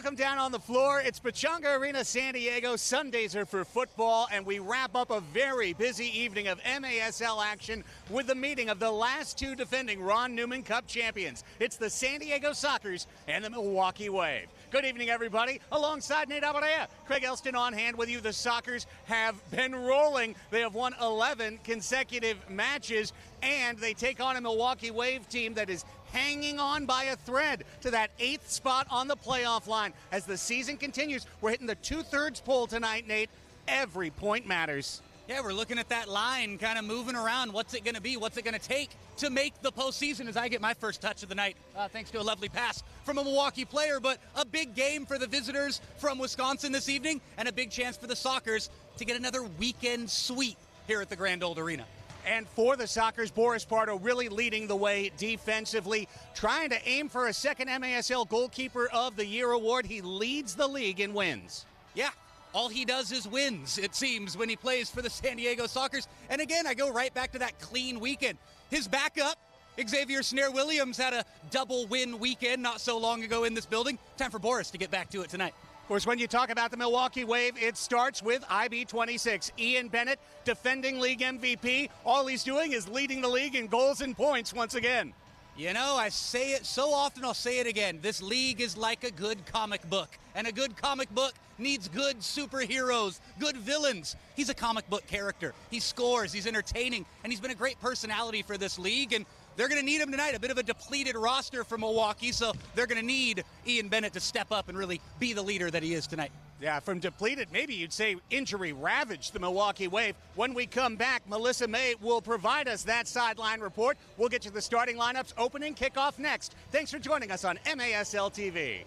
Welcome down on the floor. It's Pechanga Arena, San Diego. Sundays are for football, and we wrap up a very busy evening of MASL action with the meeting of the last two defending Ron Newman Cup champions. It's the San Diego Sockers and the Milwaukee Wave. Good evening, everybody. Alongside Nate Abarea, Craig Elston on hand with you. The Sockers have been rolling. They have won 11 consecutive matches, and they take on a Milwaukee Wave team that is hanging on by a thread to that 8th spot on the playoff line. As the season continues, we're hitting the 2/3 pole tonight, Nate. Every point matters. Yeah, we're looking at that line kind of moving around. What's it going to be? What's it going to take to make the postseason as I get my first touch of the night, thanks to a lovely pass from a Milwaukee player. But a big game for the visitors from Wisconsin this evening, and a big chance for the Sockers to get another weekend sweep here at the Grand Old Arena. And for the Sockers, Boris Pardo really leading the way defensively, trying to aim for a second MASL Goalkeeper of the Year award. He leads the league in wins. Yeah, all he does is wins, it seems, when he plays for the San Diego Sockers. And again, I go right back to that clean weekend. His backup, Xavier Snare-Williams, had a double win weekend not so long ago in this building. Time for Boris to get back to it tonight. Of course, when you talk about the Milwaukee Wave, it starts with IB26. Ian Bennett, defending league MVP. All he's doing is leading the league in goals and points once again. You know, I say it so often, I'll say it again. This league is like a good comic book. And a good comic book needs good superheroes, good villains. He's a comic book character. He scores, he's entertaining, and he's been a great personality for this league. And they're going to need him tonight. A bit of a depleted roster for Milwaukee, so they're going to need Ian Bennett to step up and really be the leader that he is tonight. Yeah, from depleted, maybe you'd say injury ravaged the Milwaukee Wave. When we come back, Melissa May will provide us that sideline report. We'll get you the starting lineups, opening kickoff next. Thanks for joining us on MASL TV.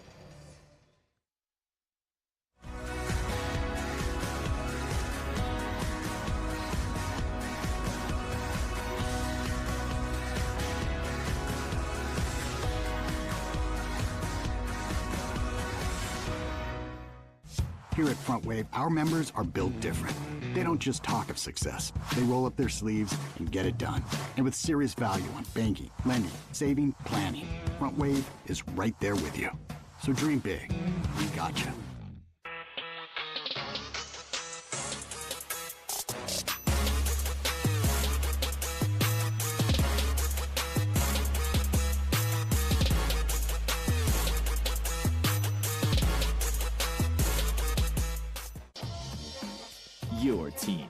Here at Front Wave, our members are built different. They don't just talk of success. They roll up their sleeves and get it done. And with serious value on banking, lending, saving, planning, Front Wave is right there with you. So dream big. We got you. Your team.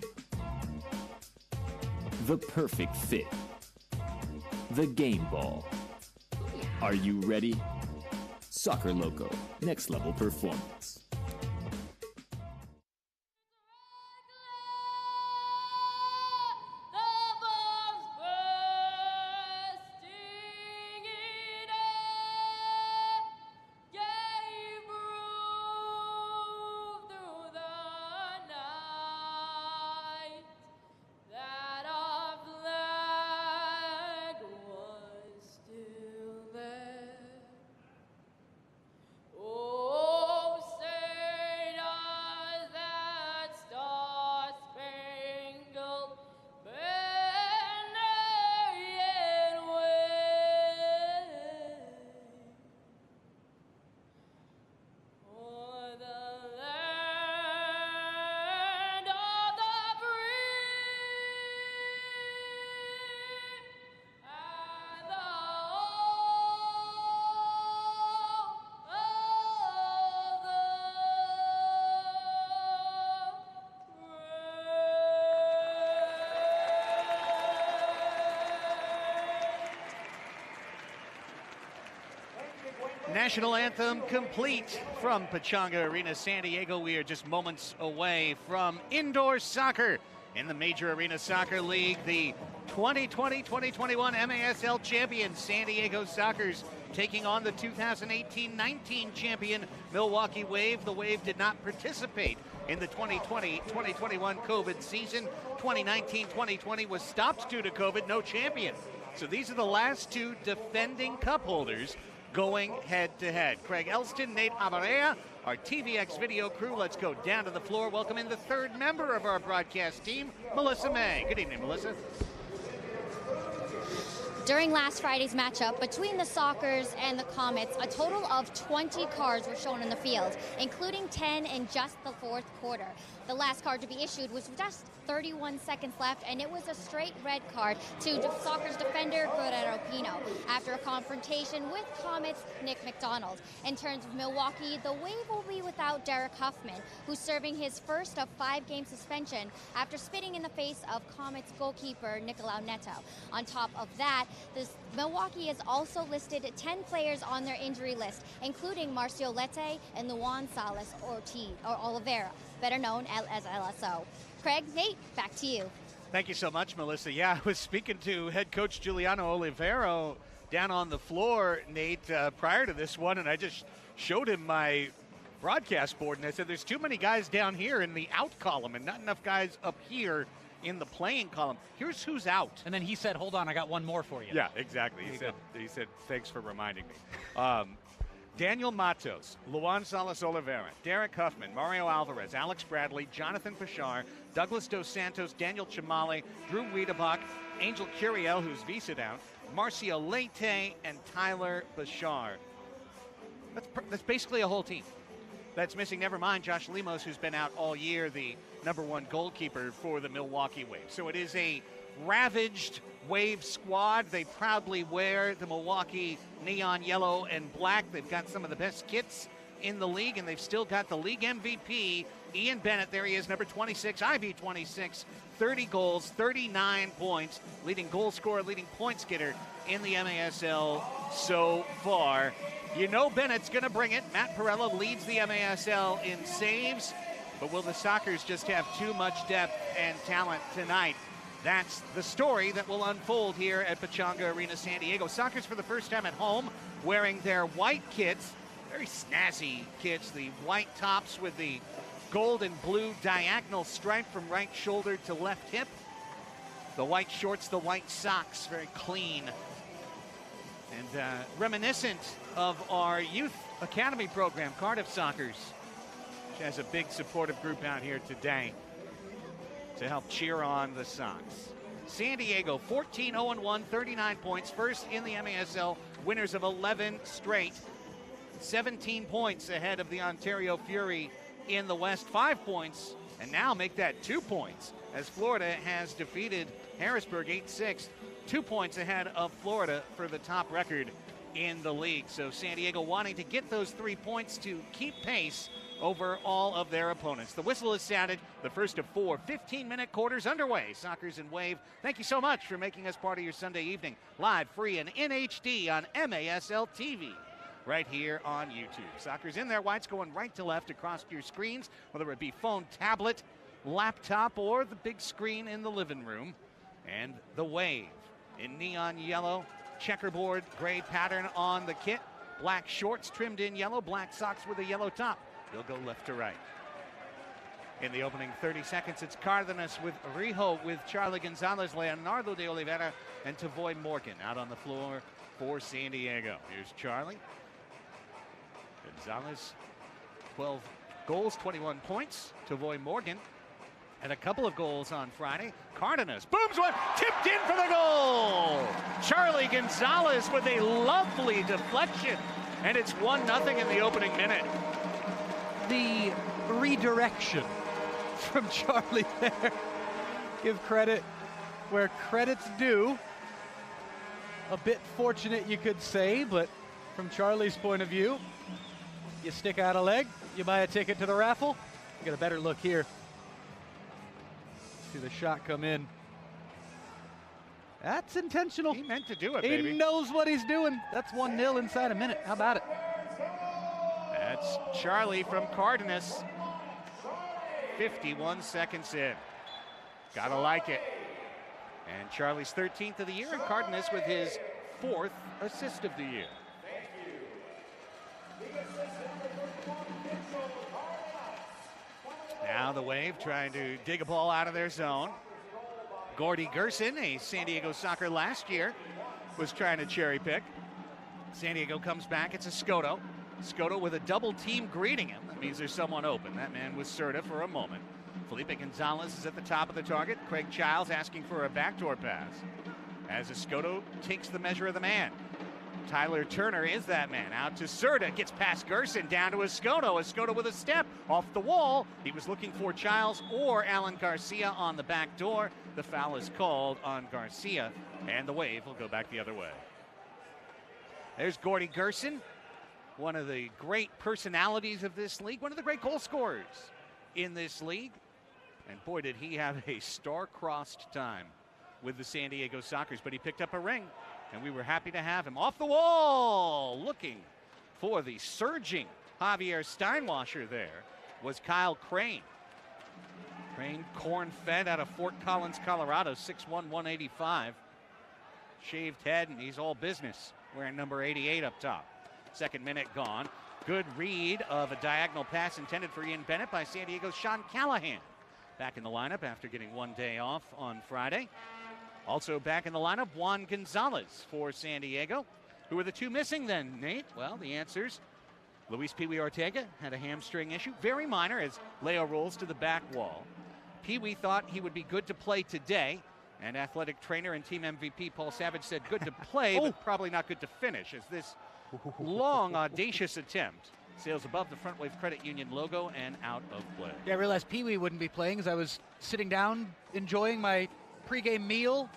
The perfect fit. The game ball. Are you ready? Soccer Loco, next level performance. National anthem complete from Pechanga Arena, San Diego. We are just moments away from indoor soccer in the Major Arena Soccer League. The 2020-2021 MASL champion San Diego Sockers taking on the 2018-19 champion Milwaukee Wave. The Wave did not participate in the 2020-2021 COVID season. 2019-2020 was stopped due to COVID, no champion. So these are the last two defending cup holders going head-to-head. Craig Elston, Nate Abarea, our TVX video crew. Let's go down to the floor. Welcome in the third member of our broadcast team, Melissa May. Good evening, Melissa. During last Friday's matchup between the Sockers and the Comets, a total of 20 cards were shown in the field, including 10 in just the fourth quarter. The last card to be issued was just 31 seconds left, and it was a straight red card to Sockers defender Guerrero Pino after a confrontation with Comets' Nick McDonald. In terms of Milwaukee, the Wave will be without Derek Huffman, who's serving his first of 5-game suspension after spitting in the face of Comets goalkeeper Nicolau Neto. On top of that, Milwaukee has also listed 10 players on their injury list, including Marcio Lete and Luan Salas Oliveira, better known as LSO. Craig, Nate, back to you. Thank you so much, Melissa. Yeah, I was speaking to head coach Giuliano Oliveira down on the floor, Nate, prior to this one, and I just showed him my broadcast board, and I said there's too many guys down here in the out column and not enough guys up here in the playing column. Here's who's out. And then he said, hold on, I got one more for you. Yeah, exactly. He said, thanks for reminding me. Daniel Matos, Luan Salas Oliveira, Derek Huffman, Mario Alvarez, Alex Bradley, Jonathan Pechanga, Douglas Dos Santos, Daniel Chamale, Drew Wiedebach, Angel Curiel, who's visa out, Marcio Lete, and Tyler Bashar. That's basically a whole team. That's missing, never mind Josh Lemos, who's been out all year, the #1 goalkeeper for the Milwaukee Wave. So it is a ravaged Wave squad. They proudly wear the Milwaukee neon yellow and black. They've got some of the best kits in the league, and they've still got the league MVP, Ian Bennett. There he is, number 26, IB26, 30 goals, 39 points, leading goal scorer, leading points getter in the MASL so far. You know Bennett's going to bring it. Matt Perella leads the MASL in saves, but will the Sockers just have too much depth and talent tonight? That's the story that will unfold here at Pechanga Arena, San Diego. Sockers for the first time at home, wearing their white kits, very snazzy kits, the white tops with the gold and blue diagonal stripe from right shoulder to left hip. The white shorts, the white socks, very clean. And reminiscent of our youth academy program, Cardiff Sockers, which has a big supportive group out here today to help cheer on the Sox. San Diego, 14-0-1, 39 points, first in the MASL, winners of 11 straight, 17 points ahead of the Ontario Fury in the West, 5 points, and now make that 2 points as Florida has defeated Harrisburg 8-6, 2 points ahead of Florida for the top record in the league. So San Diego wanting to get those 3 points to keep pace over all of their opponents. The whistle is sounded, the first of 4 15-minute quarters underway. Sockers and Wave, thank you so much for making us part of your Sunday evening. Live, free, and in HD on MASL TV, right here on YouTube. Sockers in their whites, going right to left across your screens, whether it be phone, tablet, laptop, or the big screen in the living room. And the Wave in neon yellow, checkerboard gray pattern on the kit, black shorts trimmed in yellow, black socks with a yellow top. They'll go left to right. In the opening 30 seconds, it's Cardenas with Rijo, with Charlie Gonzalez, Leonardo De Oliveira, and Tavoy Morgan out on the floor for San Diego. Here's Charlie. Gonzalez, 12 goals, 21 points. Tavoy Morgan had a couple of goals on Friday. Cardenas booms one, tipped in for the goal. Charlie Gonzalez with a lovely deflection, and it's 1-0 in the opening minute. The redirection from Charlie there. Give credit where credit's due. A bit fortunate, you could say, but from Charlie's point of view, you stick out a leg, you buy a ticket to the raffle. You get a better look here. See the shot come in. That's intentional. He meant to do it, baby. He knows what he's doing. That's 1-0 inside a minute. How about it? That's Charlie from Cardenas. 51 seconds in. Gotta like it. And Charlie's 13th of the year, and Cardenas with his 4th assist of the year. Now the Wave trying to dig a ball out of their zone. Gordy Gerson, a San Diego Soccer last year, was trying to cherry pick. San Diego comes back, it's a Scotto. Scotto with a double team greeting him. That means there's someone open. That man was Serta for a moment. Felipe Gonzalez is at the top of the target. Craig Childs asking for a backdoor pass. as Escoto takes the measure of the man. Tyler Turner is that man. Out to Serta, gets past Gerson, down to Escoto. Escoto with a step off the wall. He was looking for Childs or Alan Garcia on the back door. The foul is called on Garcia, and the wave will go back the other way. There's Gordy Gerson, one of the great personalities of this league, one of the great goal scorers in this league. And boy, did he have a star-crossed time with the San Diego Sockers, but he picked up a ring, and we were happy to have him. Off the wall, looking for the surging Javier Steinwasser there was Kyle Crane. Crane, corn-fed out of Fort Collins, Colorado, 6'1", 185. Shaved head, and he's all business, wearing number 88 up top. Second minute gone. Good read of a diagonal pass intended for Ian Bennett by San Diego's Sean Callahan. Back in the lineup after getting one day off on Friday. Also back in the lineup, Juan Gonzalez for San Diego. Who are the two missing then, Nate? Well, the answers, Luis Pee Wee Ortega had a hamstring issue, very minor, as Leo rolls to the back wall. Pee Wee thought he would be good to play today, and athletic trainer and team MVP Paul Savage said good to play, but probably not good to finish, as this long, audacious attempt sails above the Front Wave Credit Union logo and out of play. Yeah, I realized Pee Wee wouldn't be playing as I was sitting down enjoying my pregame meal,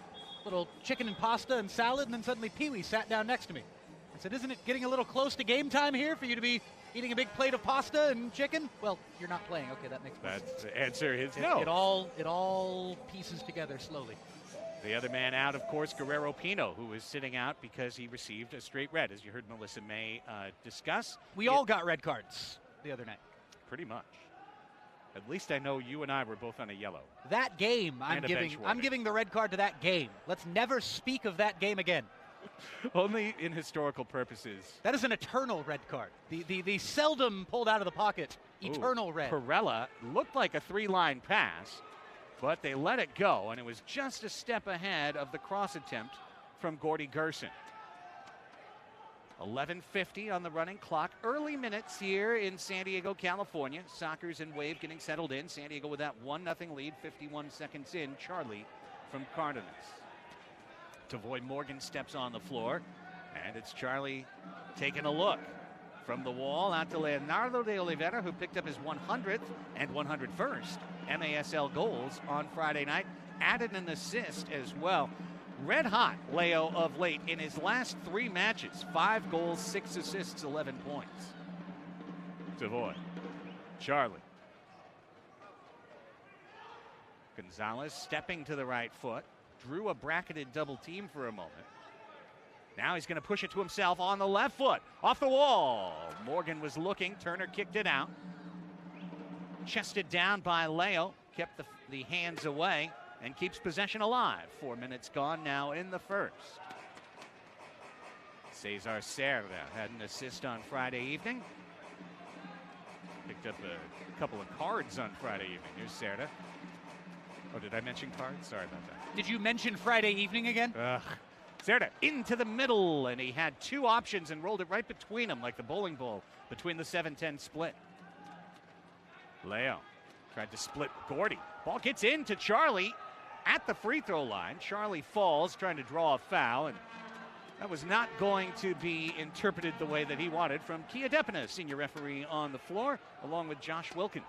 little chicken and pasta and salad, and then suddenly Pee Wee sat down next to me. I said, isn't it getting a little close to game time here for you to be eating a big plate of pasta and chicken? Well, you're not playing. Okay, that makes sense. That's the answer is It no. it all pieces together slowly. The other man out, of course, Guerrero Pino, who is sitting out because he received a straight red, as you heard Melissa May discuss. We all got red cards the other night. Pretty much. At least I know you and I were both on a yellow. That game, I'm giving the red card to that game. Let's never speak of that game again. Only in historical purposes. That is an eternal red card. The seldom pulled out of the pocket, eternal red. Perella looked like a three-line pass, but they let it go, and it was just a step ahead of the cross attempt from Gordy Gerson. 11:50 on the running clock. Early minutes here in San Diego, California. Sockers and Wave getting settled in. San Diego with that 1-0 lead, 51 seconds in. Charlie from Cardenas. Tavoy Morgan steps on the floor, and it's Charlie taking a look. From the wall out to Leonardo De Oliveira, who picked up his 100th and 101st MASL goals on Friday night. Added an assist as well. Red hot, Leo, of late in his last 3 matches. 5 goals, 6 assists, 11 points. Tavoy. Charlie. Gonzalez stepping to the right foot. Drew a bracketed double team for a moment. Now he's going to push it to himself on the left foot. Off the wall. Morgan was looking. Turner kicked it out. Chested down by Leo. Kept the hands away and keeps possession alive. 4 minutes gone now in the first. Cesar Cerda had an assist on Friday evening. Picked up a couple of cards on Friday evening. Here's Cerda. Oh, did I mention cards? Sorry about that. Did you mention Friday evening again? Cerda into the middle, and he had 2 options and rolled it right between them like the bowling ball between the 7-10 split. Leo tried to split Gordy. Ball gets into Charlie at the free throw line. Charlie falls trying to draw a foul, and that was not going to be interpreted the way that he wanted from Kia Depina, senior referee on the floor, along with Josh Wilkins.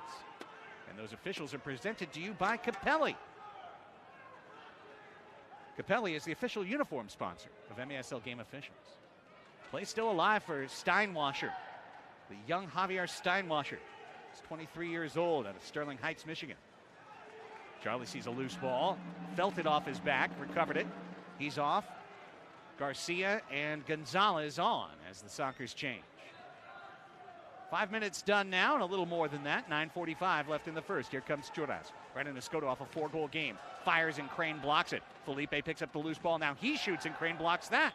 And those officials are presented to you by Capelli. Capelli is the official uniform sponsor of MASL game officials. Play still alive for Steinwasser, the young Javier Steinwasser. He's 23 years old out of Sterling Heights, Michigan. Charlie sees a loose ball, felt it off his back, recovered it. He's off. Garcia and Gonzalez on as the Sockers change. 5 minutes done now, and a little more than that. 9:45 left in the first. Here comes Churras. Brandon Escoto off a 4-goal game. Fires and Crane blocks it. Felipe picks up the loose ball. Now he shoots and Crane blocks that.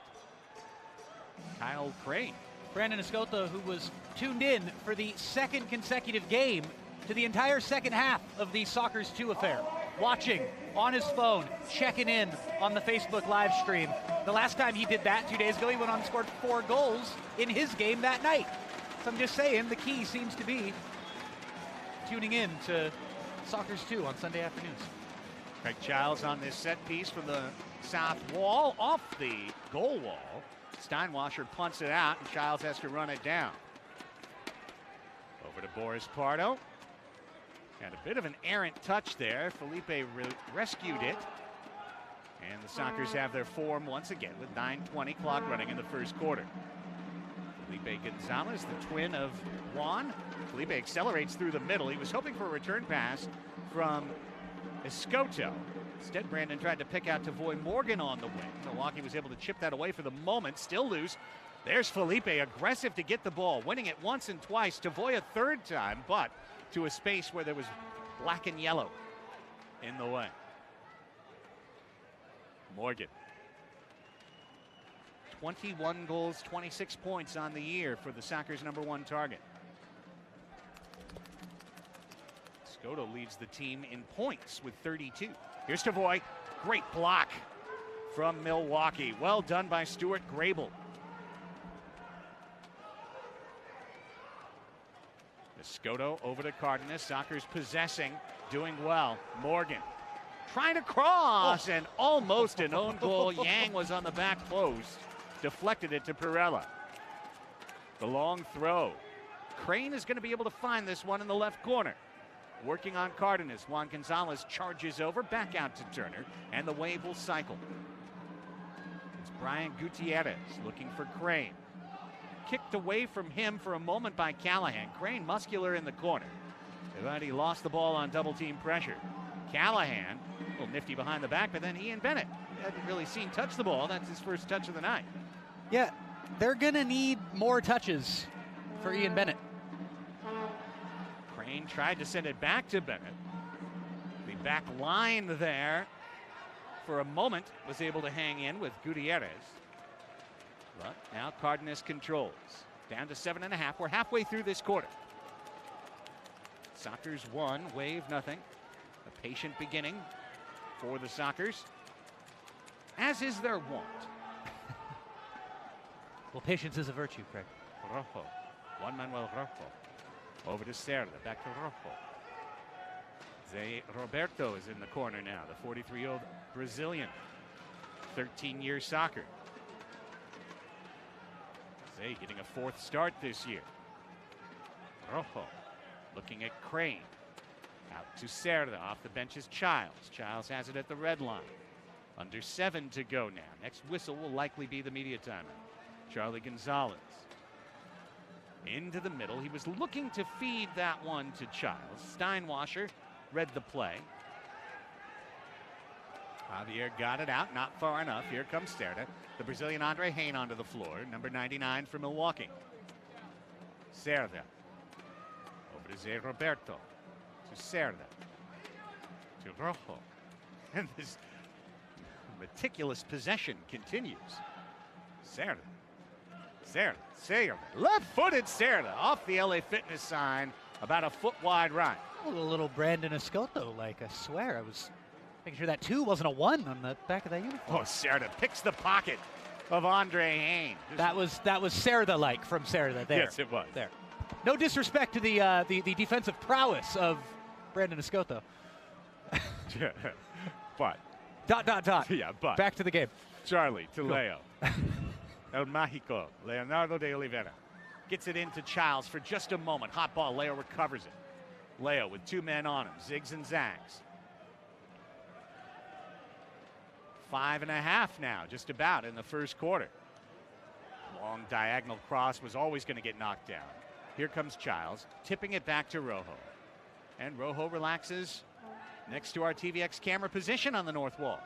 Kyle Crane. Brandon Escoto, who was tuned in for the 2nd consecutive game to the entire second half of the Sockers 2 affair. Watching on his phone, checking in on the Facebook live stream. The last time he did that 2 days ago, he went on and scored 4 goals in his game that night. So I'm just saying, the key seems to be tuning in to Sockers 2 on Sunday afternoons. Craig Giles on this set piece from the south wall, off the goal wall. Steinwasser punts it out, and Giles has to run it down. Over to Boris Pardo. Had a bit of an errant touch there. Felipe rescued it. And the Sockers have their form once again with 9:20 clock running in the first quarter. Felipe Gonzalez, the twin of Juan. Felipe accelerates through the middle. He was hoping for a return pass from Escoto. Instead, Brandon tried to pick out Tavoy Morgan on the wing. Milwaukee was able to chip that away for the moment. Still loose. There's Felipe, aggressive to get the ball, winning it once and twice. Tavoy a third time, but to a space where there was black and yellow in the way. Morgan. 21 goals, 26 points on the year for the Sockers' #1 target. Escoto leads the team in points with 32. Here's Tavoy. Great block from Milwaukee. Well done by Stuart Grable. Escoto over to Cardenas. Sockers possessing, doing well. Morgan trying to cross, and almost an own goal. Yang was on the back post. Deflected it to Perella. The long throw. Crane is going to be able to find this one in the left corner. Working on Cardenas. Juan Gonzalez charges over, back out to Turner, and the wave will cycle. It's Brian Gutierrez looking for Crane. Kicked away from him for a moment by Callahan. Crane muscular in the corner. But he lost the ball on double team pressure. Callahan, a little nifty behind the back, but then Ian Bennett hadn't really seen touch the ball. That's his first touch of the night. Yeah, they're going to need more touches for Ian Bennett. Crane tried to send it back to Bennett. The back line there for a moment was able to hang in with Gutierrez. But now Cardenas controls. Down to 7.5. We're halfway through this quarter. Sockers 1, Wave nothing. A patient beginning for the Sockers, as is their wont. Well, patience is a virtue, Craig. Rojo. Juan Manuel Rojo. Over to Cerda. Back to Rojo. Zé Roberto is in the corner now. The 43-year-old Brazilian. 13-year soccer. Zé getting a 4th start this year. Rojo looking at Crane. Out to Cerda. Off the bench is Childs. Childs has it at the red line. Under 7 to go now. Next whistle will likely be the media timeout. Charlie Gonzalez. Into the middle. He was looking to feed that one to Childs. Steinwasser read the play. Javier got it out. Not far enough. Here comes Cerda. The Brazilian Andre Hain onto the floor. Number 99 for Milwaukee. Cerda. Over to Zé Roberto. To Cerda. To Rojo. And this meticulous possession continues. Cerda. Cerda. Left-footed Cerda off the LA Fitness sign. About a foot wide right. A little Brandon Escoto, like, I swear. I was making sure that 2 wasn't a 1 on the back of that uniform. Oh, Cerda picks the pocket of Andre Hain. That was Cerda-like from Cerda there. Yes, it was. There. No disrespect to the defensive prowess of Brandon Escoto. But. ... Yeah, but. Back to the game. Charlie to Leo. El Mágico, Leonardo De Oliveira. Gets it into Childs for just a moment. Hot ball, Leo recovers it. Leo with 2 men on him, zigs and zags. 5.5 now, just about in the first quarter. Long diagonal cross was always going to get knocked down. Here comes Childs, tipping it back to Rojo. And Rojo relaxes next to our TVX camera position on the north wall.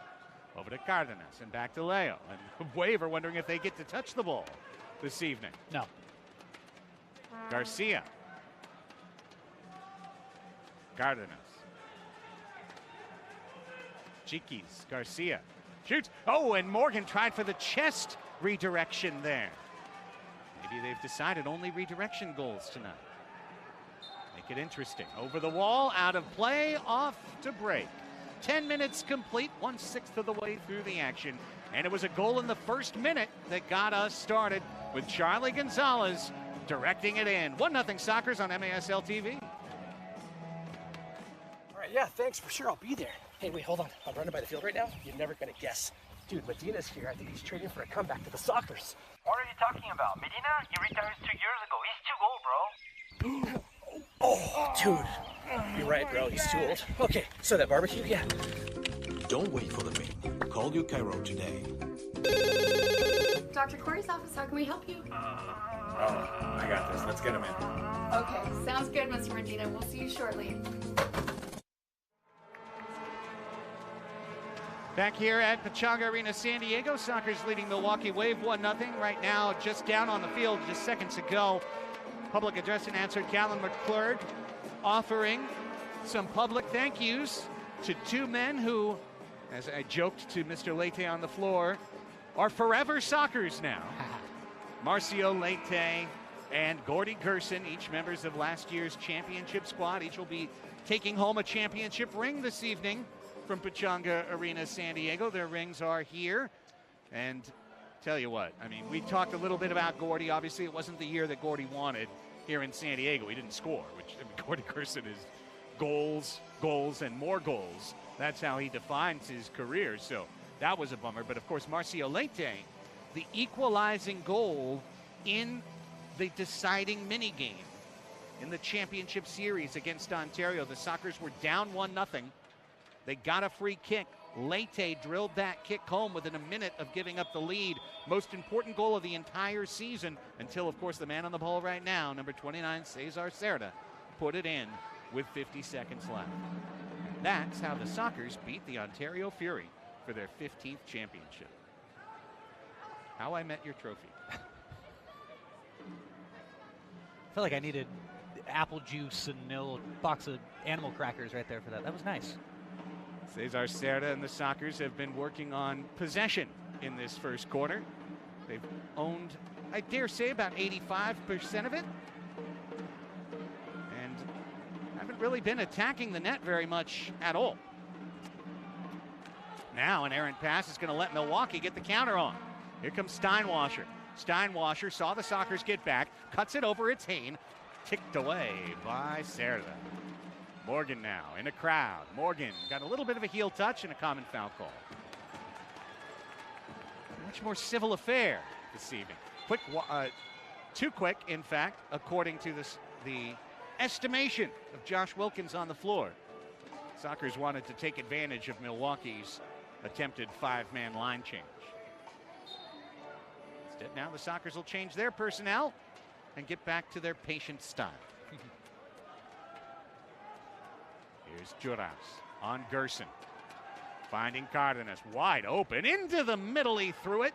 Over to Cardenas and back to Leo. And Wave are wondering if they get to touch the ball this evening. No. Garcia. Cardenas. Chiquis. Garcia. Shoots. Oh, and Morgan tried for the chest redirection there. Maybe they've decided only redirection goals tonight. Make it interesting. Over the wall, out of play, off to break. 10 minutes complete, 1/6 of the way through the action. And it was a goal in the first minute that got us started with Charlie Gonzalez directing it in. 1-0 Sockers on MASL TV. All right, yeah, thanks for sure. I'll be there. Hey, wait, hold on. I'm running by the field right now. You're never gonna guess. Dude, Medina's here. I think he's training for a comeback to the Sockers. What are you talking about? Medina? He retired 2 years ago. He's too old, bro. Oh, dude. You're right, bro. He's too old. Okay, so that barbecue, yeah. Don't wait for the meeting. Call your chiro today. Dr. Corey's office, how can we help you? I got this. Let's get him in. Okay, sounds good, Mr. Medina. We'll see you shortly. Back here at Pechanga Arena, San Diego, Sockers leading Milwaukee Wave 1-0. Right now, just down on the field, just seconds ago. Public address and answer, Callan McClurg offering some public thank yous to two men who, as I joked to Mr. Leite on the floor, are forever Sockers now. Marcio Leite and Gordy Gerson, each members of last year's championship squad. Each will be taking home a championship ring this evening from Pechanga Arena, San Diego. Their rings are here. And tell you what, I mean, we talked a little bit about Gordy. Obviously, it wasn't the year that Gordy wanted here in San Diego. He didn't score, which, I mean, Gordy Gerson is goals, goals, and more goals. That's how he defines his career. So that was a bummer. But, of course, Marcio Leite, the equalizing goal in the deciding mini-game in the championship series against Ontario. The Sockers were down 1-0. They got a free kick. Leite drilled that kick home within a minute of giving up the lead. Most important goal of the entire season until, of course, the man on the ball right now, number 29, Cesar Cerda, put it in with 50 seconds left. And that's how the Sockers beat the Ontario Fury for their 15th championship. How I met your trophy. I felt like I needed apple juice and a little box of animal crackers right there for that. That was nice. Cesar Cerda and the Sockers have been working on possession in this first quarter. They've owned, I dare say, about 85% of it. And haven't really been attacking the net very much at all. Now an errant pass is going to let Milwaukee get the counter on. Here comes Steinwasser. Steinwasser saw the Sockers get back, cuts it over, it's Hain, ticked away by Cerda. Morgan now in a crowd. Morgan got a little bit of a heel touch and a common foul call. Much more civil affair this evening. Too quick, in fact, according to the estimation of Josh Wilkins on the floor. Sockers wanted to take advantage of Milwaukee's attempted five-man line change. Instead, now the Sockers will change their personnel and get back to their patient style. Here's Juras on Gerson. Finding Cardenas wide open. Into the middle, he threw it.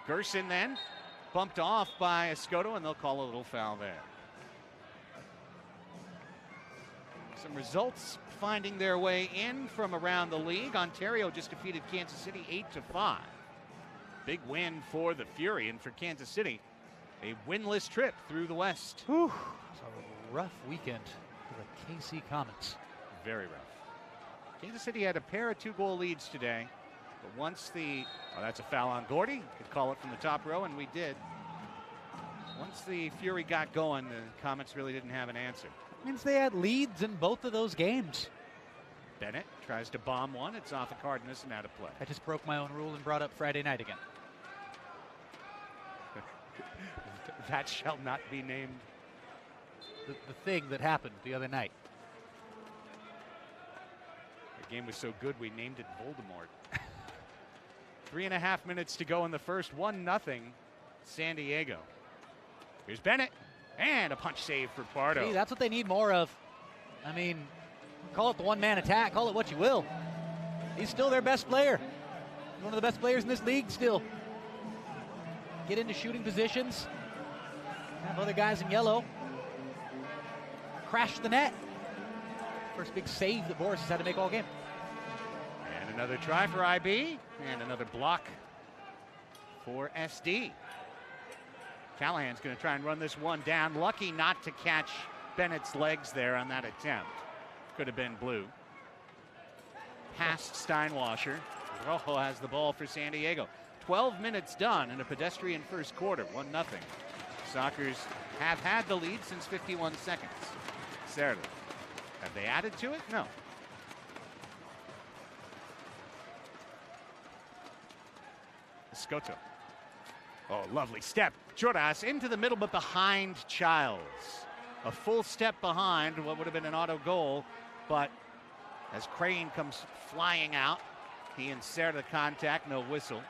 Gerson then bumped off by Escoto, and they'll call a little foul there. Some results finding their way in from around the league. Ontario just defeated Kansas City 8-5. Big win for the Fury, and for Kansas City, a winless trip through the West. Whew. It was a rough weekend for the KC Comets. Very rough. Kansas City had a pair of two-goal leads today, but once that's a foul on Gordy. Could call it from the top row, and we did. Once the Fury got going, the Comets really didn't have an answer. Means they had leads in both of those games. Bennett tries to bomb one. It's off of Cardenas and out of play. I just broke my own rule and brought up Friday night again. That shall not be named. The thing that happened the other night. The game was so good we named it Voldemort. 3.5 minutes to go in the first. 1-0 San Diego. Here's Bennett. And a punch save for Pardo. See, that's what they need more of. I mean, call it the one-man attack. Call it what you will. He's still their best player. One of the best players in this league still. Get into shooting positions. Have other guys in yellow. Crash the net. First big save that Boris has had to make all game. And another try for IB. And another block for SD. Callahan's going to try and run this one down. Lucky not to catch Bennett's legs there on that attempt. Could have been blue. Past Steinwasser. Rojo has the ball for San Diego. 12 minutes done in a pedestrian first quarter. 1-0. Sockers have had the lead since 51 seconds. Cerda. Have they added to it? No. Scotto. Oh, lovely step. Jonas into the middle, but behind Childs. A full step behind what would have been an auto goal, but as Crane comes flying out, he and Serra contact, no whistle.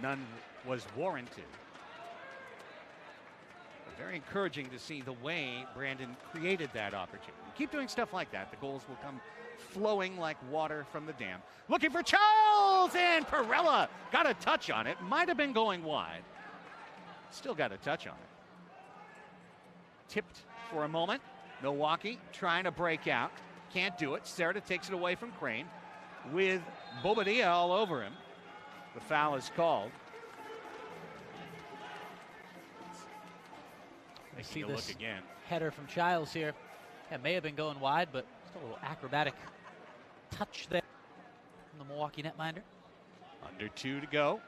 None was warranted. But very encouraging to see the way Brandon created that opportunity. Keep doing stuff like that. The goals will come flowing like water from the dam. Looking for Charles, and Perella got a touch on it. Might have been going wide. Still got a touch on it. Tipped for a moment. Milwaukee trying to break out. Can't do it. Serra takes it away from Crane with Bobadilla all over him. The foul is called. I see Taking a this look again. header from Childs here. It may have been going wide, but just a little acrobatic touch there from the Milwaukee netminder. Under 2 to go.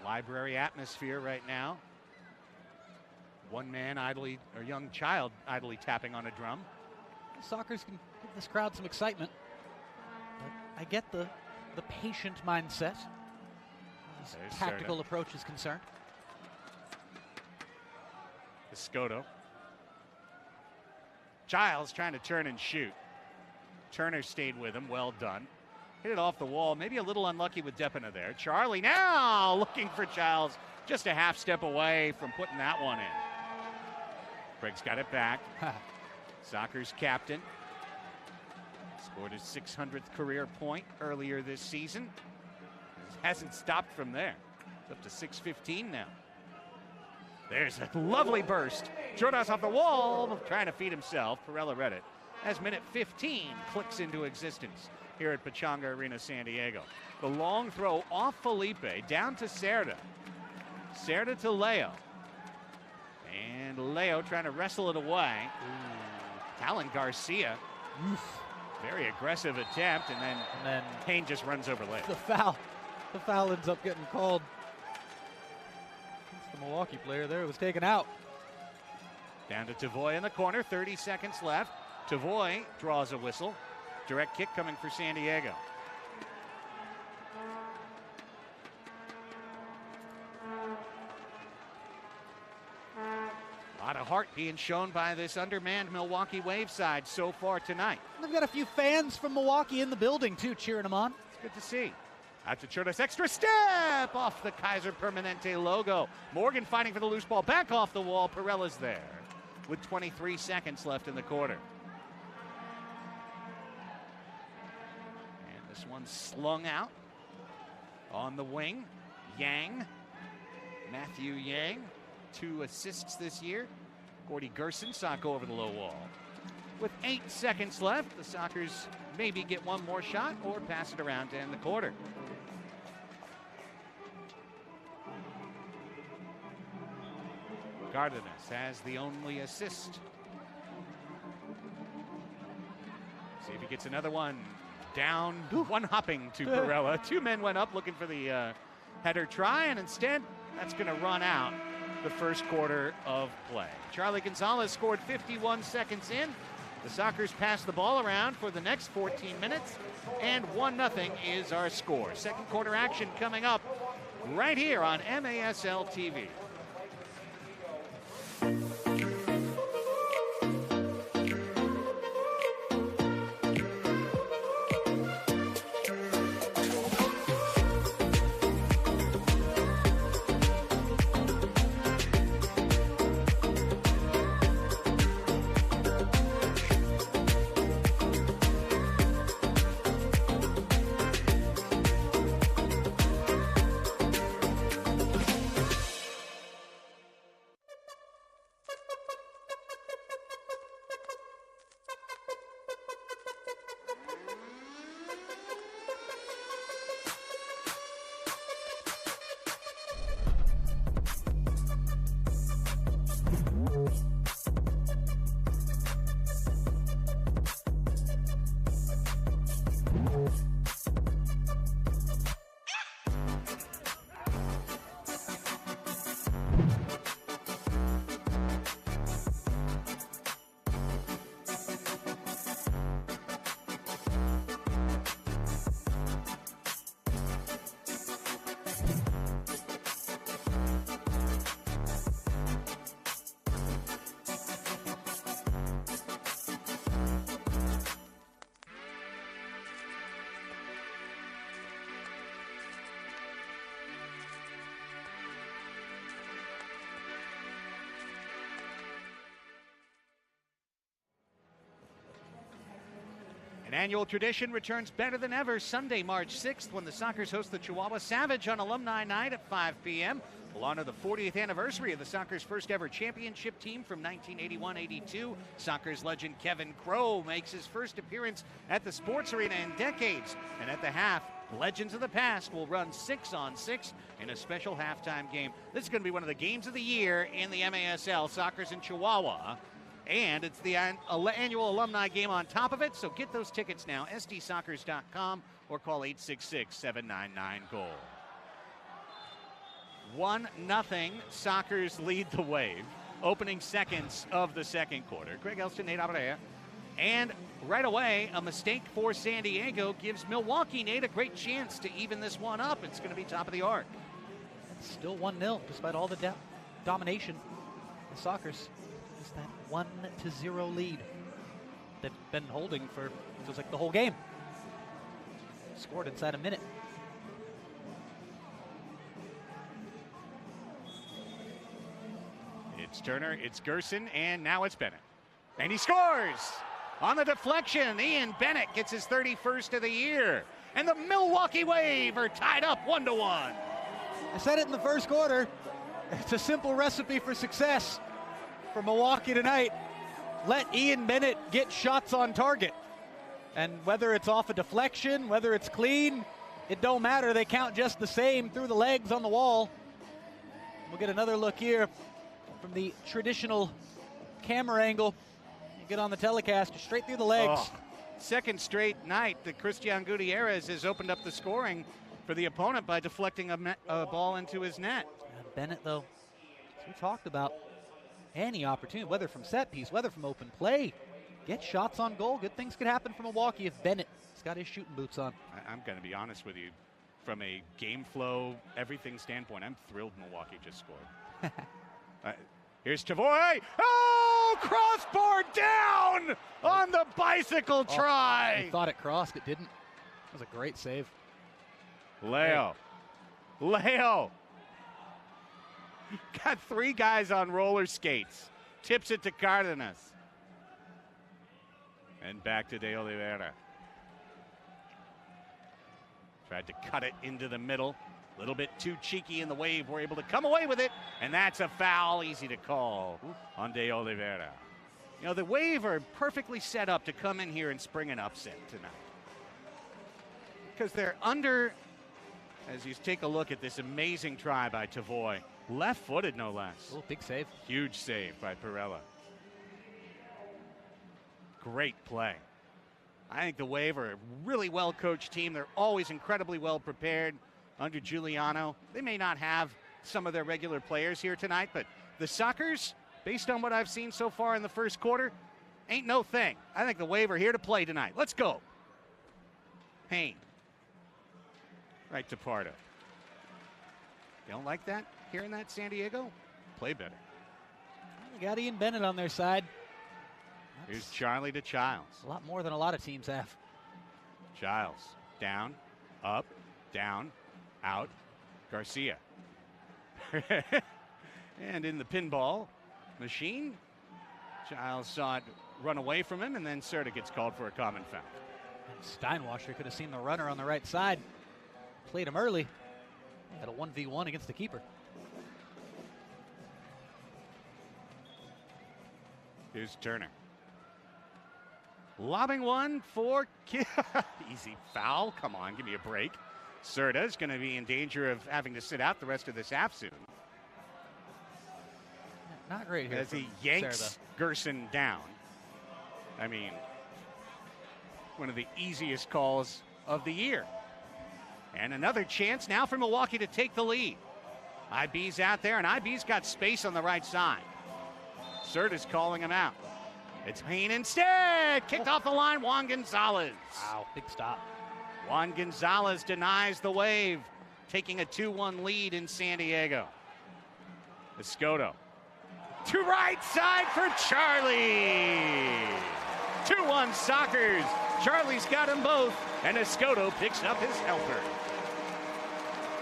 Library atmosphere right now. One man idly, or young child idly tapping on a drum. Soccer's can give this crowd some excitement. But I get the patient mindset as There's tactical Serra. approach is concerned. Escoto. Giles trying to turn and shoot. Turner stayed with him. Well done. Hit it off the wall. Maybe a little unlucky with Depina there. Charlie now looking for Giles. Just a half step away from putting that one in. Craig's got it back. Soccer's captain. Scored his 600th career point earlier this season. Hasn't stopped from there. It's up to 615 now. There's a lovely burst. Jordas off the wall, trying to feed himself. Perella read it. As minute 15 clicks into existence here at Pechanga Arena, San Diego. The long throw off Felipe, down to Serra. Serra to Leo. And Leo trying to wrestle it away. Alan Garcia. Very aggressive attempt, and then Payne just runs over Leo. The foul ends up getting called. The Milwaukee player there was taken out. Down to Tavoy in the corner, 30 seconds left. Tavoy draws a whistle. Direct kick coming for San Diego. A lot of heart being shown by this undermanned Milwaukee Wave side so far tonight. They've got a few fans from Milwaukee in the building too, cheering them on. It's good to see. Out to Chodas, extra step off the Kaiser Permanente logo. Morgan fighting for the loose ball, back off the wall. Perella's there with 23 seconds left in the quarter. And this one slung out on the wing. Yang, Matthew Yang, 2 assists this year. Gordy Gerson saw it go over the low wall. With 8 seconds left, the Sockers maybe get one more shot or pass it around to end the quarter. Cardenas has the only assist. See if he gets another one. Down, one hopping to Perella. 2 men went up looking for the header try, and instead that's going to run out the first quarter of play. Charlie Gonzalez scored 51 seconds in. The Sockers pass the ball around for the next 14 minutes, and 1-0 is our score. Second quarter action coming up right here on MASL TV. An annual tradition returns better than ever Sunday, March 6th, when the Sockers host the Chihuahua Savage on Alumni Night at 5 p.m. We'll honor the 40th anniversary of the Sockers' first ever championship team from 1981-82. Sockers legend Kevin Crowe makes his first appearance at the sports arena in decades. And at the half, legends of the past will run 6-on-6 in a special halftime game. This is going to be one of the games of the year in the MASL, Sockers in Chihuahua. And it's the annual alumni game on top of it, so get those tickets now, sdsockers.com, or call 866-799-GOAL. 1-0, Sockers lead the Wave. Opening seconds of the second quarter. Greg Elston, Nate Abarea. And right away, a mistake for San Diego gives Milwaukee, Nate, a great chance to even this one up. It's going to be top of the arc. It's still 1-0, despite all the domination. The Sockers, just that 1-0 lead they've been holding for, feels like, the whole game. Scored inside a minute. It's Turner, it's Gerson, and now it's Bennett. And he scores! On the deflection, Ian Bennett gets his 31st of the year. And the Milwaukee Wave are tied up 1-1. I said it in the first quarter. It's a simple recipe for success for Milwaukee tonight. Let Ian Bennett get shots on target. And whether it's off a deflection, whether it's clean, it don't matter. They count just the same through the legs on the wall. We'll get another look here from the traditional camera angle. You get on the telecast, straight through the legs. Oh, second straight night that Christian Gutierrez has opened up the scoring for the opponent by deflecting a ball into his net. And Bennett, though, as we talked about, any opportunity, whether from set piece, whether from open play, get shots on goal. Good things could happen for Milwaukee if Bennett has got his shooting boots on. I'm going to be honest with you. From a game flow, everything standpoint, I'm thrilled Milwaukee just scored. Here's Tavoy. Oh, crossbar down on the bicycle try. He thought it crossed. It didn't. That was a great save. Leo. Got three guys on roller skates. Tips it to Cardenas. And back to De Oliveira. Tried to cut it into the middle. A little bit too cheeky in the Wave. We're able to come away with it. And that's a foul, easy to call on De Oliveira. You know, the Wave are perfectly set up to come in here and spring an upset tonight. Because they're under, as you take a look at this amazing try by Tavoy. Left-footed, no less. Oh, big save. Huge save by Perella. Great play. I think the Wave are a really well-coached team. They're always incredibly well-prepared under Giuliano. They may not have some of their regular players here tonight, but the Sockers, based on what I've seen so far in the first quarter, ain't no thing. I think the Wave are here to play tonight. Let's go. Payne. Right to Pardo. You don't like that? Hearing that, San Diego? Play better. They got Ian Bennett on their side. Here's Charlie to Childs. A lot more than a lot of teams have. Childs. Down, up, down, out. Garcia. And in the pinball machine, Childs saw it run away from him, and then Serta gets called for a common foul. And Steinwasser could have seen the runner on the right side. Played him early. Had a 1v1 against the keeper. Here's Turner. Lobbing one for easy foul. Come on, give me a break. Serta is going to be in danger of having to sit out the rest of this half soon. Not great here. As he yanks Serta. Gerson down. I mean, one of the easiest calls of the year. And another chance now for Milwaukee to take the lead. IB's out there, and IB's got space on the right side. Serta's calling him out. It's Payne instead. Kicked off the line, Juan Gonzalez. Wow, big stop. Juan Gonzalez denies the Wave, taking a 2-1 lead in San Diego. Escoto. To right side for Charlie. 2-1 Sockers. Charlie's got them both, and Escoto picks up his helper.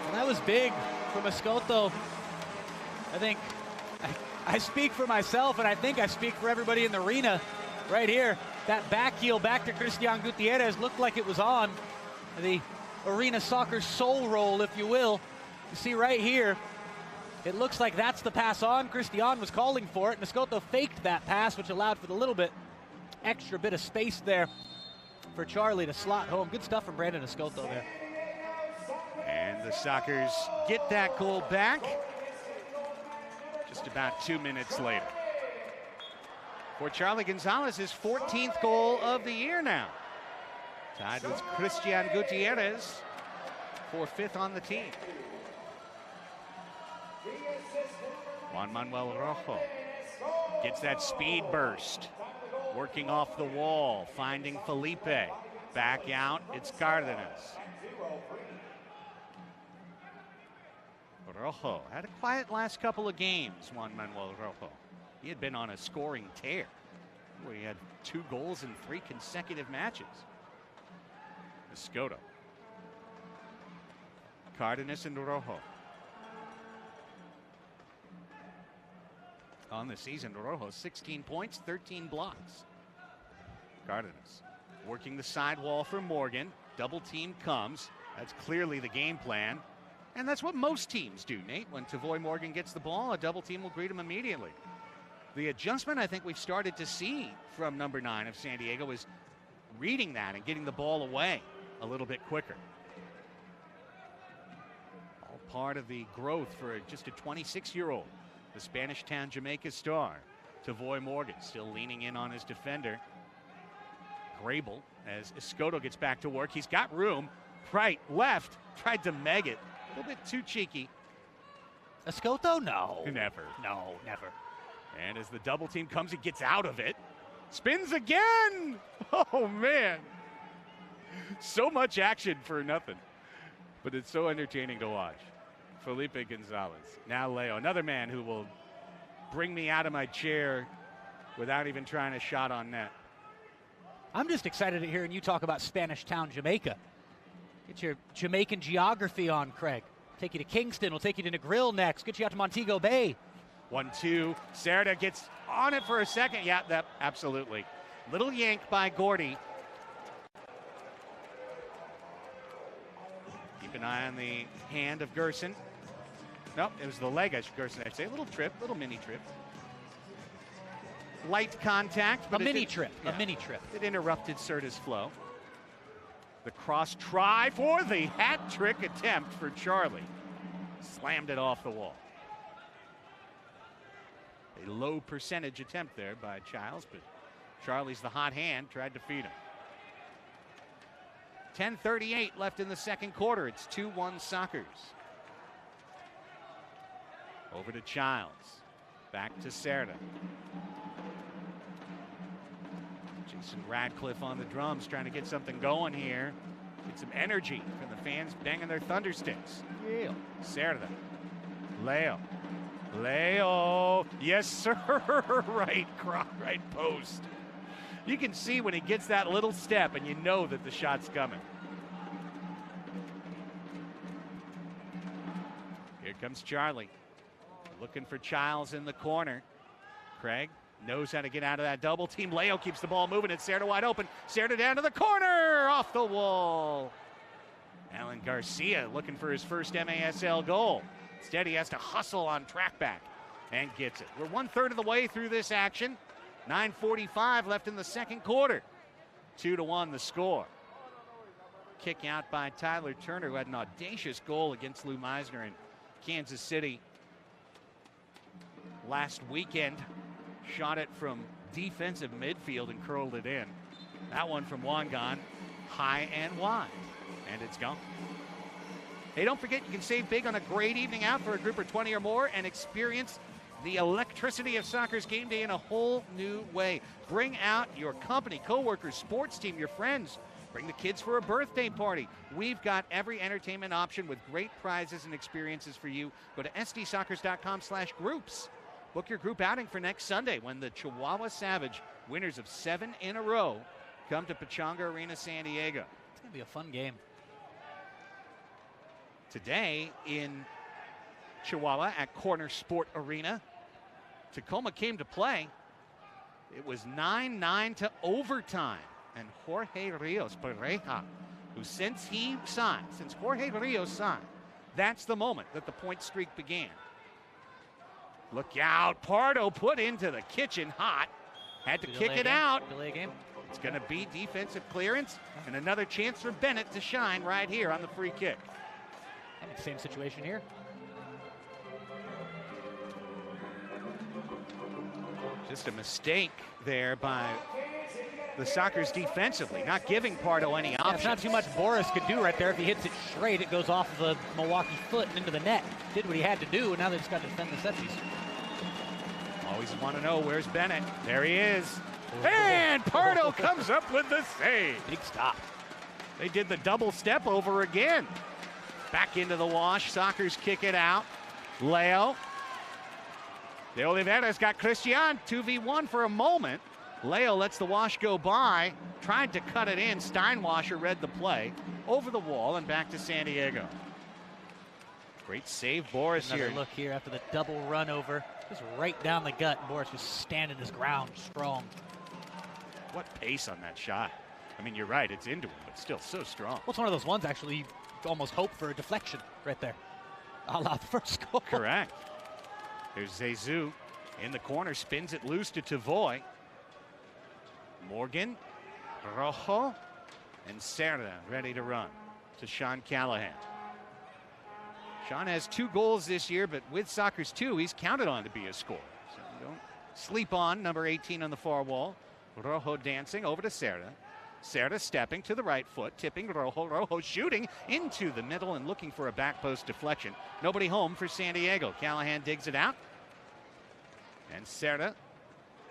Well, that was big from Escoto. I think I speak for myself, and I think I speak for everybody in the arena right here. That back heel back to Christian Gutierrez looked like it was on. The arena soccer soul roll, if you will. You see right here, it looks like that's the pass on. Christian was calling for it. Nescoto faked that pass, which allowed for the little bit extra bit of space there for Charlie to slot home. Good stuff from Brandon Nescoto there. And the Sockers get that goal back just about 2 minutes later. For Charlie Gonzalez, his 14th goal of the year now. Tied with Christian Gutierrez for 5th on the team. Juan Manuel Rojo gets that speed burst. Working off the wall, finding Felipe. Back out, it's Cardenas. Rojo had a quiet last couple of games, Juan Manuel Rojo. He had been on a scoring tear where he had 2 goals in 3 consecutive matches. Escoto. Cardenas and Rojo. On the season, Rojo 16 points, 13 blocks. Cardenas working the sidewall for Morgan. Double team comes. That's clearly the game plan. And that's what most teams do, Nate. When Tavoy Morgan gets the ball, a double team will greet him immediately. The adjustment I think we've started to see from number 9 of San Diego is reading that and getting the ball away a little bit quicker. All part of the growth for just a 26-year-old. The Spanish Town, Jamaica star, Tavoy Morgan, still leaning in on his defender. Grable, as Escoto gets back to work. He's got room. Right, left, tried to meg it. A little bit too cheeky. Escoto? No. Never. No, never. And as the double team comes, he gets out of it. Spins again! Oh, man. So much action for nothing. But it's so entertaining to watch. Felipe Gonzalez. Now Leo, another man who will bring me out of my chair without even trying a shot on net. I'm just excited to hearing you talk about Spanish Town, Jamaica. Get your Jamaican geography on, Craig. Take you to Kingston. We'll take you to Negril next. Get you out to Montego Bay. 1-2. Cerda gets on it for a second. Yeah, that absolutely. Little yank by Gordy. Keep an eye on the hand of Gerson. Nope, it was the leg of Gerson, I'd say. A little trip, little mini trip. Light contact. But a mini trip. It interrupted Cerda's flow. The cross try for the hat trick attempt for Charlie. Slammed it off the wall. A low percentage attempt there by Childs, but Charlie's the hot hand, tried to feed him. 10:38 left in the second quarter. It's 2-1 Sockers. Over to Childs. Back to Cerda. Jason Radcliffe on the drums, trying to get something going here. Get some energy from the fans banging their thunder sticks. Yeah. Cerda. Leo. Yes, sir. right post. You can see when he gets that little step and you know that the shot's coming. Here comes Charlie. Looking for Childs in the corner. Craig knows how to get out of that double team. Leo keeps the ball moving. It's Cerda wide open. Cerda down to the corner. Off the wall. Alan Garcia looking for his first MASL goal. Instead, he has to hustle on track back and gets it. We're 1/3 of the way through this action. 9:45 left in the second quarter. 2-1 the score. Kick out by Tyler Turner, who had an audacious goal against Lou Meisner in Kansas City last weekend. Shot it from defensive midfield and curled it in. That one from Wangan, high and wide, and it's gone. Hey, don't forget you can save big on a great evening out for a group of 20 or more and experience the electricity of soccer's game day in a whole new way. Bring out your company, coworkers, sports team, your friends. Bring the kids for a birthday party. We've got every entertainment option with great prizes and experiences for you. Go to sdsoccers.com/groups. Book your group outing for next Sunday when the Chihuahua Savage, winners of 7 in a row, come to Pechanga Arena, San Diego. It's going to be a fun game. Today in Chihuahua at Corner Sport Arena, Tacoma came to play. It was 9-9 to overtime. And Jorge Rios Pareja, who since Jorge Rios signed, that's the moment that the point streak began. Look out, Pardo put into the kitchen hot. Had to kick it out. Delay game. It's going to be defensive clearance and another chance for Bennett to shine right here on the free kick. Same situation here. Just a mistake there by the Sockers defensively, not giving Pardo any options. It's not too much Boris could do right there. If he hits it straight, it goes off of a Milwaukee foot and into the net. Did what he had to do, and now they just got to defend the set piece. Always want to know, where's Bennett? There he is. And Pardo comes up with the save. Big stop. They did the double step over again. Back into the wash. Sockers kick it out. Leo. De Oliveira's got Christian 2v1 for a moment. Leo lets the wash go by. Tried to cut it in. Steinwasser read the play. Over the wall and back to San Diego. Great save, Boris. Another here. Look here after the double run over. Just right down the gut. Boris just standing his ground strong. What pace on that shot. I mean, you're right, it's into him, but still so strong. Well, it's one of those ones, actually, you almost hope for a deflection right there. A la the first goal. Correct. There's Zezou in the corner, spins it loose to Tavoy. Morgan, Rojo, and Serra ready to run to Sean Callahan. Sean has 2 goals this year, but with Sockers 2, he's counted on to be a scorer. So don't sleep on number 18 on the far wall. Rojo dancing over to Serra. Serra stepping to the right foot, tipping Rojo. Rojo shooting into the middle and looking for a back post deflection. Nobody home for San Diego. Callahan digs it out. And Serra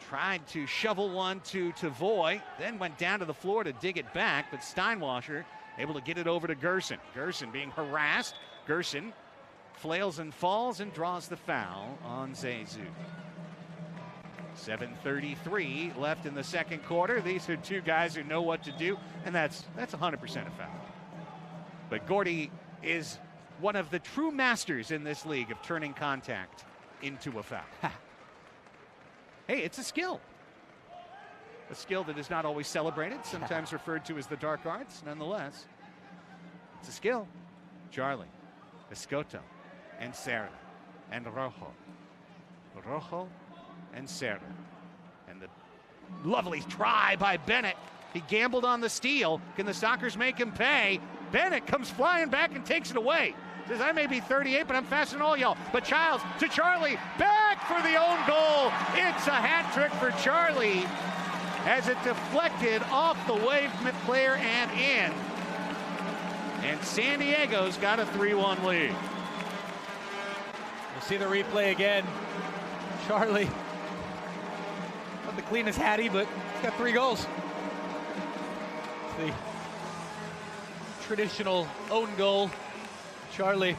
tried to shovel one to Tavoy, then went down to the floor to dig it back, but Steinwasser able to get it over to Gerson. Gerson being harassed. Gerson flails and falls and draws the foul on Zezou. 7:33 left in the second quarter. These are 2 guys who know what to do, and that's 100% a foul. But Gordy is one of the true masters in this league of turning contact into a foul. Hey, it's a skill. A skill that is not always celebrated, sometimes referred to as the dark arts. Nonetheless, it's a skill. Charlie, Escoto, and Serra, and Rojo. Rojo and Serra. And the lovely try by Bennett. He gambled on the steal. Can the Sockers make him pay? Bennett comes flying back and takes it away. Says, I may be 38, but I'm faster than all y'all. But Childs to Charlie. Back for the own goal. It's a hat trick for Charlie as it deflected off the wave player and in. And San Diego's got a 3-1 lead. We'll see the replay again. Charlie, not the cleanest hattie, but he's got 3 goals. It's the traditional own goal. Charlie,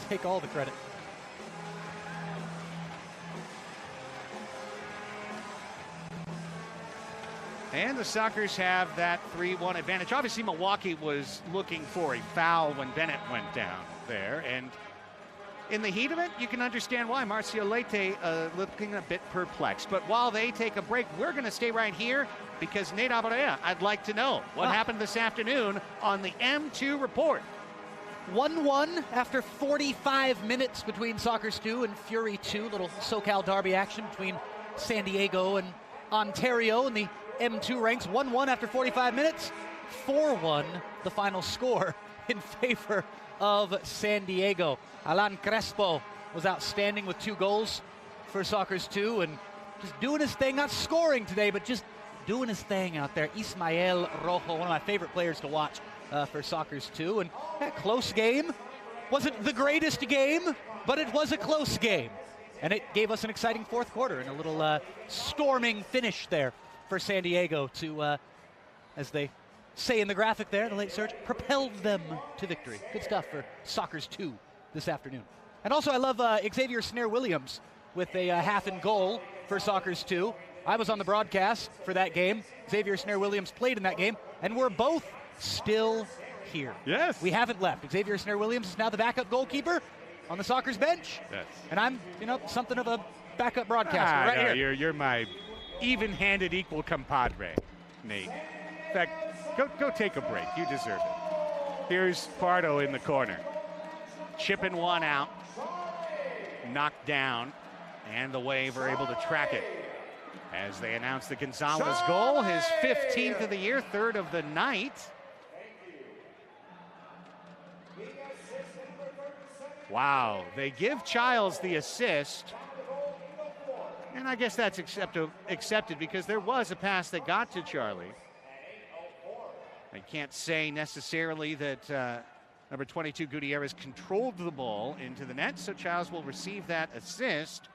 take all the credit. And the Sockers have that 3-1 advantage. Obviously, Milwaukee was looking for a foul when Bennett went down there. And in the heat of it, you can understand why. Marcio Leite looking a bit perplexed. But while they take a break, we're going to stay right here because Nate Abarea, I'd like to know what happened this afternoon on the M2 report. 1-1 after 45 minutes between Sockers 2 and Fury 2. Little SoCal derby action between San Diego and Ontario in the M2 ranks. 1-1 after 45 minutes. 4-1 the final score in favor of San Diego. Alan Crespo was outstanding with 2 goals for Sockers 2 and just doing his thing, not scoring today, but just doing his thing out there. Ismael Rojo, one of my favorite players to watch for Sockers 2. And that close game wasn't the greatest game, but it was a close game. And it gave us an exciting 4th quarter and a little storming finish there for San Diego to, as they say in the graphic there, the late Serge, propelled them to victory. Good stuff for Sockers 2 this afternoon. And also I love Xavier Snare-Williams with a half in goal for Sockers 2. I was on the broadcast for that game. Xavier Snare-Williams played in that game, and we're both still here. Yes. We haven't left. Xavier Snare-Williams is now the backup goalkeeper on the Soccer's bench. Yes. And I'm, something of a backup broadcaster right no, here. You're my even-handed equal compadre, Nate. In fact, go take a break. You deserve it. Here's Pardo in the corner. Chipping one out. Knocked down. And the Wave are able to track it as they announce the Gonzalez goal, his 15th of the year, 3rd of the night. Wow, they give Childs the assist. And I guess that's accepted because there was a pass that got to Charlie. I can't say necessarily that number 22, Gutierrez, controlled the ball into the net, so Childs will receive that assist.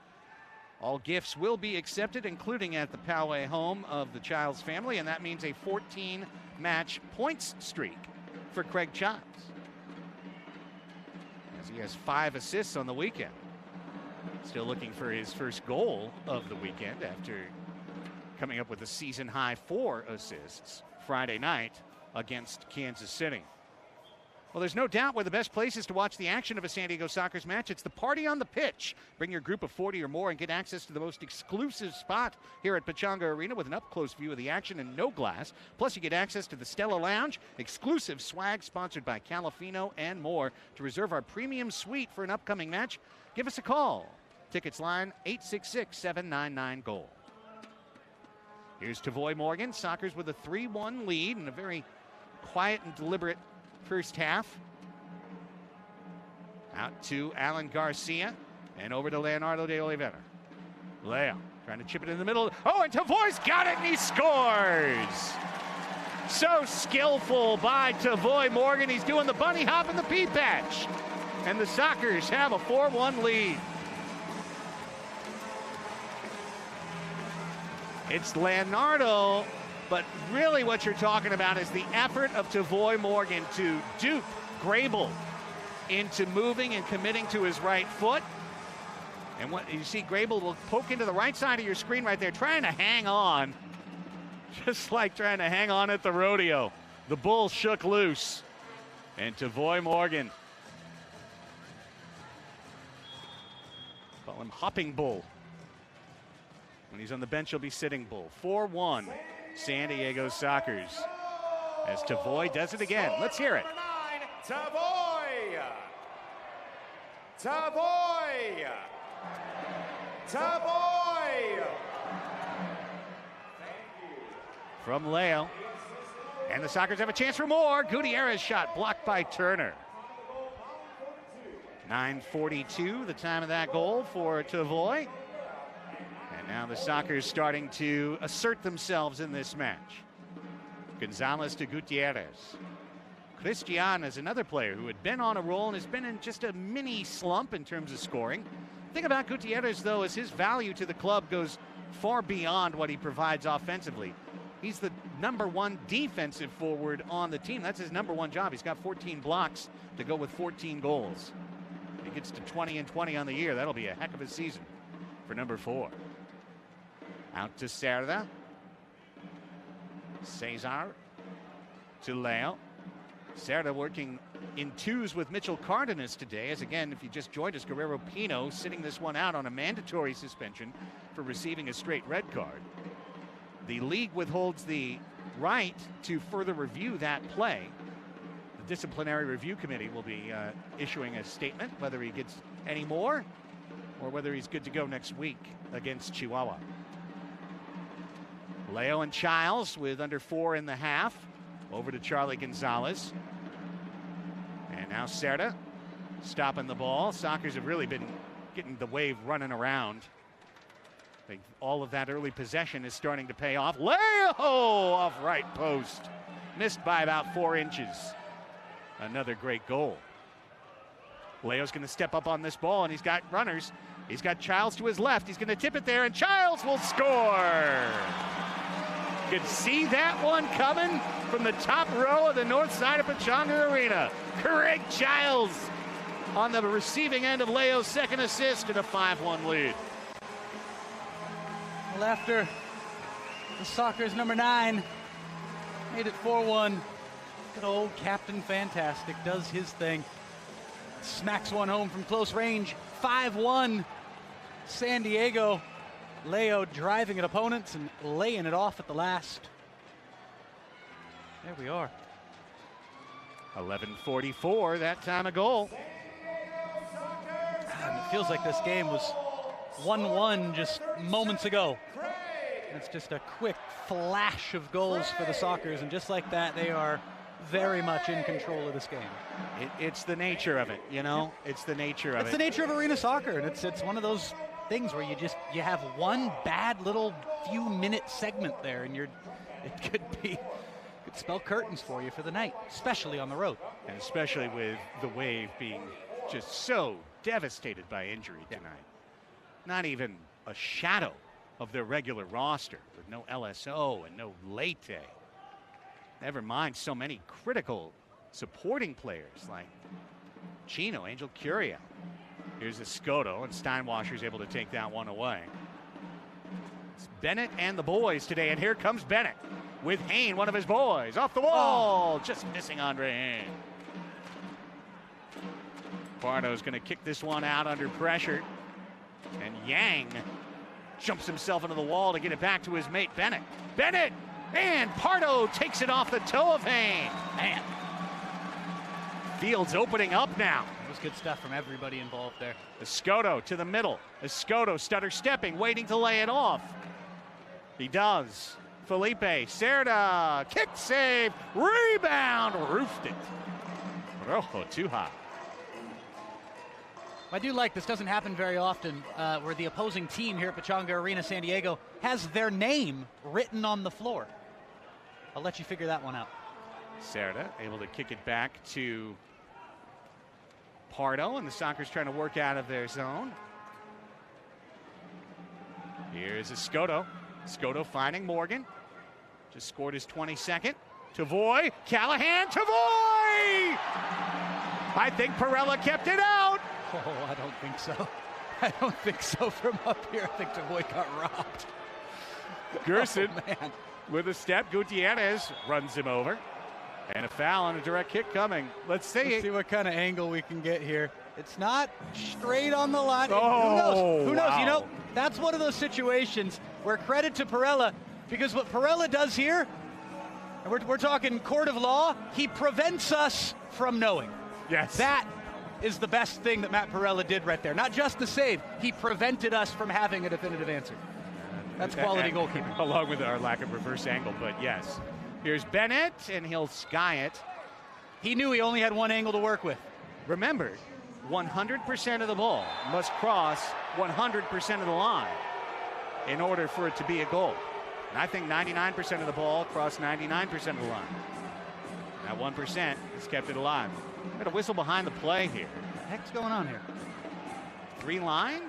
All gifts will be accepted, including at the Poway home of the Childs family, and that means a 14-match points streak for Craig Childs, as he has 5 assists on the weekend. Still looking for his first goal of the weekend after coming up with a season-high 4 assists Friday night against Kansas City. Well, there's no doubt where the best places to watch the action of a San Diego Sockers match. It's the Party on the Pitch. Bring your group of 40 or more and get access to the most exclusive spot here at Pechanga Arena with an up-close view of the action and no glass. Plus, you get access to the Stella Lounge, exclusive swag sponsored by Calafino, and more. To reserve our premium suite for an upcoming match, give us a call. Tickets line 866-799-GOAL. Here's Tavoy Morgan. Sockers with a 3-1 lead and a very quiet and deliberate first half. Out to Alan Garcia and over to Leonardo De Oliveira. Leo trying to chip it in the middle. Oh, and Tavoy's got it and he scores! So skillful by Tavoy Morgan. He's doing the bunny hop and the pea patch. And the Sockers have a 4-1 lead. It's Leonardo, but really what you're talking about is the effort of Tavoy Morgan to dupe Grable into moving and committing to his right foot. And what you see, Grable will poke into the right side of your screen right there, trying to hang on, just like trying to hang on at the rodeo. The bull shook loose, and Tavoy Morgan, call him Hopping Bull. When he's on the bench, he'll be Sitting Bull. 4-1, San Diego Sockers. As Tavoy does it again. Let's hear it. Tavoy! Tavoy! Tavoy! From Leo. And the Sockers have a chance for more. Gutierrez shot blocked by Turner. 9:42, the time of that goal for Tavoy. Now the Sockers starting to assert themselves in this match. Gonzalez to Gutierrez. Christian is another player who had been on a roll and has been in just a mini slump in terms of scoring. The thing about Gutierrez, though, is his value to the club goes far beyond what he provides offensively. He's the #1 defensive forward on the team. That's his #1 job. He's got 14 blocks to go with 14 goals. He gets to 20-20 on the year. That'll be a heck of a season for number 4. Out to Cerda. Cesar to Leo. Cerda working in twos with Mitchell Cardenas today, as again, if you just joined us, Guerrero Pino sitting this one out on a mandatory suspension for receiving a straight red card. The league withholds the right to further review that play. The disciplinary review committee will be issuing a statement whether he gets any more or whether he's good to go next week against Chihuahua. Leo and Childs with under 4 in the half. Over to Charlie Gonzalez. And now Cerda stopping the ball. Sockers have really been getting the Wave running around. I think all of that early possession is starting to pay off. Leo off right post. Missed by about 4 inches. Another great goal. Leo's going to step up on this ball, and he's got runners. He's got Childs to his left. He's going to tip it there, and Childs will score. Could see that one coming from the top row of the north side of Pechanga Arena. Craig Childs on the receiving end of Leo's second assist and a 5-1 lead. Well, after the Sockers #9 made it 4-1, good old Captain Fantastic does his thing. smacks one home from close range. 5-1. San Diego. Leo driving at opponents and laying it off at the last. There we are. 11:44, that time a goal. And it feels like this game was 1-1 just moments ago. It's just a quick flash of goals for the Sockers, and just like that, they are very much in control of this game. It's the nature of it, you know? Yeah. It's the nature of it. It's the nature of arena soccer, and it's one of those things where you have one bad little few-minute segment there, and it could spell curtains for you for the night, especially on the road. And especially with the Wave being just so devastated by injury tonight. Not even a shadow of their regular roster, with no LSO and no Leite. Never mind so many critical supporting players like Chino, Angel Curia. Here's Escoto, and Steinwasser's able to take that one away. It's Bennett and the boys today, and here comes Bennett with Hain, one of his boys, off the wall. Just missing Andre Hain. Pardo's going to kick this one out under pressure, and Yang jumps himself into the wall to get it back to his mate Bennett. Bennett! And Pardo takes it off the toe of Hain. Man. Field's opening up now. It was good stuff from everybody involved there. Escoto to the middle. Escoto stutter stepping, waiting to lay it off. He does. Felipe, Cerda, kick save, rebound, roofed it. Rojo too high. I do like this. Doesn't happen very often, where the opposing team here at Pechanga Arena San Diego has their name written on the floor. I'll let you figure that one out. Cerda able to kick it back to Pardo, and the Sockers trying to work out of their zone. Here's Escoto. Escoto finding Morgan. Just scored his 22nd. Tavoy, Callahan, Tavoy! I think Perella kept it out. Oh, I don't think so. I don't think so from up here. I think Tavoy got robbed. Gerson with a step. Gutierrez runs him over. And a foul and a direct kick coming. Let's see what kind of angle we can get here. It's not straight on the line. Oh, Who knows? You know, that's one of those situations where credit to Perella, because what Perella does here, and we're talking court of law, he prevents us from knowing. Yes. That is the best thing that Matt Perella did right there. Not just the save, he prevented us from having a definitive answer. That's quality goalkeeping. Along with our lack of reverse angle, but yes. Here's Bennett, and he'll sky it. He knew he only had one angle to work with. Remember, 100% of the ball must cross 100% of the line in order for it to be a goal. And I think 99% of the ball crossed 99% of the line. That 1% has kept it alive. Got a whistle behind the play here. What the heck's going on here? 3 line?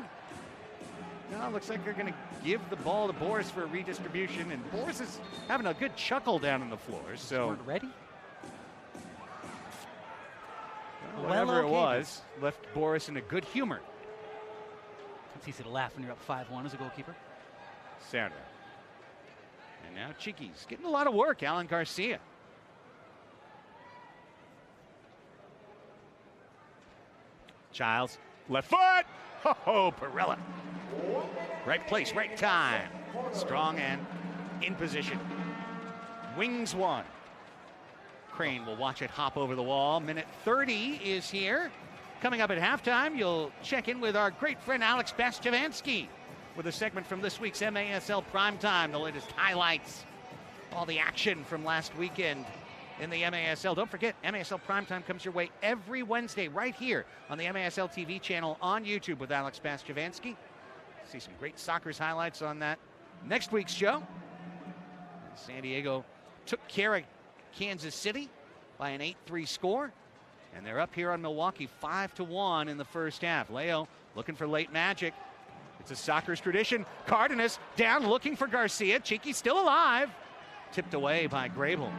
No, looks like they're going to give the ball to Boris for a redistribution, and Boris is having a good chuckle down on the floor. So ready? Whatever it was, left Boris in a good humor. It's easy to laugh when you're up 5-1 as a goalkeeper. Cerda. And now Chiqui's getting a lot of work. Alan Garcia. Childs, left foot. Oh, Perella. Right place, right time. Strong and in position. Wings one. Crane will watch it hop over the wall. Minute 30 is here. Coming up at halftime, you'll check in with our great friend Alex Bastiavansky with a segment from this week's MASL Primetime, the latest highlights, all the action from last weekend in the MASL. Don't forget, MASL Primetime comes your way every Wednesday right here on the MASL TV channel on YouTube with Alex Bastiavansky. See some great soccer's highlights on that next week's show. San Diego took care of Kansas City by an 8-3 score, and they're up here on Milwaukee 5-1 in the first half. Leo looking for late magic. It's a soccer's tradition. Cardenas down looking for Garcia. Cheeky still alive. Tipped away by Grable.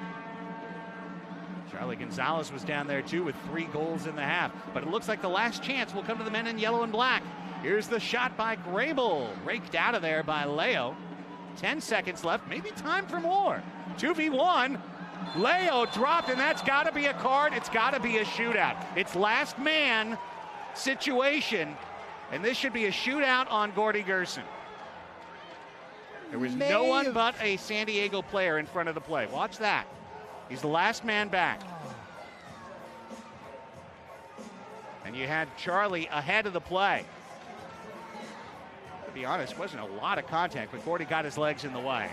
Charlie Gonzalez was down there too with 3 goals in the half, but it looks like the last chance will come to the men in yellow and black. Here's the shot by Grable, raked out of there by Leo. 10 seconds left, maybe time for more. 2v1. Leo dropped, and that's got to be a card. It's got to be a shootout. It's last man situation, and this should be a shootout on Gordy Gerson. There was no one but a San Diego player in front of the play. Watch that. He's the last man back. And you had Charlie ahead of the play. To be honest, wasn't a lot of contact, but Gordy got his legs in the way.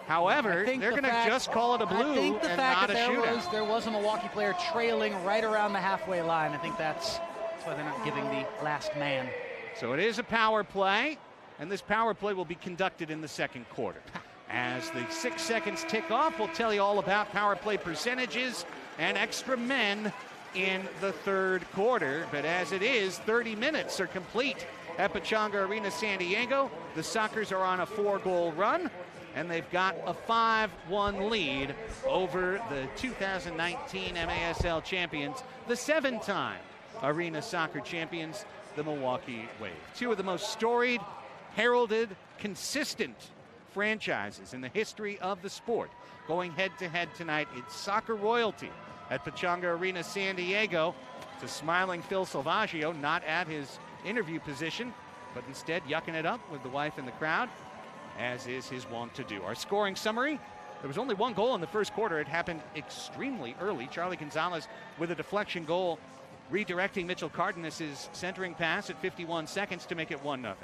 However, they're going to just call it a blue and not a shootout. There was a Milwaukee player trailing right around the halfway line. I think that's why they're not giving the last man. So it is a power play, and this power play will be conducted in the second quarter. As the 6 seconds tick off, we'll tell you all about power play percentages and extra men in the third quarter. But as it is, 30 minutes are complete at Pechanga Arena, San Diego. The Sockers are on a 4-goal run, and they've got a 5-1 lead over the 2019 MASL champions, the 7-time Arena Soccer champions, the Milwaukee Wave. Two of the most storied, heralded, consistent franchises in the history of the sport. Going head-to-head tonight, it's soccer royalty at Pechanga Arena, San Diego. It's a smiling Phil Salvaggio, not at his interview position, but instead yucking it up with the wife in the crowd, as is his wont to do. Our scoring summary: there was only one goal in the first quarter. It happened extremely early. Charlie Gonzalez with a deflection goal, redirecting Mitchell Cardenas' centering pass at 51 seconds to make it 1-0.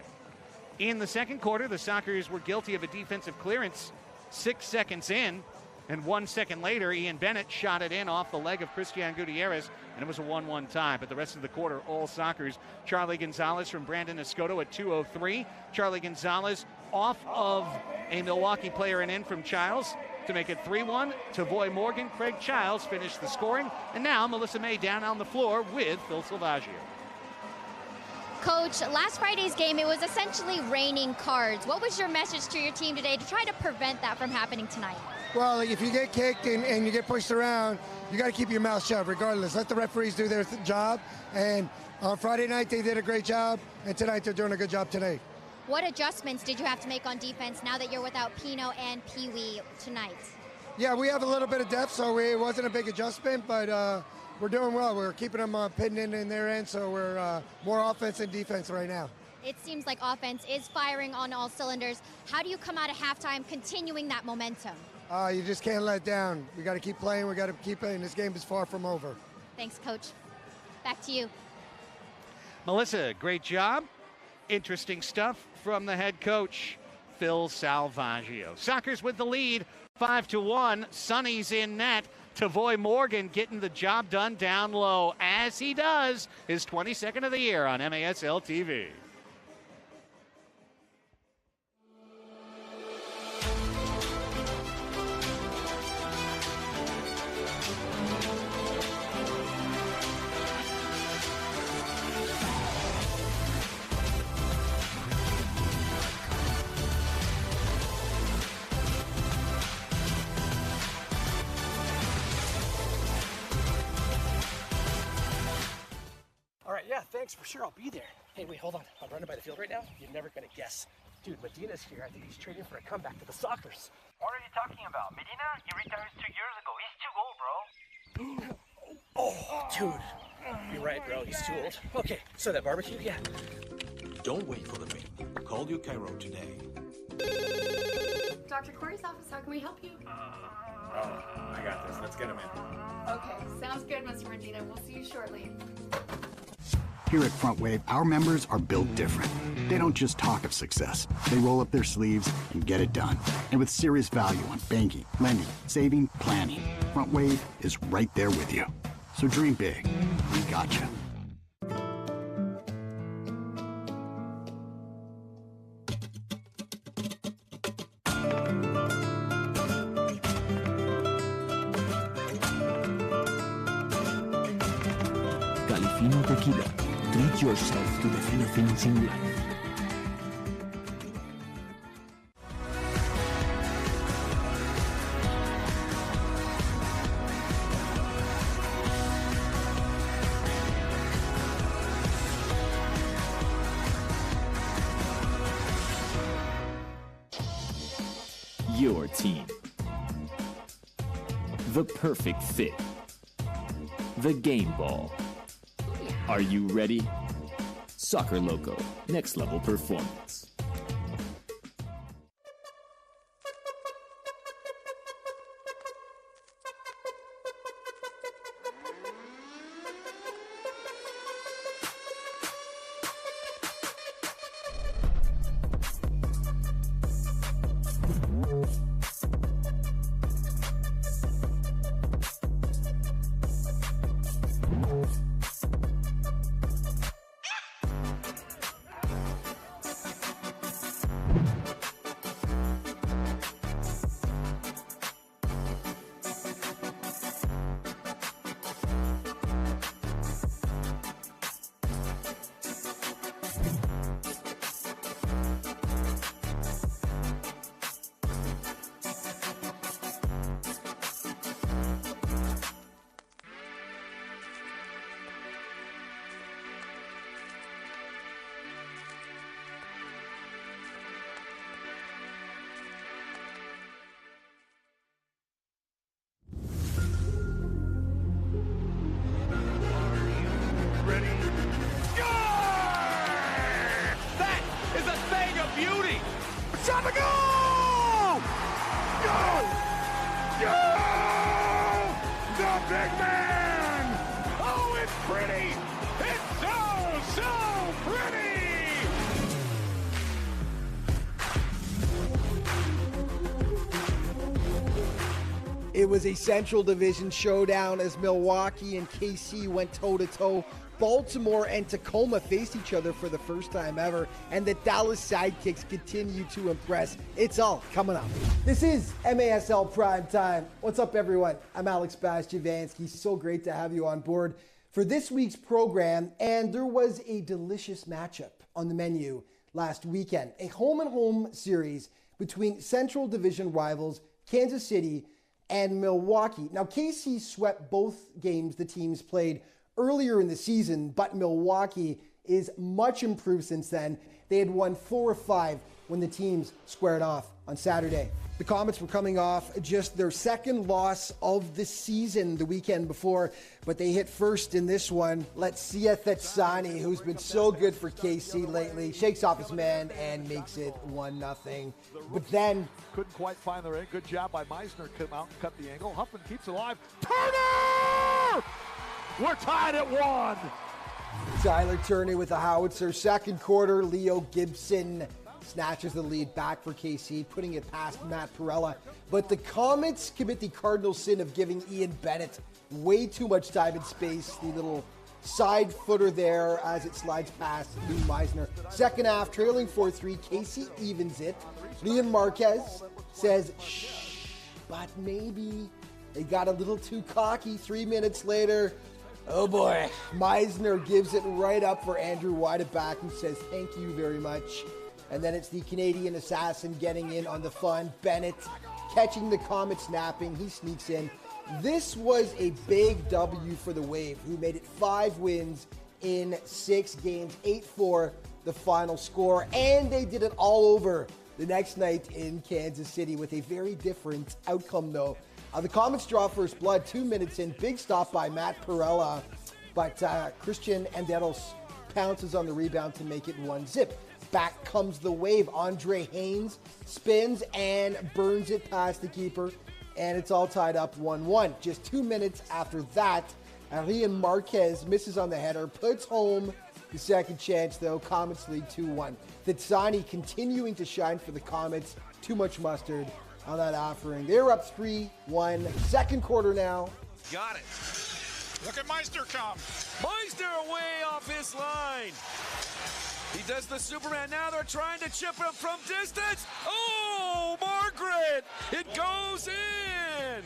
In the second quarter, the Sockers were guilty of a defensive clearance 6 seconds in, and 1 second later, Ian Bennett shot it in off the leg of Christian Gutierrez, and it was a 1-1 tie. But the rest of the quarter, all Sockers. Charlie Gonzalez from Brandon Escoto at 2:03. Charlie Gonzalez off of a Milwaukee player and in from Childs to make it 3-1. Tavoy Morgan, Craig Childs finished the scoring. And now Melissa May down on the floor with Phil Salvaggio. Coach, last Friday's game, it was essentially raining cards. What was your message to your team today to try to prevent that from happening tonight? Well, if you get kicked and you get pushed around, you got to keep your mouth shut regardless. Let the referees do their job. And on Friday night, they did a great job. And tonight, they're doing a good job today. What adjustments did you have to make on defense now that you're without Pino and Pee Wee tonight? Yeah, we have a little bit of depth, so it wasn't a big adjustment, but we're doing well. We're keeping them pitting in their end, so we're more offense and defense right now. It seems like offense is firing on all cylinders. How do you come out of halftime continuing that momentum? You just can't let down. We got to keep playing. We got to keep playing. This game is far from over. Thanks, Coach. Back to you. Melissa, great job. Interesting stuff from the head coach, Phil Salvaggio. Sockers with the lead, 5-1. Sonny's in net. Tavoy Morgan getting the job done down low, as he does his 22nd of the year on MASL TV. Yeah, thanks, for sure, I'll be there. Hey, wait, hold on. I'm running by the field right now. You're never gonna guess. Dude, Medina's here. I think he's trading for a comeback to the Sockers. What are you talking about? Medina? He retired 2 years ago. He's too old, bro. Oh, dude. You're right, bro. He's too old. Okay, so that barbecue, yeah. Don't wait for the mail. Call your Cairo today. Dr. Corey's office, how can we help you? Oh, I got this. Let's get him in. Okay, sounds good, Mr. Medina. We'll see you shortly. Here at Front Wave, our members are built different. They don't just talk of success. They roll up their sleeves and get it done. And with serious value on banking, lending, saving, planning, Front Wave is right there with you. So dream big. We got you. Califino Tequila. Treat yourself to the finer things in life. Your team. The perfect fit. The game ball. Are you ready? Soccer Loco, next level performance. Shot to goal! Go! Go! The big man! Oh, it's pretty! It's so pretty! It was a Central Division showdown as Milwaukee and KC went toe-to-toe. Baltimore and Tacoma faced each other for the first time ever, and the Dallas Sidekicks continue to impress. It's all coming up. This is MASL Prime Time. What's up, everyone? I'm Alex Bastiavansky. So great to have you on board for this week's program, and there was a delicious matchup on the menu last weekend. A home-and-home series between Central Division rivals Kansas City and Milwaukee. Now, KC swept both games the teams played earlier in the season, but Milwaukee is much improved since then. They had won 4 of 5 when the teams squared off on Saturday. The Comets were coming off just their second loss of the season the weekend before, but they hit first in this one. Let's see Thetsani, who's been so good for KC lately, shakes off his man and makes it 1-0. But then couldn't quite find the ring. Good job by Meisner. Come out and cut the angle. Huffman keeps it alive. Turner! We're tied at 1. Tyler Turner with a howitzer. Second quarter, Leo Gibson snatches the lead back for KC, putting it past Matt Perella. But the Comets commit the cardinal sin of giving Ian Bennett way too much time and space. The little side footer there as it slides past Lou Meisner. Second half, trailing 4-3, KC evens it. Leon Marquez says, shh, but maybe. They got a little too cocky 3 minutes later. Oh boy, Meisner gives it right up for Andrew Weideback, who says thank you very much. And then it's the Canadian assassin getting in on the fun. Bennett catching the Comets napping. He sneaks in. This was a big W for the Wave, who made it 5 wins in 6 games, 8-4 the final score. And they did it all over the next night in Kansas City with a very different outcome, though. The Comets draw first blood 2 minutes in. Big stop by Matt Perella. But Christian Anderos pounces on the rebound to make it 1-0. Back comes the Wave. Andre Haynes spins and burns it past the keeper. And it's all tied up 1-1. Just 2 minutes after that, Leon Marquez misses on the header. Puts home the second chance, though. Comets lead 2-1. Thetsani continuing to shine for the Comets. Too much mustard on that offering. They're up 3-1. Second quarter now. Got it. Look at Meister come. Meister way off his line. He does the Superman. Now they're trying to chip him from distance. Oh, Margaret. It goes in.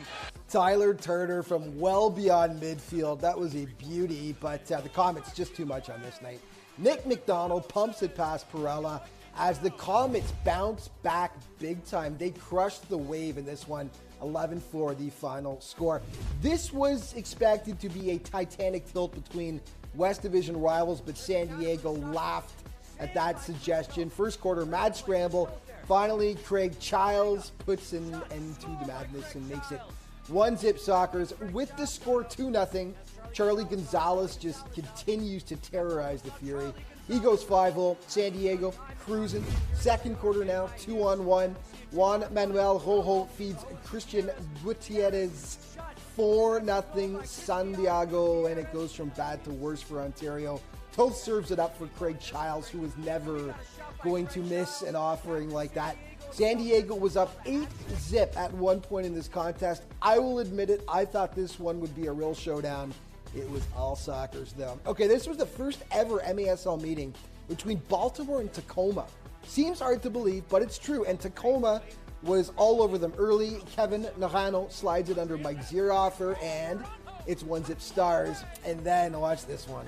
Tyler Turner from well beyond midfield. That was a beauty, but the Comets just too much on this night. Nick McDonald pumps it past Perella. As the Comets bounce back big time, they crushed the Wave in this one, 11-4 the final score. This was expected to be a titanic tilt between West Division rivals, but San Diego laughed at that suggestion. First quarter, mad scramble. Finally, Craig Childs puts an end to the madness and makes it 1-0 Sockers with the score 2-0. Charlie Gonzalez just continues to terrorize the Fury. He goes 5-0. San Diego cruising. Second quarter now, 2-on-1. Juan Manuel Rojo feeds Christian Gutierrez 4-0 San Diego, and it goes from bad to worse for Ontario. Toth serves it up for Craig Childs, who was never going to miss an offering like that. San Diego was up 8-0 at one point in this contest. I will admit it, I thought this one would be a real showdown. It was all Sockers, though. Okay, this was the first ever MASL meeting between Baltimore and Tacoma. Seems hard to believe, but it's true. And Tacoma was all over them early. Kevin Narano slides it under Mike Zierhofer, and it's 1-0 Stars. And then, watch this one.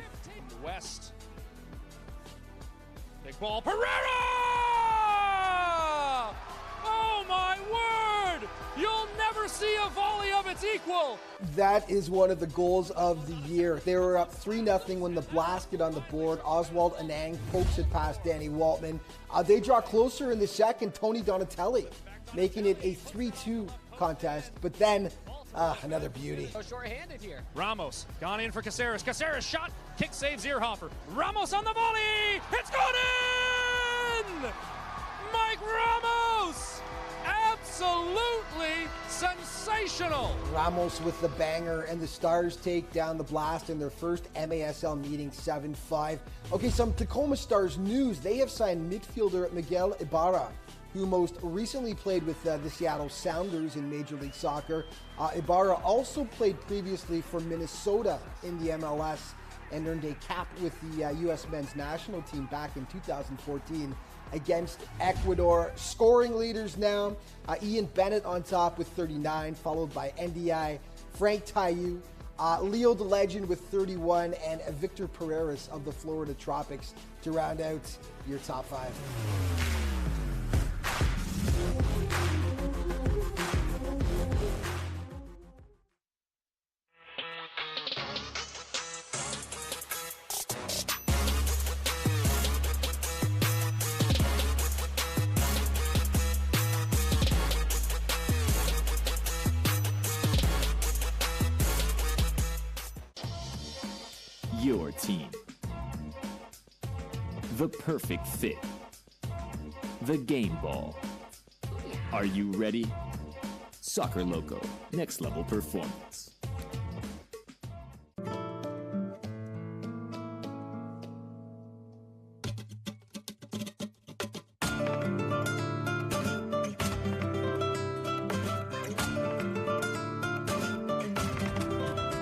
West. Big ball, Pereira! Oh my word! You'll never see a volley of its equal! That is one of the goals of the year. They were up 3-0 when the Blast get on the board. Oswald Anang pokes it past Danny Waltman. They draw closer in the second. Tony Donatelli making it a 3-2 contest. But then, another beauty. So short-handed here. Ramos gone in for Caceres. Caceres shot. Kick save Zierhofer. Ramos on the volley. It's gone in! Mike Ramos! Absolutely sensational! Ramos with the banger, and the Stars take down the Blast in their first MASL meeting 7-5. Okay, some Tacoma Stars news. They have signed midfielder Miguel Ibarra, who most recently played with the Seattle Sounders in Major League Soccer. Ibarra also played previously for Minnesota in the MLS and earned a cap with the U.S. men's national team back in 2014 against Ecuador. Scoring leaders now, Ian Bennett on top with 39, followed by NDI, Frank Tayu, Leo the Legend with 31, and Victor Pereiras of the Florida Tropics to round out your top 5. Your team. The perfect fit. The game ball. Are you ready? Soccer Loco, next level performance.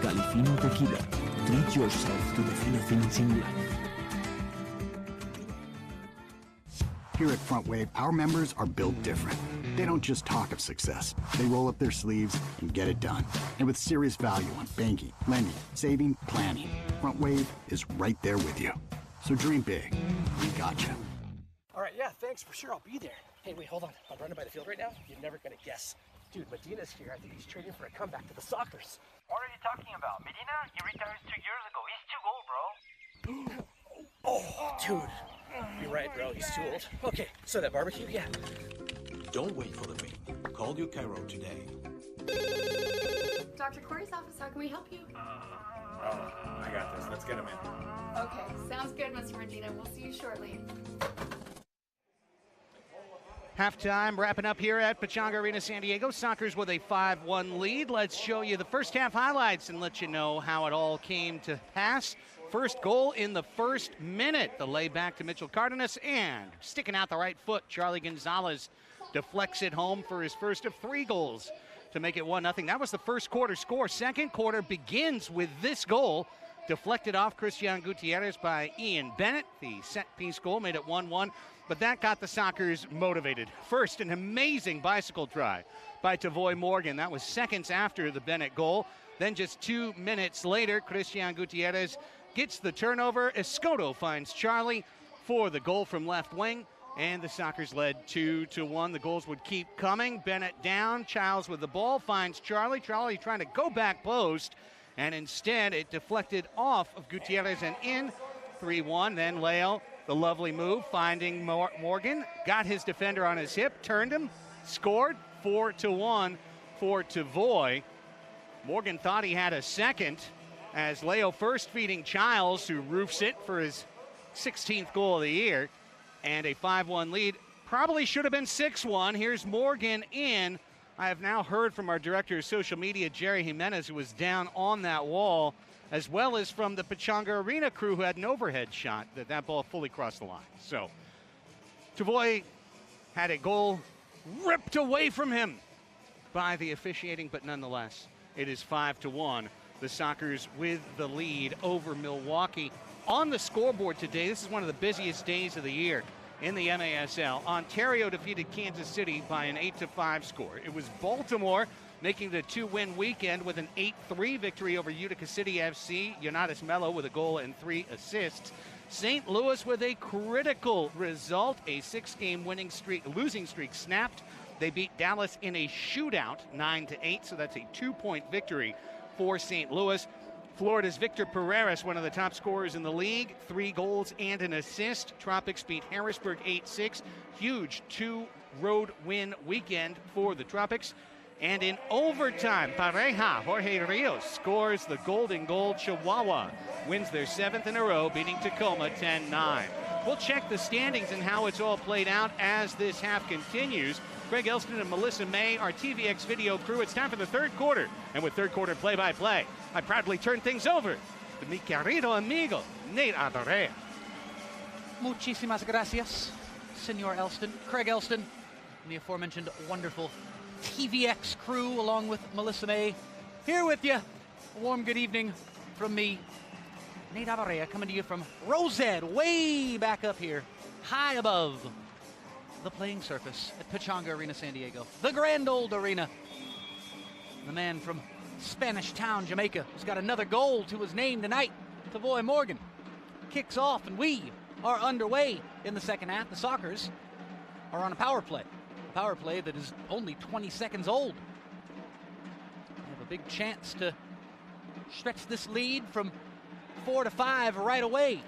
Califino Tequila. Treat yourself to the Philippines in life. Here at Front Wave, our members are built different. They don't just talk of success. They roll up their sleeves and get it done. And with serious value on banking, lending, saving, planning, Front Wave is right there with you. So dream big. We gotcha. All right, yeah, thanks, for sure, I'll be there. Hey, wait, hold on. I'm running by the field right now. You're never gonna guess. Dude, Medina's here. I think he's training for a comeback to the Sockers. What are you talking about? Medina? He retired 2 years ago. He's too old, bro. Oh, dude. You're right, bro. He's too old. Okay, so that barbecue, yeah. Don't wait for the meeting. Call your Cairo today. Dr. Corey's office, how can we help you? I got this. Let's get him in. Okay, sounds good, Mr. Medina. We'll see you shortly. Halftime wrapping up here at Pechanga Arena, San Diego. Sockers with a 5-1 lead. Let's show you the first half highlights and let you know how it all came to pass. First goal in the first minute. The lay back to Mitchell Cardenas, and sticking out the right foot, Charlie Gonzalez deflects it home for his first of 3 goals to make it 1-0. That was the first quarter score. Second quarter begins with this goal. Deflected off Christian Gutierrez by Ian Bennett. The set-piece goal made it 1-1, but that got the Sockers motivated. First, an amazing bicycle try by Tavoy Morgan. That was seconds after the Bennett goal. Then just 2 minutes later, Christian Gutierrez gets the turnover. Escoto finds Charlie for the goal from left wing, and the Sockers led 2-1. The goals would keep coming. Bennett down, Childs with the ball, finds Charlie. Charlie trying to go back post, and instead it deflected off of Gutierrez and in. 3-1. Then Leo, the lovely move, finding Morgan, got his defender on his hip, turned him, scored. 4-1 for Tavoy. Morgan thought he had a second as Leo first feeding Childs, who roofs it for his 16th goal of the year, and a 5-1 lead. Probably should have been 6-1. Here's Morgan in. I have now heard from our director of social media, Jerry Jimenez, who was down on that wall, as well as from the Pechanga Arena crew who had an overhead shot that ball fully crossed the line. So Tavoy had a goal ripped away from him by the officiating, but nonetheless, it is 5-1. The Sockers with the lead over Milwaukee. On the scoreboard today, this is one of the busiest days of the year in the MASL. Ontario defeated Kansas City by an 8-5 score. It was Baltimore making the 2-win weekend with an 8-3 victory over Utica City FC. Yonatas Mello with a goal and 3 assists. St. Louis with a critical result, a 6-game losing streak snapped. They beat Dallas in a shootout, 9-8, so that's a 2-point victory for St. Louis. Florida's Victor Pereira, one of the top scorers in the league, 3 goals and an assist. Tropics beat Harrisburg 8-6. Huge 2-road win weekend for the Tropics. And in overtime, Pareja, Jorge Rios, scores the golden goal. Chihuahua wins their 7th in a row, beating Tacoma 10-9. We'll check the standings and how it's all played out as this half continues. Greg Elston and Melissa May, our TVX video crew. It's time for the third quarter. And with third quarter play-by-play, I proudly turn things over to mi querido amigo, Nate Adarea. Muchísimas gracias, Senor Elston. Craig Elston, and the aforementioned wonderful TVX crew, along with Melissa May, here with you. A warm good evening from me, Nate Adarea, coming to you from Rosette, way back up here, high above the playing surface at Pechanga Arena, San Diego, the grand old arena. The man from Spanish Town, Jamaica, who's got another goal to his name tonight, Tavoy Morgan, kicks off, and we are underway in the second half. The Sockers are on a power play that is only 20 seconds old. They have a big chance to stretch this lead from 4-5 right away.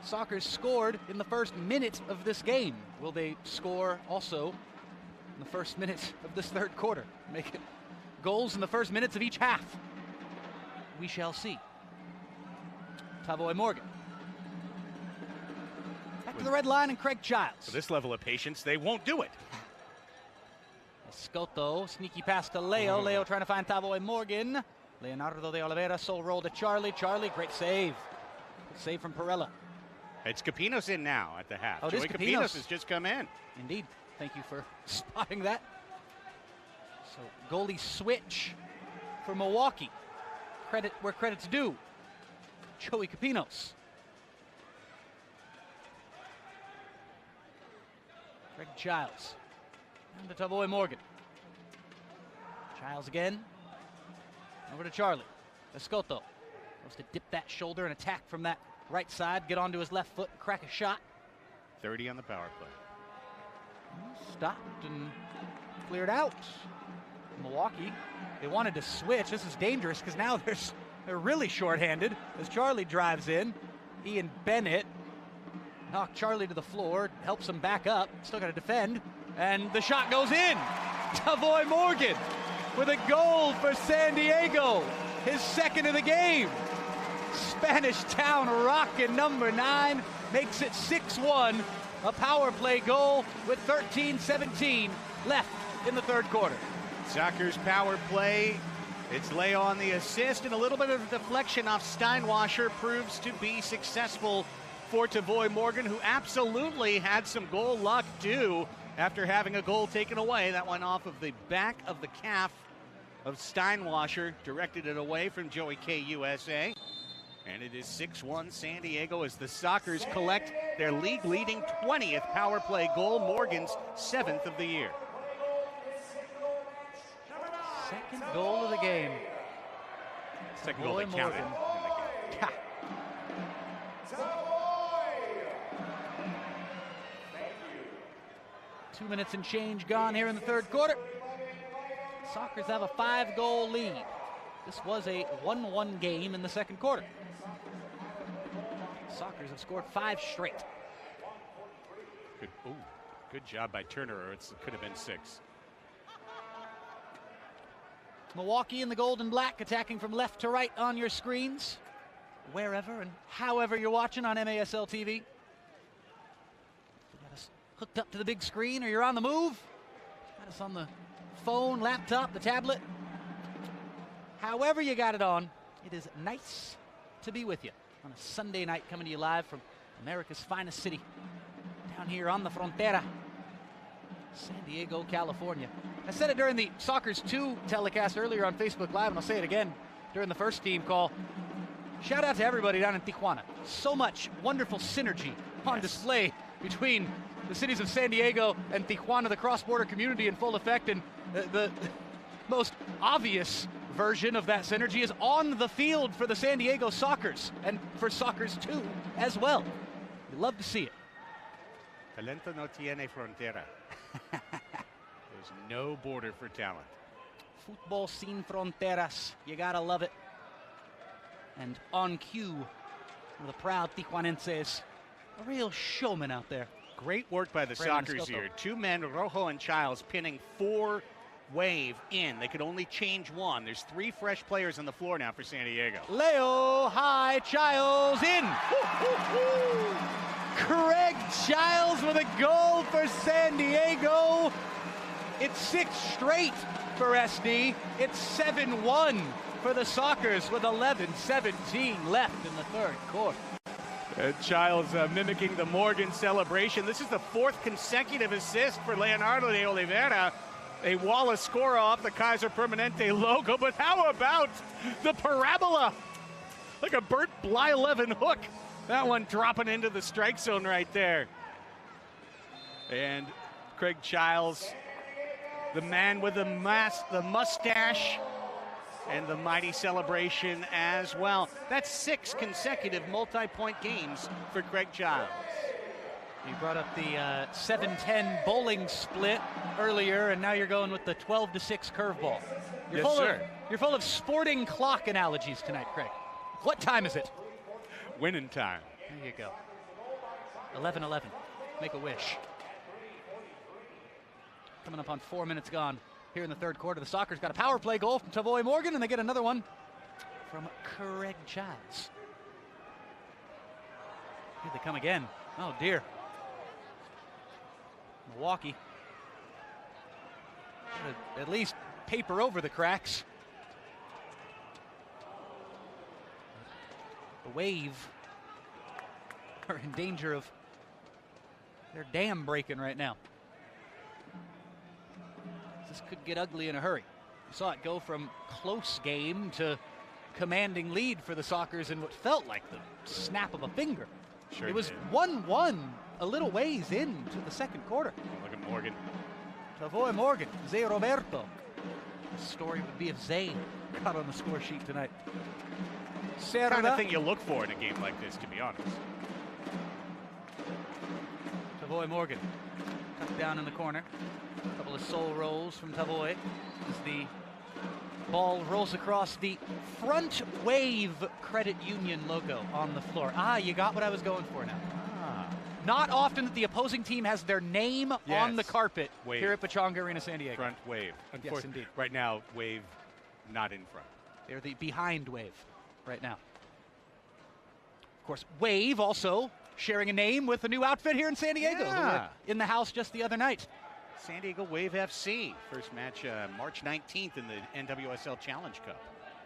Sockers scored in the first minute of this game. Will they score also in the first minute of this third quarter? Make it goals in the first minutes of each half. We shall see. Tavoy Morgan. Back to the red line and Craig Childs. For this level of patience, they won't do it. Escoto, sneaky pass to Leo. Leo trying to find Tavoy Morgan. Leonardo De Oliveira, soul roll to Charlie. Charlie, great save. Good save from Perella. It's Capinos in now at the half. Oh, Joey Capinos has just come in. Indeed. Thank you for spotting that. So, goalie switch for Milwaukee. Credit where credit's due. Joey Capinos. Craig Childs. And to Tavoy Morgan. Childs again. Over to Charlie. Escoto. Wants to dip that shoulder and attack from that right side. Get onto his left foot and crack a shot. 30 on the power play. Stopped and cleared out. Milwaukee, they wanted to switch. This is dangerous because now they're really shorthanded as Charlie drives in. He and Bennett knock Charlie to the floor, helps him back up. Still got to defend. And the shot goes in. Tavoy Morgan with a goal for San Diego. His second of the game. Spanish Town rockin' number 9 makes it 6-1. A power play goal with 13-17 left in the third quarter. Sockers power play. It's Leo on the assist, and a little bit of deflection off Steinwasser proves to be successful for Tavoy Morgan, who absolutely had some goal luck too after having a goal taken away. That went off of the back of the calf of Steinwasser, directed it away from Joey K. USA. And it is 6-1 San Diego as the Sockers collect their league-leading 20th power play goal, Morgan's 7th of the year. Second goal of the game. Second goal that counted in the game. 2 minutes and change gone here in the third quarter. Sockers have a 5-goal lead. This was a 1-1 game in the second quarter. Sockers have scored 5 straight. Good job by Turner, or it could have been 6. Milwaukee in the gold and black, attacking from left to right on your screens, wherever and however you're watching on MASL TV. You got us hooked up to the big screen, or you're on the move. Got us on the phone, laptop, the tablet. However you got it on, it is nice to be with you on a Sunday night, coming to you live from America's finest city, down here on the frontera, San Diego, California. I said it during the Soccer's 2 telecast earlier on Facebook Live, and I'll say it again during the first team call. Shout out to everybody down in Tijuana. So much wonderful synergy on display between the cities of San Diego and Tijuana, the cross-border community in full effect, and the most obvious version of that synergy is on the field for the San Diego Sockers, and for Soccer's 2 as well. We love to see it. Talento no tiene frontera. There's no border for talent. Football sin fronteras. You gotta love it. And on cue, the proud Tijuanenses, a real showman out there. Great work by the Brandon Sockers Scotto. here. 2 men, Rojo and Childs, pinning 4 Wave in. They could only change 1. There's 3 fresh players on the floor now for San Diego. Leo high, Childs in. Craig Childs with a goal for San Diego. It's 6 straight for SD. It's 7-1 for the Sockers with 11:17 left in the third quarter. Childs mimicking the Morgan celebration. This is the 4th consecutive assist for Leonardo De Oliveira. A Wallace score off the Kaiser Permanente logo, but how about the parabola? Like a Bert Blyleven hook. That one dropping into the strike zone right there. And Craig Childs, the man with the mustache, and the mighty celebration as well. That's 6 consecutive multi-point games for Craig Childs. You brought up the 7-10 bowling split earlier, and now you're going with the 12-6 curveball. You're full of sporting clock analogies tonight, Craig. What time is it? Winning time. There you go. 11-11. Make a wish. Coming up on 4 minutes gone here in the third quarter. The Sockers got a power play goal from Tavoy Morgan, and they get another one from Craig Childs. Here they come again. Oh, dear. Milwaukee. At least paper over the cracks. The Wave are in danger of their dam breaking right now. This could get ugly in a hurry. You saw it go from close game to commanding lead for the Sockers in what felt like the snap of a finger. Sure it was did. 1-1 a little ways into the second quarter. Look at Morgan. Tavoy Morgan, Zay Roberto. The story would be if Zay got on the score sheet tonight. The kind of thing you look for in a game like this, to be honest. Tavoy Morgan, tucked down in the corner. A couple of soul rolls from Tavoy as the ball rolls across the front Wave Credit Union logo on the floor. Ah, you got what I was going for now. Not often that the opposing team has their name on the carpet Wave. here at Pechanga Arena, San Diego. Front Wave. Yes, indeed. Right now, Wave not in front. They're the behind Wave right now. Of course, Wave also sharing a name with a new outfit here in San Diego. Yeah. Who were in the house just the other night. San Diego Wave FC. First match March 19th in the NWSL Challenge Cup.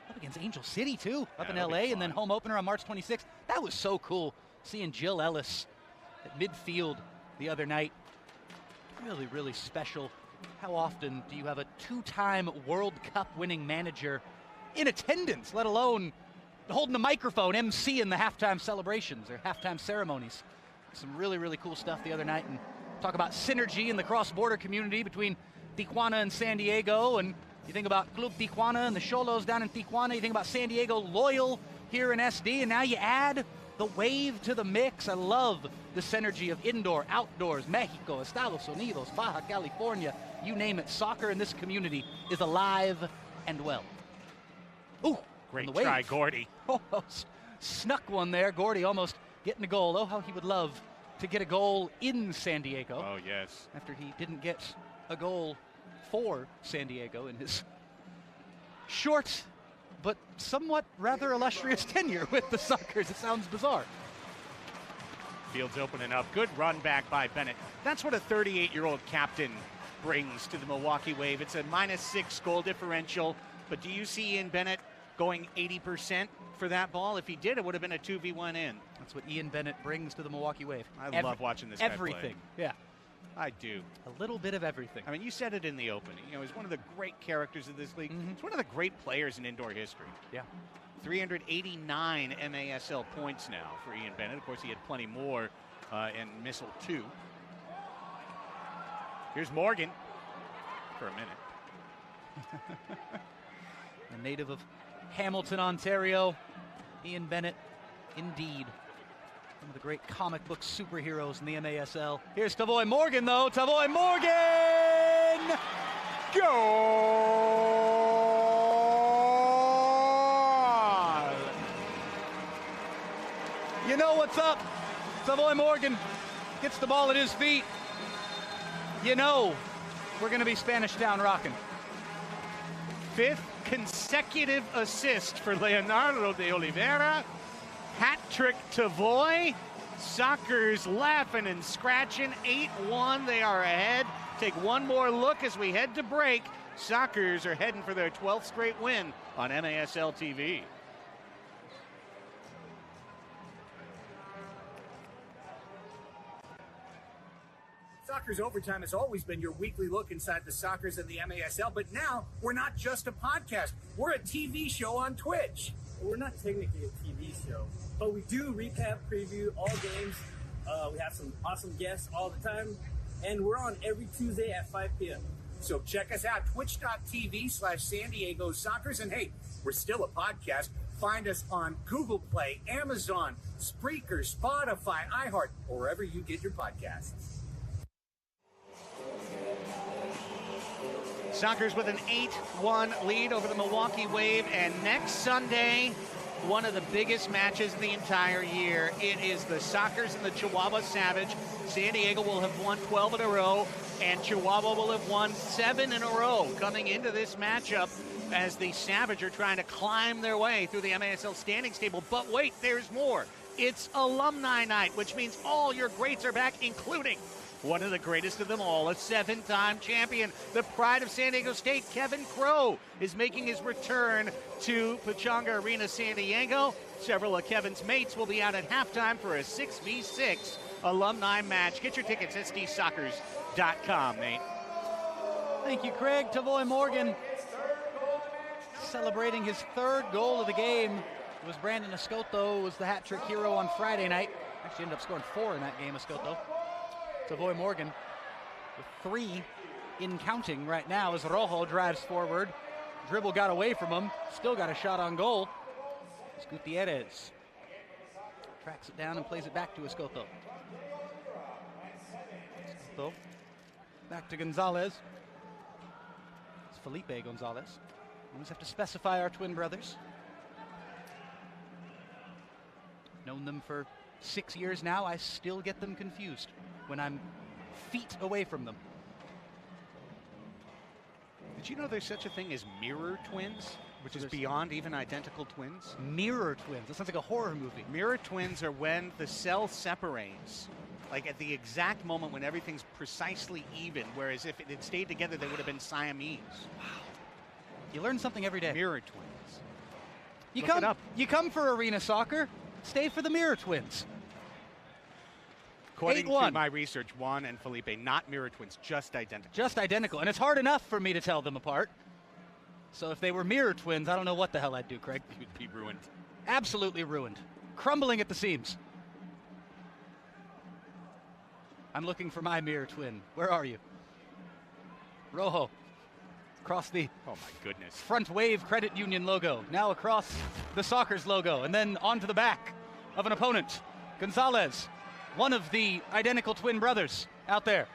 Up against Angel City, too, up in that'll be LA, and then fun. home opener on March 26th. That was so cool, seeing Jill Ellis at midfield the other night. Really, really special. How often do you have a 2-time World Cup winning manager in attendance, let alone holding the microphone, MC in the halftime celebrations or halftime ceremonies? Some really, really cool stuff the other night. And talk about synergy in the cross-border community between Tijuana and San Diego. And you think about Club Tijuana and the Xolos down in Tijuana. You think about San Diego Loyal here in SD. And now you add the Wave to the mix. I love the synergy of indoor, outdoors, Mexico, Estados Unidos, Baja California, you name it. Soccer in this community is alive and well. Ooh, Great the try, Wave. Gordy. Almost snuck one there. Gordy almost getting a goal. Oh, how he would love to get a goal in San Diego. Oh, yes. After he didn't get a goal for San Diego in his short but somewhat rather illustrious tenure with the Sockers. It sounds bizarre. Field's opening up. Good run back by Bennett. That's what a 38-year-old captain brings to the Milwaukee Wave. It's a -6 goal differential, but do you see Ian Bennett going 80% for that ball? If he did, it would have been a 2v1 in. That's what Ian Bennett brings to the Milwaukee Wave. I love watching this guy play. Everything, yeah. I do. A little bit of everything. I mean, you said it in the opening. You know, he's one of the great characters of this league. He's one of the great players in indoor history. Yeah. 389 MASL points now for Ian Bennett. Of course, he had plenty more in MASL 2. Here's Morgan for a minute. A native of Hamilton, Ontario, Ian Bennett, indeed. One of the great comic book superheroes in the MASL. Here's Tavoy Morgan, though. Tavoy Morgan! Goal! You know what's up. Tavoy Morgan gets the ball at his feet. You know we're going to be Spanish Town rocking. 5th consecutive assist for Leonardo De Oliveira. Hat trick Tavoy. Sockers laughing and scratching. 8-1. They are ahead. Take one more look as we head to break. Sockers are heading for their 12th straight win on MASL TV. Sockers Overtime has always been your weekly look inside the Sockers and the MASL, but now we're not just a podcast. We're a TV show on Twitch. We're not technically a TV show, but we do recap, preview all games. We have some awesome guests all the time, and we're on every Tuesday at 5 p.m. So check us out, twitch.tv/San Diego Sockers. And hey, we're still a podcast. Find us on Google Play, Amazon, Spreaker, Spotify, iHeart, or wherever you get your podcasts. Sockers with an 8-1 lead over the Milwaukee Wave, and next Sunday, one of the biggest matches in the entire year. It is the Sockers and the Chihuahua Savage. San Diego will have won 12 in a row, and Chihuahua will have won 7 in a row coming into this matchup as the Savage are trying to climb their way through the MASL standings table. But wait, there's more. It's alumni night, which means all your greats are back, including one of the greatest of them all, a 7-time champion, the pride of San Diego State, Kevin Crowe, is making his return to Pechanga Arena, San Diego. Several of Kevin's mates will be out at halftime for a 6v6 alumni match. Get your tickets, sdsockers.com, Nate. Thank you, Craig. Tavoy Morgan celebrating his 3rd goal of the game. It was Brandon Escoto, was the hat-trick hero on Friday night. Actually ended up scoring 4 in that game, Escoto. Tavoy Morgan with 3 in counting right now as Rojo drives forward. Dribble got away from him. Still got a shot on goal. It's Gutierrez. Tracks it down and plays it back to Escoto. Escoto. Back to Gonzalez. It's Felipe Gonzalez. Always have to specify our twin brothers. Known them for 6 years now. I still get them confused when I'm feet away from them. Did you know there's such a thing as mirror twins, which is beyond even identical twins? Mirror twins. That sounds like a horror movie. Mirror twins are when the cell separates, like at the exact moment when everything's precisely even, whereas if it had stayed together, they would have been Siamese. Wow. You learn something every day. Mirror twins. You come for arena soccer, stay for the mirror twins. According to my research, Juan and Felipe, not mirror twins, just identical. Just identical. And it's hard enough for me to tell them apart. So if they were mirror twins, I don't know what the hell I'd do, Craig. You'd be ruined. Absolutely ruined. Crumbling at the seams. I'm looking for my mirror twin. Where are you? Rojo. Across the oh my goodness. Front Wave Credit Union logo. Now across the Sockers logo. And then onto the back of an opponent. Gonzalez. One of the identical twin brothers out there.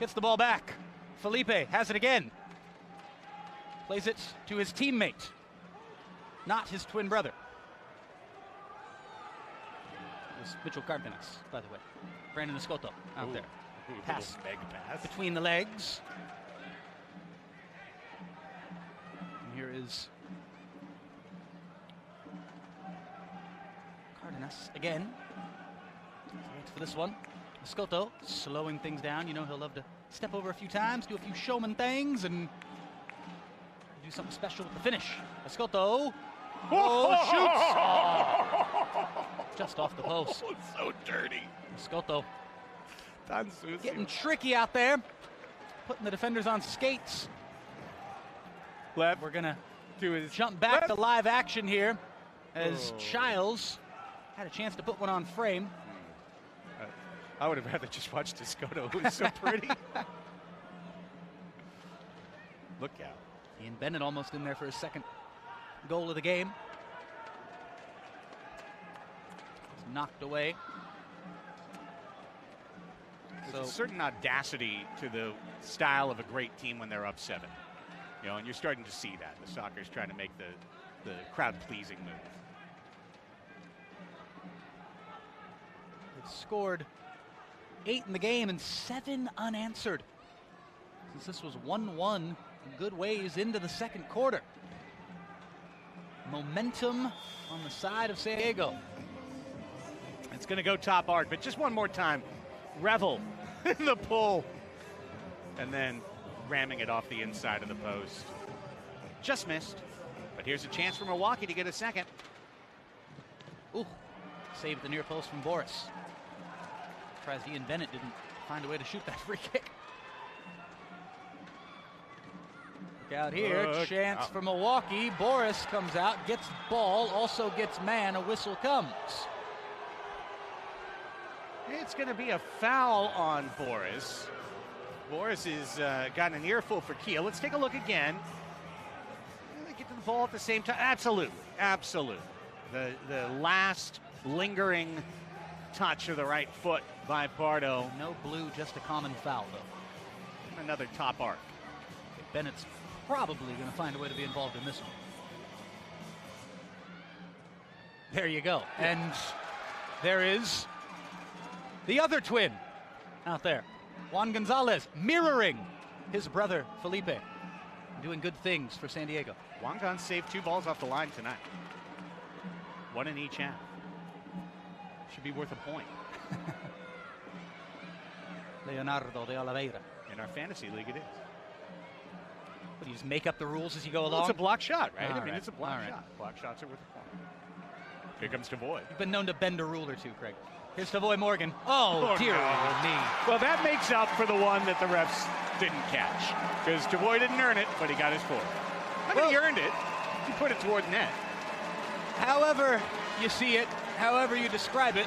Gets the ball back. Felipe has it again. Plays it to his teammate. Not his twin brother. It was Mitchell Cardenas, by the way. Brandon Escoto out there. Pass between the legs. And here is Cardenas again. Waits for this one. Escoto slowing things down. You know he'll love to step over a few times, do a few showman things, and do something special with the finish. Escoto. Oh, shoots! Oh, just off the post. Oh, it's so dirty. Escoto getting tricky out there, putting the defenders on skates. Left. We're gonna to his jump back to live action here as Childs had a chance to put one on frame. I would have rather just watched Escoto, who's so pretty. Look out. Ian Bennett almost in there for his second goal of the game. It's knocked away. There's a certain audacity to the style of a great team when they're up 7. You know, and you're starting to see that. The Soccer's trying to make the crowd-pleasing move. They've scored 8 in the game and 7 unanswered. Since this was 1-1 good ways into the second quarter. Momentum on the side of San Diego. It's going to go top arc, but just one more time. Revel in the pull. And then ramming it off the inside of the post. Just missed. But here's a chance for Milwaukee to get a second. Ooh, save at the near post from Boris. Tries Ian Bennett, didn't find a way to shoot that free kick. Look out here, chance for Milwaukee. Boris comes out, gets ball, also gets man, a whistle comes. It's going to be a foul on Boris. Boris has gotten an earful for Kiel. Let's take a look again. They get to the ball at the same time. Absolutely, absolutely. The last lingering touch of the right foot by Pardo. No blue, just a common foul, though. Another top arc. Bennett's probably going to find a way to be involved in this one. There you go. And there is the other twin out there. Juan Gonzalez mirroring his brother Felipe. Doing good things for San Diego. Juan Gon saved 2 balls off the line tonight. 1 in each half. Should be worth a point. Leonardo De Oliveira. In our fantasy league, it is. But you just make up the rules as you go along? Well, it's a block shot, right? All I mean, right. it's a block shot. Block shots are worth a point. Here comes Tavoy. You've been known to bend a rule or two, Craig. Here's Tavoy Morgan. Oh, dear me. Well, that makes up for the one that the refs didn't catch. Because Tavoy didn't earn it, but he got his 4. I mean, he earned it. He put it toward net. However you see it, however you describe it,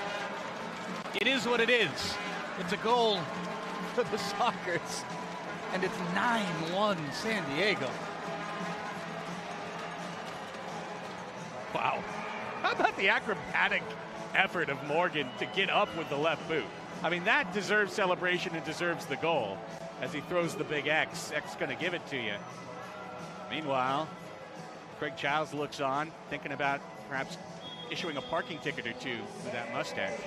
it is what it is. It's a goal for the Sockers. And it's 9-1 San Diego. Wow. How about the acrobatic effort of Morgan to get up with the left boot? I mean, that deserves celebration and deserves the goal. As he throws the big X, X going to give it to you. Meanwhile, Craig Childs looks on, thinking about perhaps issuing a parking ticket or 2 with that mustache.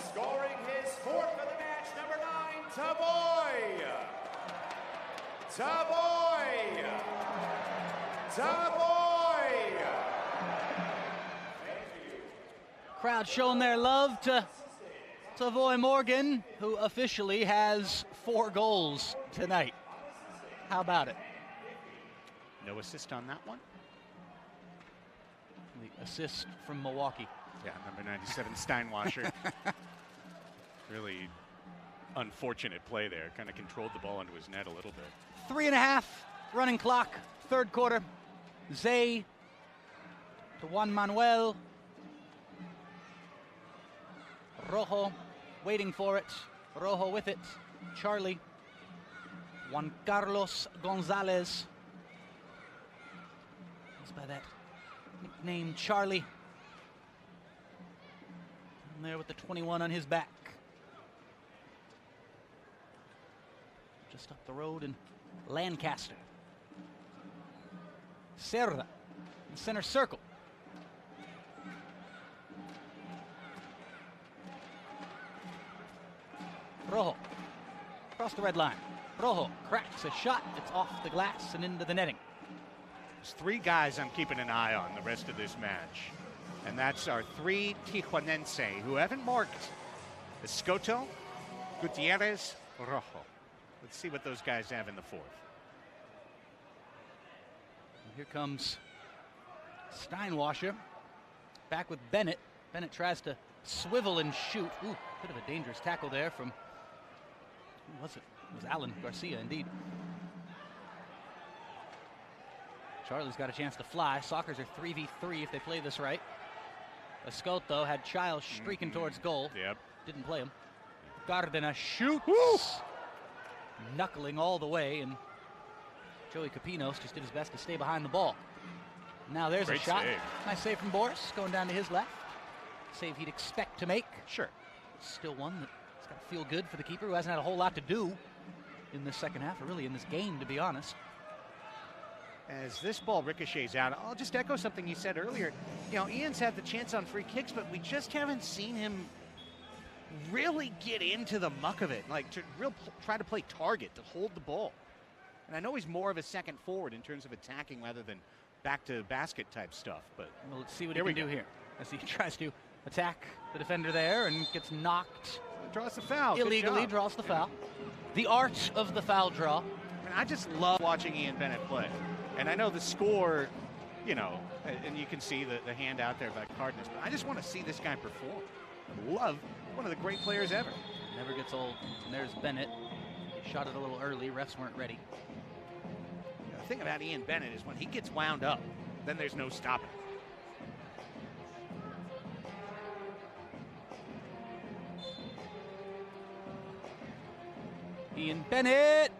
Scoring his 4th of the match, number 9, Tavoy! Tavoy! Tavoy! Crowd showing their love to Tavoy Morgan, who officially has 4 goals tonight. How about it? No assist on that one. The assist from Milwaukee. Yeah, number 97, Steinwasser. Really unfortunate play there. Kind of controlled the ball into his net a little bit. 3.5 running clock, 3rd quarter. Zay to Juan Manuel. Rojo waiting for it. Rojo with it. Charlie. Juan Carlos Gonzalez. Goes by that nickname Charlie. And there with the 21 on his back. Just up the road in Lancaster. Cerda in center circle. Rojo across the red line. Rojo cracks a shot. It's off the glass and into the netting. There's 3 guys I'm keeping an eye on the rest of this match. And that's our 3 Tijuanense who haven't marked. Escoto, Gutierrez, Rojo. Let's see what those guys have in the 4th. And here comes Steinwasser. Back with Bennett. Bennett tries to swivel and shoot. Ooh, bit of a dangerous tackle there from, who was it? It was Alan Garcia, indeed. Charlie's got a chance to fly. Sockers are 3v3 if they play this right. Escoto had Chiles streaking towards goal. Yep. Didn't play him. Cardena shoots. Knuckling all the way, and Joey Capinos just did his best to stay behind the ball. Now there's Great a shot. save. Nice save from Boris, going down to his left. Save he'd expect to make. Sure. Still one that's got to feel good for the keeper, who hasn't had a whole lot to do in this second half, or really in this game, to be honest. As this ball ricochets out, I'll just echo something you said earlier. You know, Ian's had the chance on free kicks, but we just haven't seen him really get into the muck of it, like to try to play target, to hold the ball. And I know he's more of a second forward in terms of attacking rather than back to basket type stuff, but well, let's see what he can do here as he tries to attack the defender there and gets knocked. Draws the foul. Illegally draws the foul. The art of the foul draw. I mean, I just love watching Ian Bennett play. And I know the score, you know, and you can see the hand out there by Cardenas, but I just want to see this guy perform. I love one of the great players ever. Never gets old. And there's Bennett. He shot it a little early. Refs weren't ready. The thing about Ian Bennett is when he gets wound up, then there's no stopping. Ian Bennett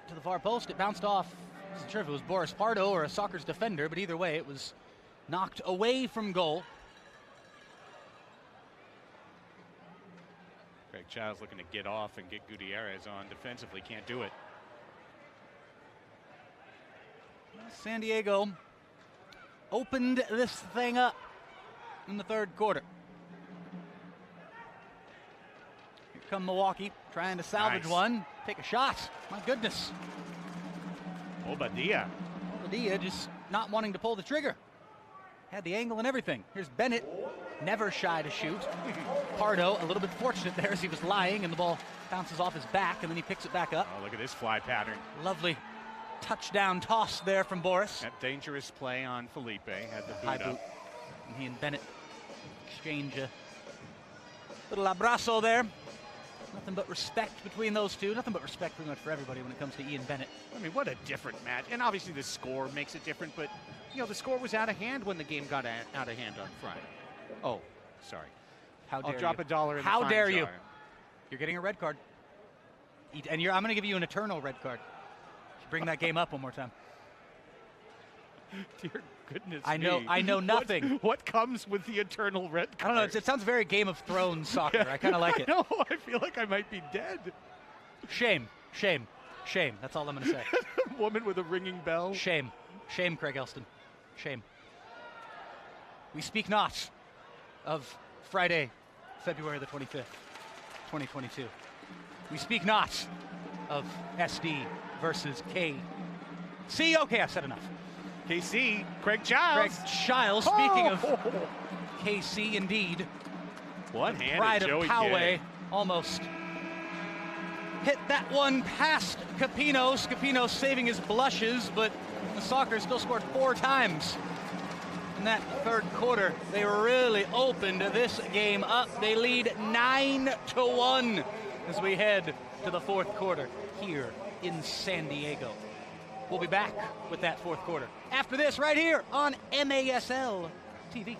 to the far post. It bounced off. I wasn't sure if it was Boris Pardo or a Sockers defender, but either way, it was knocked away from goal. Craig Childs looking to get off and get Gutierrez on defensively. Can't do it. San Diego opened this thing up in the 3rd quarter. Here come Milwaukee trying to salvage one. Take a shot. My goodness. Obadiah just not wanting to pull the trigger. Had the angle and everything. Here's Bennett, never shy to shoot. Pardo a little bit fortunate there as he was lying and the ball bounces off his back and then he picks it back up. Oh, look at this fly pattern. Lovely touchdown toss there from Boris. That dangerous play on Felipe. Had the high boot. And he and Bennett exchange a little abrazo there. Nothing but respect between those two. Nothing but respect pretty much for everybody when it comes to Ian Bennett. I mean, what a different match. And obviously the score makes it different, but, you know, the score was out of hand when the game got out of hand on Friday. Oh, sorry. How dare I'll drop you. $1 in How the fine dare you. jar. You're getting a red card. And I'm going to give you an eternal red card. Bring that game up one more time. Dear goodness I know nothing. What comes with the eternal red card? I don't know. It sounds very Game of Thrones soccer. Yeah, I kind of like it. No, I feel like I might be dead. Shame. That's all I'm going to say. Woman with a ringing bell. Shame, Craig Elston. Shame. We speak not of Friday, February the 25th, 2022. We speak not of SD versus KC. Okay, I've said enough. KC, Craig Childs. Speaking of KC, indeed. One-handed Pride Joey of Poway Gay. almost hit that one past Capinos. Capinos saving his blushes, but the Sockers still scored 4 times in that 3rd quarter. They really opened this game up. They lead 9-1 as we head to the 4th quarter here in San Diego. We'll be back with that 4th quarter after this right here on MASL TV.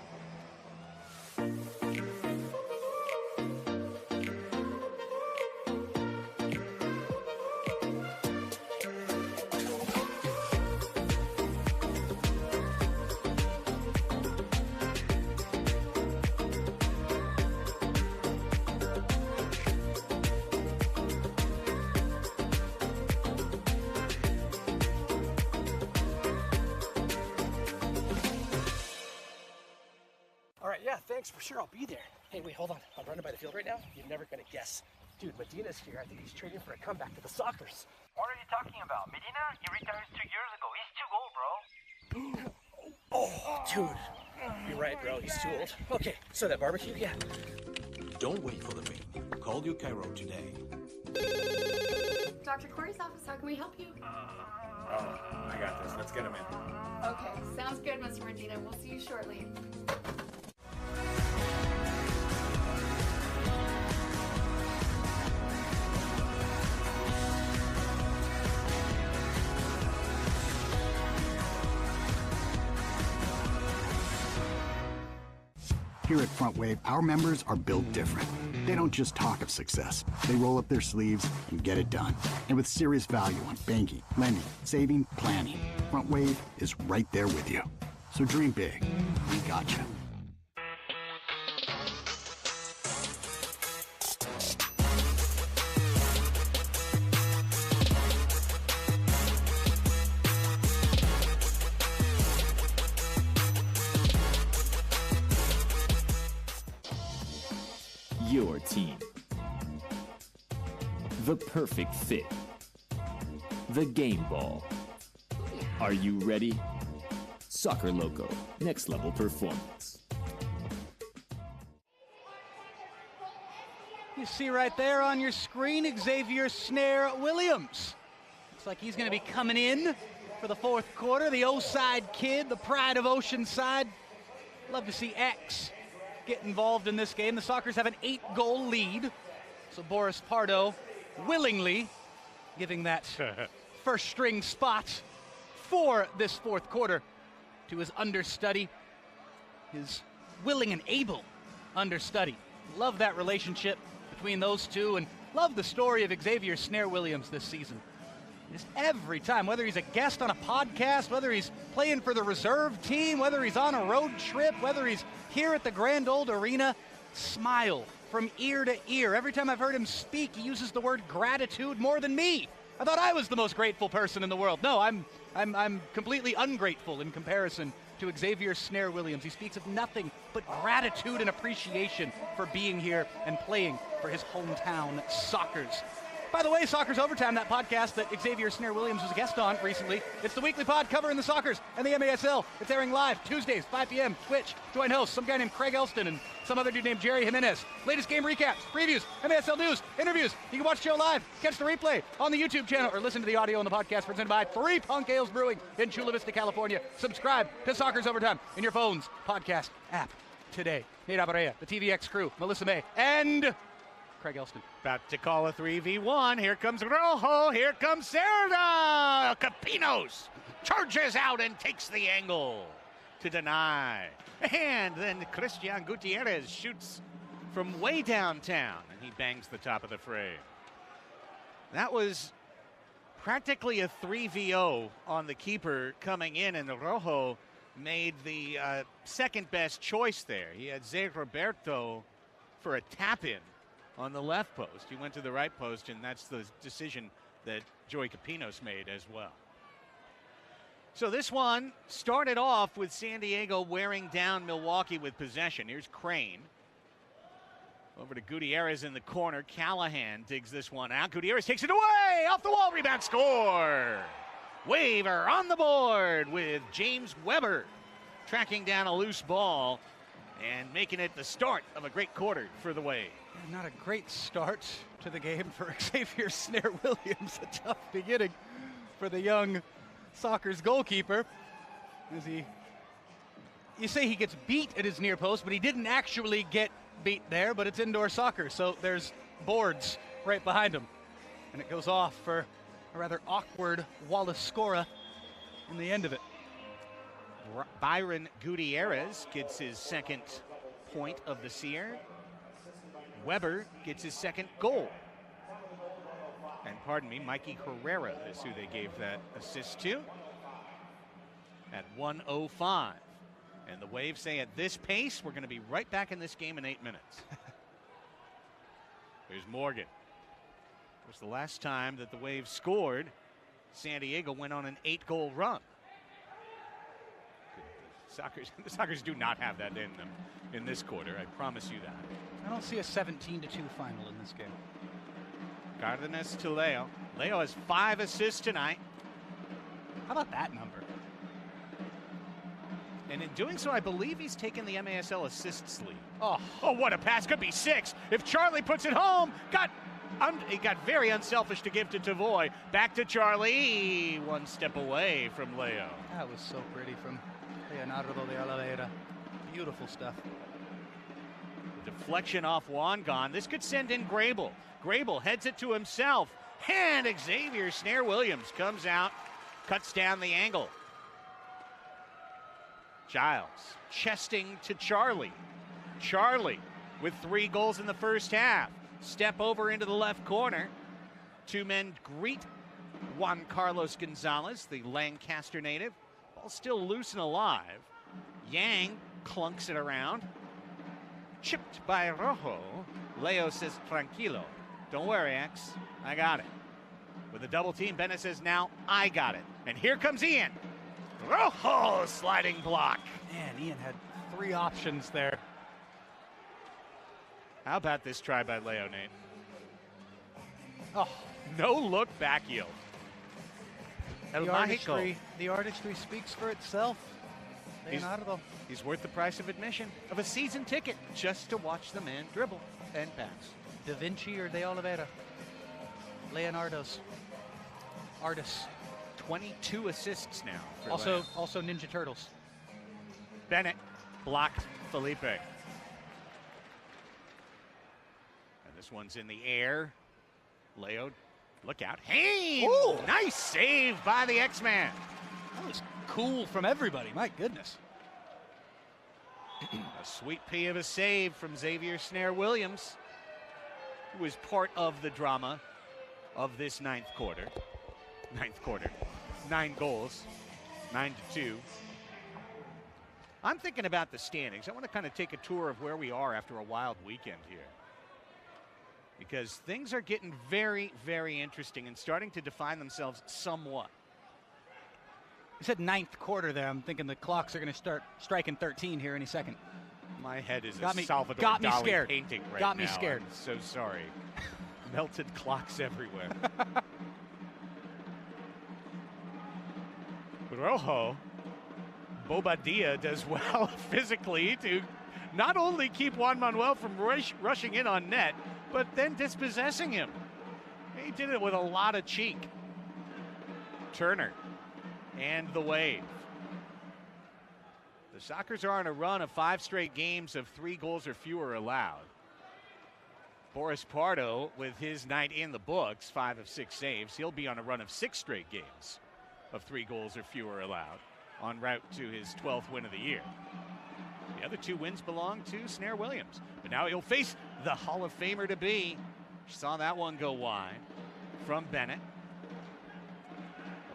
Thanks, for sure, I'll be there. Hey, wait, hold on. I'm running by the field right now. You're never gonna guess. Dude, Medina's here. I think he's trading for a comeback to the Sockers. What are you talking about? Medina? He retired 2 years ago. He's too old, bro. Oh, dude. You're right, bro. He's too old. Okay, so that barbecue, yeah. Don't wait for the mail. Call your Cairo today. Dr. Corey's office, how can we help you? I got this. Let's get him in. Okay, sounds good, Mr. Medina. We'll see you shortly. Here at Front Wave, our members are built different. They don't just talk of success. They roll up their sleeves and get it done. And with serious value on banking, lending, saving, planning, Front Wave is right there with you. So dream big. We got you. Your team. The perfect fit. The game ball. Are you ready? Soccer Loco, next level performance. You see right there on your screen, Xavier Snare Williams. Looks like he's going to be coming in for the fourth quarter. The O-side kid, the pride of Oceanside. Love to see X get involved in this game. The Sockers have an 8-goal lead. So Boris Pardo willingly giving that first string spot for this fourth quarter to his understudy, his willing and able understudy. Love that relationship between those two and love the story of Xavier Snare Williams this season. Just every time, whether he's a guest on a podcast, whether he's playing for the reserve team, whether he's on a road trip, whether he's here at the Grand Old Arena, smile from ear to ear. Every time I've heard him speak, he uses the word gratitude more than me. I thought I was the most grateful person in the world. No, I'm completely ungrateful in comparison to Xavier Snare Williams. He speaks of nothing but gratitude and appreciation for being here and playing for his hometown Sockers. By the way, Sockers Overtime, that podcast that Xavier Snare Williams was a guest on recently, it's the weekly pod covering the Sockers and the MASL. It's airing live Tuesdays, 5 p.m., Twitch. Join hosts, some guy named Craig Elston and some other dude named Jerry Jimenez. Latest game recaps, previews, MASL news, interviews. You can watch the show live, catch the replay on the YouTube channel, or listen to the audio on the podcast presented by 3 Punk Ales Brewing in Chula Vista, California. Subscribe to Sockers Overtime in your phone's podcast app today. Nate Abarea, the TVX crew, Melissa May, and Craig Elston. About to call a 3v1. Here comes Rojo. Here comes Cerda. Capinos charges out and takes the angle to deny. And then Christian Gutierrez shoots from way downtown, and he bangs the top of the frame. That was practically a 3v0 on the keeper coming in, and Rojo made the second best choice there. He had Zé Roberto for a tap-in on the left post. He went to the right post, and that's the decision that Joey Capinos made as well. So this one started off with San Diego wearing down Milwaukee with possession. Here's Crane. Over to Gutierrez in the corner. Callahan digs this one out. Gutierrez takes it away! Off the wall, rebound, score! Waver on the board with James Weber tracking down a loose ball and making it the start of a great quarter for the Wave. Not a great start to the game for Xavier Snare Williams. A tough beginning for the young Sockers goalkeeper. You say he gets beat at his near post, but he didn't actually get beat there, but it's indoor soccer, so there's boards right behind him. And it goes off for a rather awkward Wallace Scora in the end of it. Byron Gutierrez gets his second point of the seer. Weber gets his second goal. And pardon me, Mikey Herrera is who they gave that assist to at 1:05. And the Wave say at this pace, we're going to be right back in this game in 8 minutes. There's Morgan. It was the last time that the Wave scored. San Diego went on an 8-goal run. The Sockers do not have that in them in this quarter, I promise you that. I don't see a 17-2 final in this game. Cardenas to Leo. Leo has 5 assists tonight. How about that number? And in doing so, I believe he's taken the MASL assists lead. Oh, what a pass. Could be 6. If Charlie puts it home, he got very unselfish to give to Tavoy. Back to Charlie. One step away from Leo. That was so pretty from Leonardo De Oliveira. Beautiful stuff. Deflection off Wangan. This could send in Grable. Grable heads it to himself. And Xavier Snare Williams comes out, cuts down the angle. Giles chesting to Charlie. Charlie with 3 goals in the first half. Step over into the left corner. 2 men greet Juan Carlos Gonzalez, the Lancaster native. Ball still loose and alive. Yang clunks it around. Chipped by Rojo. Leo says, tranquilo. Don't worry, X. I got it. With a double team, Bennett says, now I got it. And here comes Ian. Rojo sliding block. Man, Ian had 3 options there. How about this try by Leo, Nate? Oh, no look back heel. The artistry speaks for itself. Leonardo. He's worth the price of admission of a season ticket just to watch the man dribble and pass. Da Vinci or De Oliveira? Leonardo's artists. 22 assists now. Also Ninja Turtles. Bennett blocked Felipe. And this one's in the air. Leo, look out. Haynes! Ooh. Nice save by the X-Man. That was cool from everybody. My goodness. A sweet pea of a save from Xavier Snare Williams, who was part of the drama of this 9th quarter. 9 goals, 9-2. I'm thinking about the standings. I want to kind of take a tour of where we are after a wild weekend here, because things are getting very, very interesting and starting to define themselves somewhat. You said 9th quarter there. I'm thinking the clocks are going to start striking 13 here any second. My head is a Salvador Dali painting right now. Got me scared. I'm so sorry. Melted clocks everywhere. Rojo, Bobadilla does well physically to not only keep Juan Manuel from rushing in on net, but then dispossessing him. He did it with a lot of cheek. Turner and the wave. The Sockers are on a run of 5 straight games of 3 goals or fewer allowed. Boris Pardo, with his night in the books, 5 of 6 saves, he'll be on a run of 6 straight games of 3 goals or fewer allowed, en route to his 12th win of the year. The other 2 wins belong to Snare Williams. But now he'll face the Hall of Famer to be. Saw that one go wide from Bennett.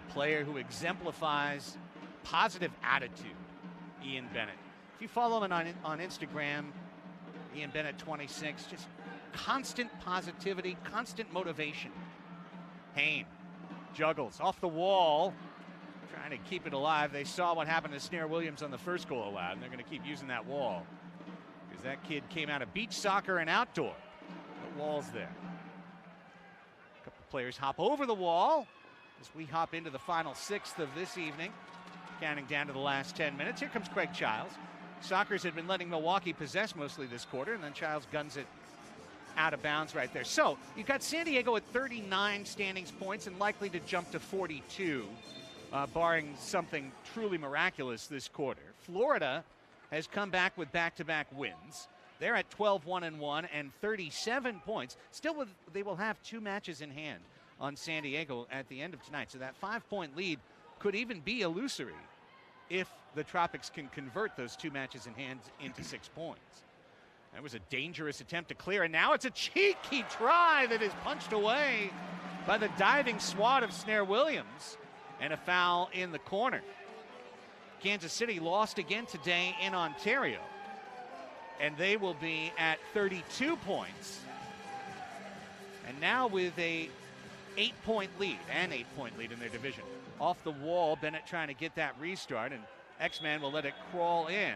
A player who exemplifies positive attitude, Ian Bennett. If you follow him on Instagram, Ian Bennett 26, just constant positivity, constant motivation. Hayne juggles off the wall, trying to keep it alive. They saw what happened to Snare Williams on the first goal allowed, and they're going to keep using that wall, because that kid came out of beach soccer and outdoor. The wall's there. A couple players hop over the wall as we hop into the final 6th of this evening, counting down to the last 10 minutes. Here comes Craig Childs. Sockers had been letting Milwaukee possess mostly this quarter, and then Childs guns it out of bounds right there. So you've got San Diego at 39 standings points and likely to jump to 42, barring something truly miraculous this quarter. Florida has come back with back-to-back wins. They're at 12-1-1 and 37 points. Still, they will have 2 matches in hand on San Diego at the end of tonight. So that 5-point lead could even be illusory if the Tropics can convert those 2 matches in hand into 6 points. That was a dangerous attempt to clear, and now it's a cheeky try that is punched away by the diving swat of Snare Williams, and a foul in the corner. Kansas City lost again today in Ontario, and they will be at 32 points. And now with a 8-point lead, an 8-point lead in their division. Off the wall, Bennett trying to get that restart, and X-Man will let it crawl in.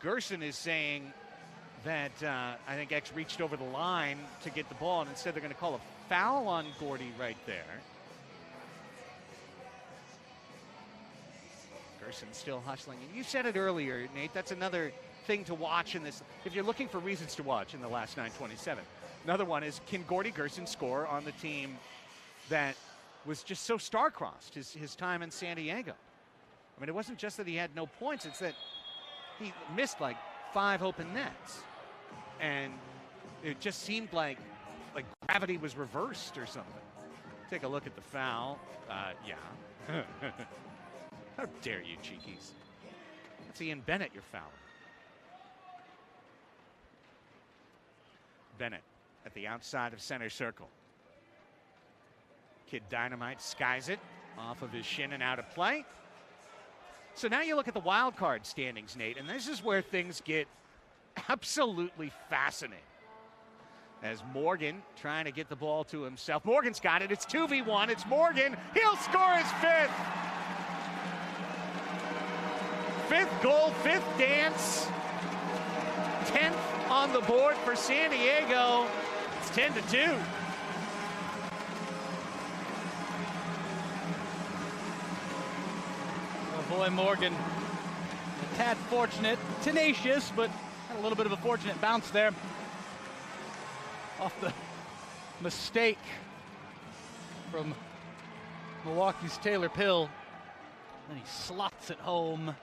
Gerson is saying that I think X reached over the line to get the ball, and instead they're going to call a foul on Gordy right there. Gerson still hustling. And you said it earlier, Nate, that's another thing to watch in this. If you're looking for reasons to watch in the last 9:27, another one is, can Gordy Gerson score on the team that was just so star-crossed his time in San Diego? I mean, it wasn't just that he had no points, it's that he missed like 5 open nets. And it just seemed like gravity was reversed or something. Take a look at the foul. Yeah. How dare you, cheekies. That's Ian Bennett you're fouling. Bennett at the outside of center circle. Kid Dynamite skies it off of his shin and out of play. So now you look at the wild card standings, Nate, and this is where things get absolutely fascinating. As Morgan trying to get the ball to himself. Morgan's got it. It's 2v1. It's Morgan. He'll score his 5th. 5th goal, 5th dance. 10th on the board for San Diego. It's 10-2. Oh boy, Morgan, a tad fortunate, tenacious, but had a little bit of a fortunate bounce there off the mistake from Milwaukee's Taylor Pill. Then he slots it home.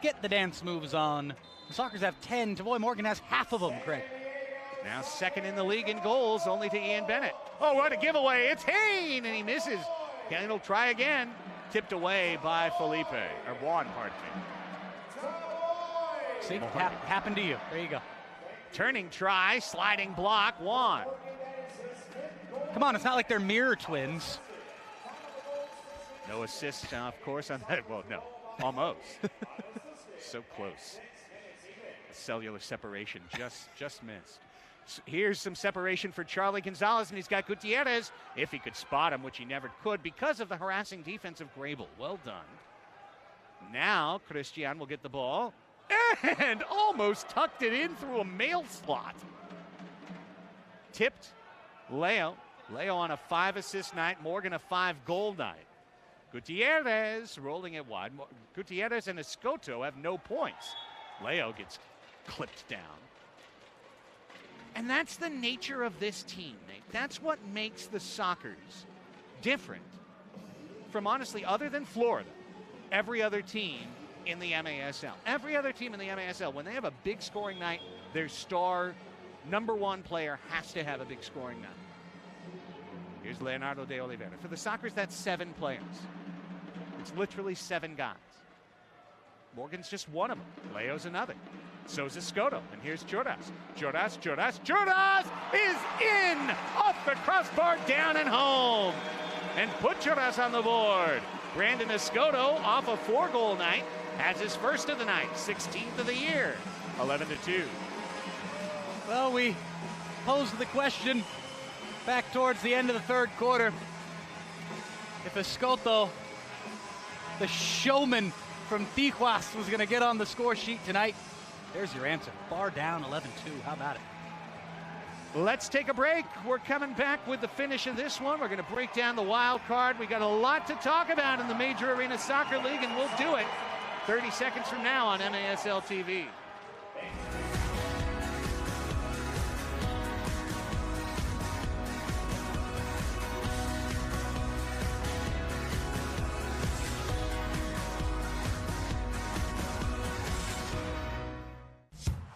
Get the dance moves on. The Sockers have 10. Tavoy Morgan has half of them, Craig. Now second in the league in goals, only to Ian Bennett. Oh, what a giveaway. It's Hayne, and he misses. Hayne will try again. Tipped away by Felipe, or Juan, pardon me. See, happened to you. There you go. Turning try, sliding block, Juan. Come on, it's not like they're mirror twins. No assist, of course, on that. Well, no, almost. So close. Cellular separation just missed. So here's some separation for Charlie Gonzalez, and he's got Gutierrez, if he could spot him, which he never could because of the harassing defense of Grable. Well done. Now Christian will get the ball and almost tucked it in through a mail slot. Tipped Leo. Leo on a 5-assist night, Morgan a 5-goal night. Gutierrez rolling it wide. Gutierrez and Escoto have no points. Leo gets clipped down. And that's the nature of this team, Nate. That's what makes the Sockers different from, honestly, other than Florida, every other team in the MASL. Every other team in the MASL, when they have a big scoring night, their star number 1 player has to have a big scoring night. Here's Leonardo De Oliveira. For the Sockers, that's 7 players. It's literally 7 guys. Morgan's just one of them. Leo's another. So's Escoto. And here's Jodas. Jodas is in! Off the crossbar, down and home. And put Jodas on the board. Brandon Escoto, off a 4-goal night, has his first of the night, 16th of the year, 11-2. Well, we posed the question back towards the end of the 3rd quarter. If Escoto, the showman from Tijuas, was going to get on the score sheet tonight, there's your answer. Bar down, 11-2. How about it? Let's take a break. We're coming back with the finish of this one. We're going to break down the wild card. We got a lot to talk about in the Major Arena Soccer League, and we'll do it 30 seconds from now on MASL TV.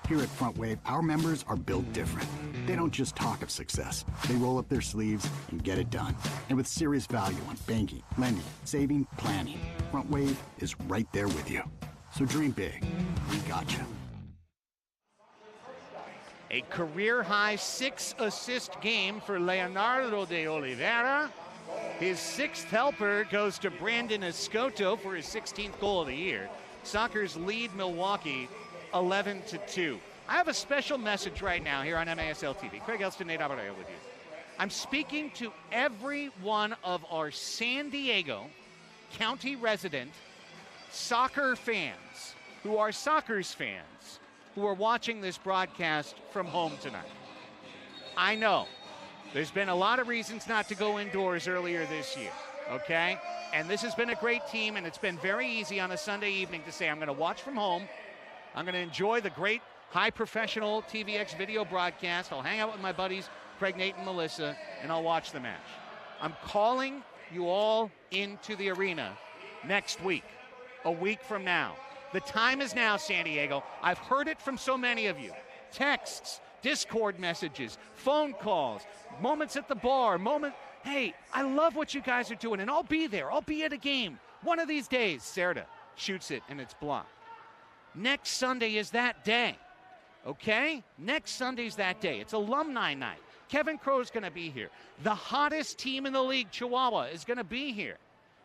Here at Front Wave, our members are built different. They don't just talk of success. They roll up their sleeves and get it done. And with serious value on banking, lending, saving, planning, Front Wave is right there with you. So dream big. We got you. A career-high 6-assist game for Leonardo De Oliveira. His 6th helper goes to Brandon Escoto for his 16th goal of the year. Sockers lead Milwaukee 11-2. I have a special message right now here on MASL TV. Craig Elston, Nate Abareo with you. I'm speaking to every one of our San Diego County resident soccer fans who are Sockers fans who are watching this broadcast from home tonight. I know there's been a lot of reasons not to go indoors earlier this year, okay? And this has been a great team, and it's been very easy on a Sunday evening to say, I'm going to watch from home. I'm going to enjoy the great high professional TVX video broadcast. I'll hang out with my buddies, Craig, Nate, and Melissa, and I'll watch the match. I'm calling you all into the arena next week, a week from now. The time is now, San Diego. I've heard it from so many of you. Texts, Discord messages, phone calls, moments at the bar, hey, I love what you guys are doing, and I'll be there. I'll be at a game one of these days. Serta shoots it, and it's blocked. Next Sunday is that day, okay? Next Sunday's that day. It's alumni night. Kevin Crow's going to be here. The hottest team in the league, Chihuahua, is going to be here.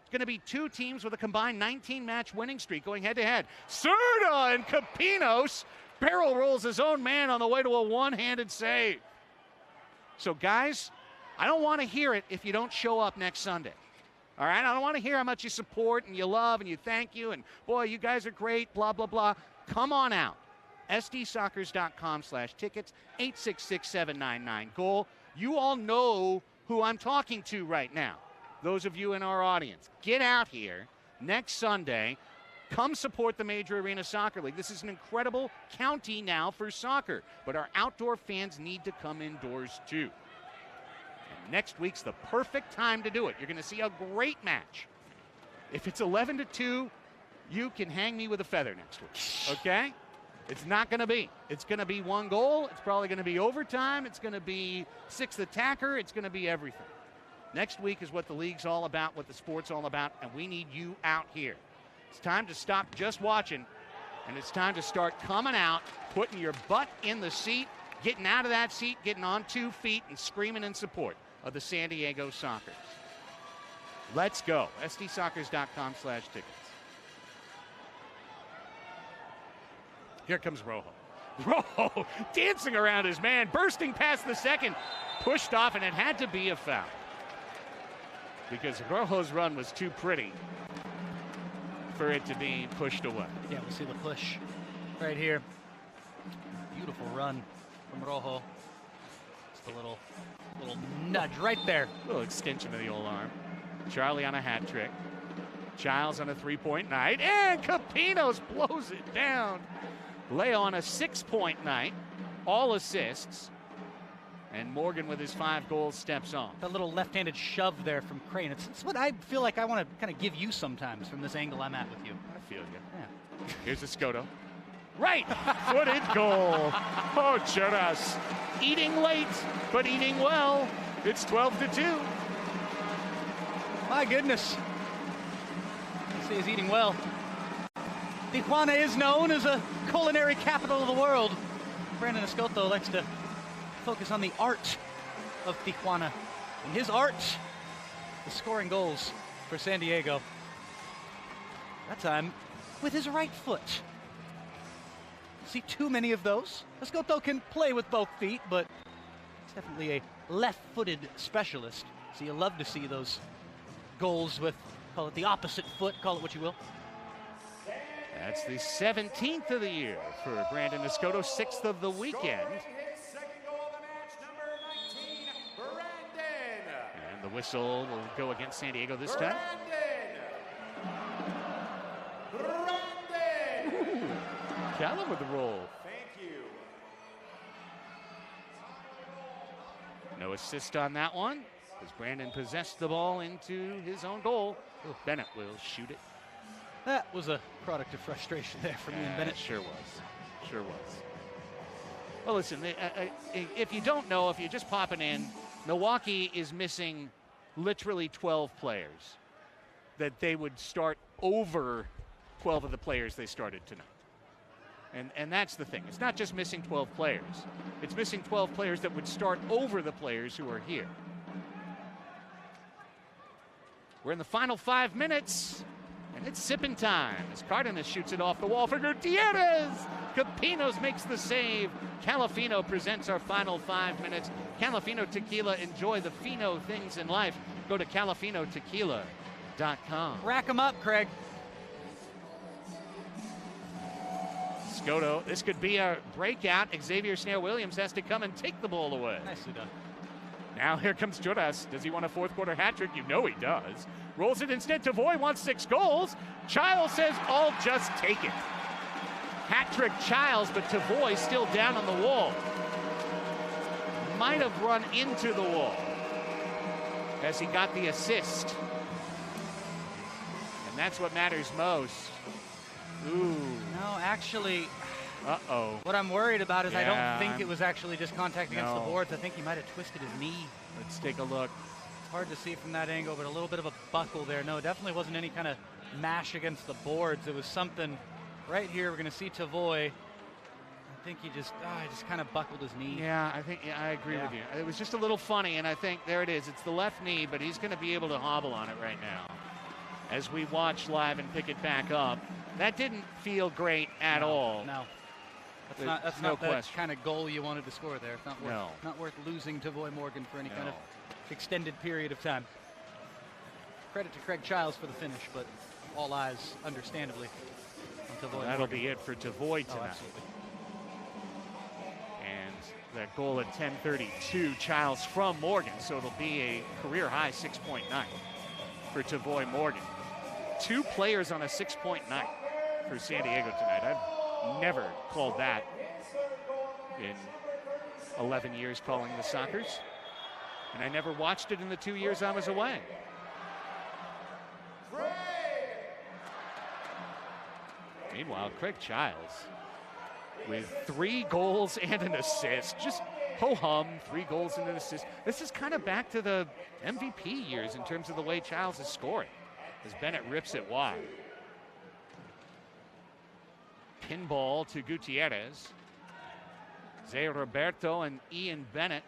It's going to be two teams with a combined 19-match winning streak going head-to-head. Serta and Capinos barrel rolls his own man on the way to a one-handed save. So, guys, I don't want to hear it if you don't show up next Sunday. All right? I don't want to hear how much you support and you love and you thank you and, boy, you guys are great, blah, blah, blah. Come on out. SDSoccers.com/tickets, 866-799-GOAL. You all know who I'm talking to right now, those of you in our audience. Get out here next Sunday. Come support the Major Arena Soccer League. This is an incredible county now for soccer, but our outdoor fans need to come indoors too. And next week's the perfect time to do it. You're going to see a great match. If it's 11-2, you can hang me with a feather next week, okay? It's not going to be. It's going to be one goal. It's probably going to be overtime. It's going to be sixth attacker. It's going to be everything. Next week is what the league's all about, what the sport's all about, and we need you out here. It's time to stop just watching, and it's time to start coming out, putting your butt in the seat, getting out of that seat, getting on 2 feet, and screaming in support of the San Diego Sockers. Let's go. SDSoccers.com/tickets. Here comes Rojo. Rojo dancing around his man, bursting past the second, pushed off, and it had to be a foul because Rojo's run was too pretty for it to be pushed away. Yeah, we'll see the push right here. Beautiful run from Rojo. Just a little nudge right there. A little extension of the old arm. Charlie on a hat trick. Giles on a three-point night. And Capinos blows it down. Leo on a 6-point night. All assists. And Morgan with his 5 goals steps on. That little left-handed shove there from Crane. It's what I feel like I want to kind of give you sometimes from this angle I'm at with you. I feel you. Yeah. Here's Escoto. Right footed goal. Oh, Choras. Eating late, but eating well. It's 12-2. My goodness. He is eating well. Tijuana is known as a culinary capital of the world. Brandon Escoto likes to focus on the art of Tijuana. And his art is scoring goals for San Diego. That time with his right foot. See too many of those. Escoto can play with both feet, but he's definitely a left-footed specialist. So you love to see those goals with, call it the opposite foot, call it what you will. That's the 17th of the year for Brandon Escoto, 6th of the weekend. And the whistle will go against San Diego this time. Ooh, Callum with the roll. Thank you. No assist on that one, as Brandon possessed the ball into his own goal. Ooh, Bennett will shoot it. That was a product of frustration there for me and Bennett. It sure was. Sure was. Well, listen, if you don't know, if you're just popping in, Milwaukee is missing literally 12 players. That they would start over 12 of the players they started tonight. And that's the thing. It's not just missing 12 players. It's missing 12 players that would start over the players who are here. We're in the final 5 minutes. And it's sipping time as Cardenas shoots it off the wall for Gutierrez. Capinos makes the save. Calafino presents our final 5 minutes. Calafino Tequila. Enjoy the fino things in life. Go to calafinotequila.com. Rack them up, Craig. Escoto, this could be a breakout. Xavier Snail-Williams has to come and take the ball away. Nicely done. Now here comes Juras. Does he want a fourth quarter hat trick? You know he does. Rolls it instead. Tavoy wants 6 goals. Childs says, I'll just take it. Hat trick Childs, but Tavoy still down on the wall. Might have run into the wall as he got the assist. And that's what matters most. Ooh. No, actually, uh-oh. What I'm worried about is I don't think it was actually just contact against the boards. I think he might have twisted his knee. Let's take a look. It's hard to see from that angle, but a little bit of a buckle there. No, it definitely wasn't any kind of mash against the boards. It was something right here. We're going to see Tavoy. I think he just kind of buckled his knee. Yeah, I agree with you. It was just a little funny, and I think there it is. It's the left knee, but he's going to be able to hobble on it right now. As we watch live and pick it back up, that didn't feel great at all. No. That's not the kind of goal you wanted to score there. It's not worth losing Tavoy Morgan for any kind of extended period of time. Credit to Craig Childs for the finish, but all eyes, understandably, on Tavoy That'll Morgan. be it for Tavoy tonight. Oh, absolutely. And that goal at 10:32, Childs from Morgan, so it'll be a career-high 6-point night for Tavoy Morgan. 2 players on a 6-point night for San Diego tonight. I've never called that in 11 years calling the Sockers, and I never watched it in the 2 years I was away. Meanwhile, Craig Childs with 3 goals and an assist. Just ho-hum, 3 goals and an assist. This is kind of back to the MVP years in terms of the way Childs is scoring, as Bennett rips it wide. Pinball to Gutierrez. Zé Roberto and Ian Bennett.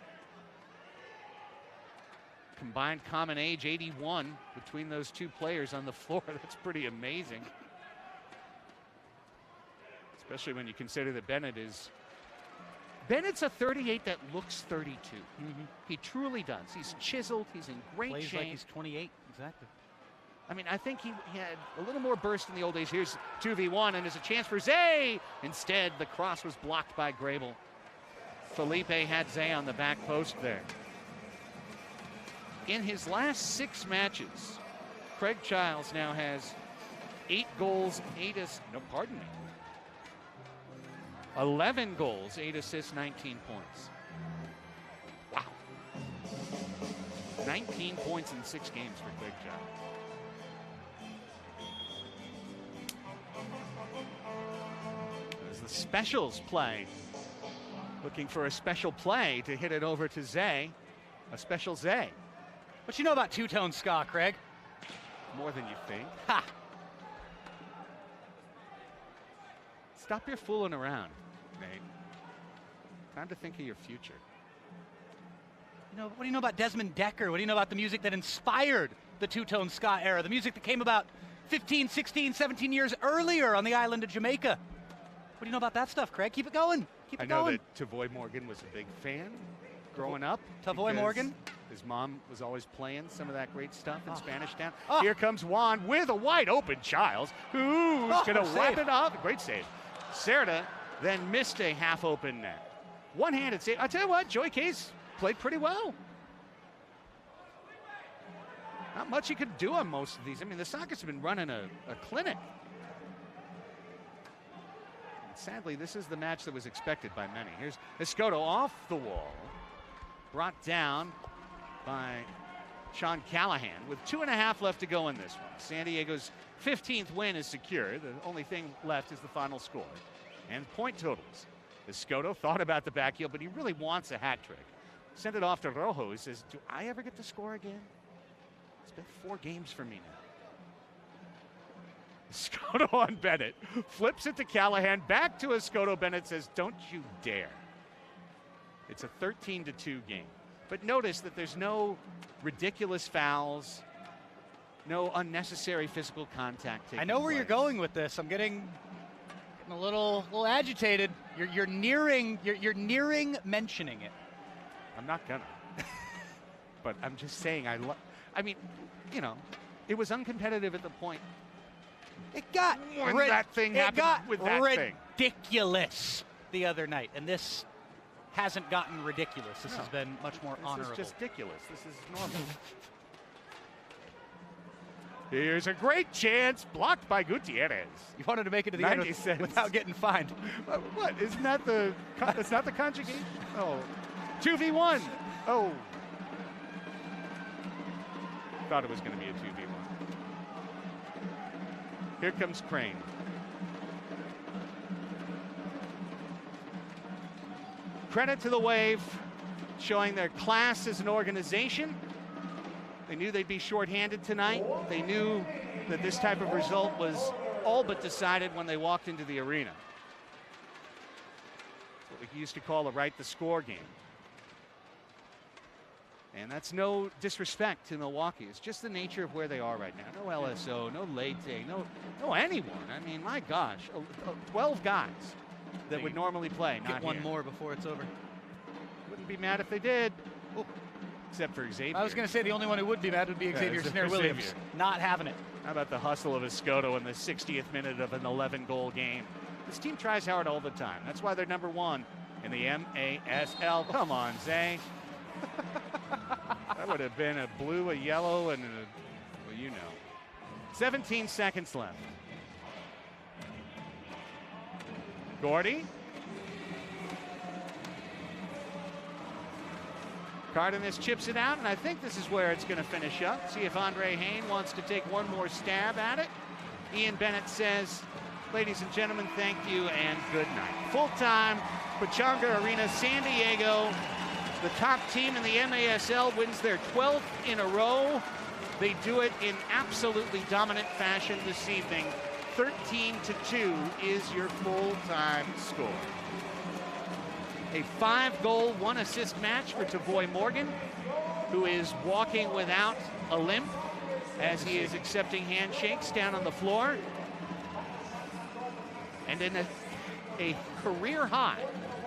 Combined common age, 81, between those 2 players on the floor. That's pretty amazing. Especially when you consider that Bennett's a 38 that looks 32. Mm-hmm. He truly does. He's chiseled. He's in great Plays shape. like he's 28, exactly. I mean, I think he had a little more burst in the old days. Here's 2v1, and there's a chance for Zay. Instead, the cross was blocked by Grable. Felipe had Zay on the back post there. In his last 6 matches, Craig Childs now has 8 goals, 11 goals, 8 assists, 19 points. Wow. 19 points in 6 games for Craig Childs. As the specials play, looking for a special play to hit it over to Zay. A special Zay. What you know about two-tone ska, Craig? More than you think. Ha! Stop your fooling around, Nate. Time to think of your future. What do you know about Desmond Decker? What do you know about the music that inspired the two-tone ska era? The music that came about 15, 16, 17 years earlier on the island of Jamaica. What do you know about that stuff, Craig? Keep it going. Keep it going. I know that Tavoy Morgan was a big fan growing up. Tavoy Morgan? His mom was always playing some of that great stuff in Spanish Town. Here comes Juan with a wide open Childs, who's going to wrap it up. Great save. Cerda then missed a half open net. One-handed save. I'll tell you what, Joey Case played pretty well. Not much he could do on most of these. I mean, the Sockers have been running a clinic. And sadly, this is the match that was expected by many. Here's Escoto off the wall. Brought down by Sean Callahan with 2.5 left to go in this one. San Diego's 15th win is secure. The only thing left is the final score and point totals. Escoto thought about the back heel, but he really wants a hat trick. Sent it off to Rojo. He says, do I ever get to score again? It's been 4 games for me now. Escoto on Bennett. Flips it to Callahan. Back to Escoto. Bennett says, don't you dare. It's a 13-2 game. But notice that there's no ridiculous fouls, no unnecessary physical contact. I know where you're going with this. I'm getting a little agitated. You're nearing mentioning it. I'm not gonna. But I'm just saying I mean, it was uncompetitive at the point It got that thing happened with that thing. Ridiculous the other night, and this hasn't gotten ridiculous. This has been much more honorable. This is just ridiculous. This is normal. Here's a great chance, blocked by Gutierrez. You wanted to make it to the end without getting fined. What? Isn't that the? It's not the conjugation. Oh, 2v1. Oh, thought it was going to be a 2v1. Here comes Crane. Credit to the Wave, showing their class as an organization. They knew they'd be shorthanded tonight. They knew that this type of result was all but decided when they walked into the arena. What we used to call a right to score game. And that's no disrespect to Milwaukee. It's just the nature of where they are right now. No LSO, no Leite, no anyone. I mean, my gosh, 12 guys that would normally play. Get one more before it's over. Wouldn't be mad if they did. Oh. Except for Xavier. I was going to say the only one who would be mad would be Xavier Snare-Williams. Not having it. How about the hustle of Escoto in the 60th minute of an 11-goal game? This team tries hard all the time. That's why they're number one in the MASL. Come on, Zay. That would have been a blue, a yellow, and well, you know. 17 seconds left. Gordy. Cardenas chips it out, and I think this is where it's going to finish up. See if Andre Hayne wants to take one more stab at it. Ian Bennett says, ladies and gentlemen, thank you and good night. Full-time, Pechanga Arena, San Diego. The top team in the MASL wins their 12th in a row. They do it in absolutely dominant fashion this evening. 13-2 is your full-time score. A 5-goal, 1-assist match for Tavoy Morgan, who is walking without a limp as he is accepting handshakes down on the floor. And in a career high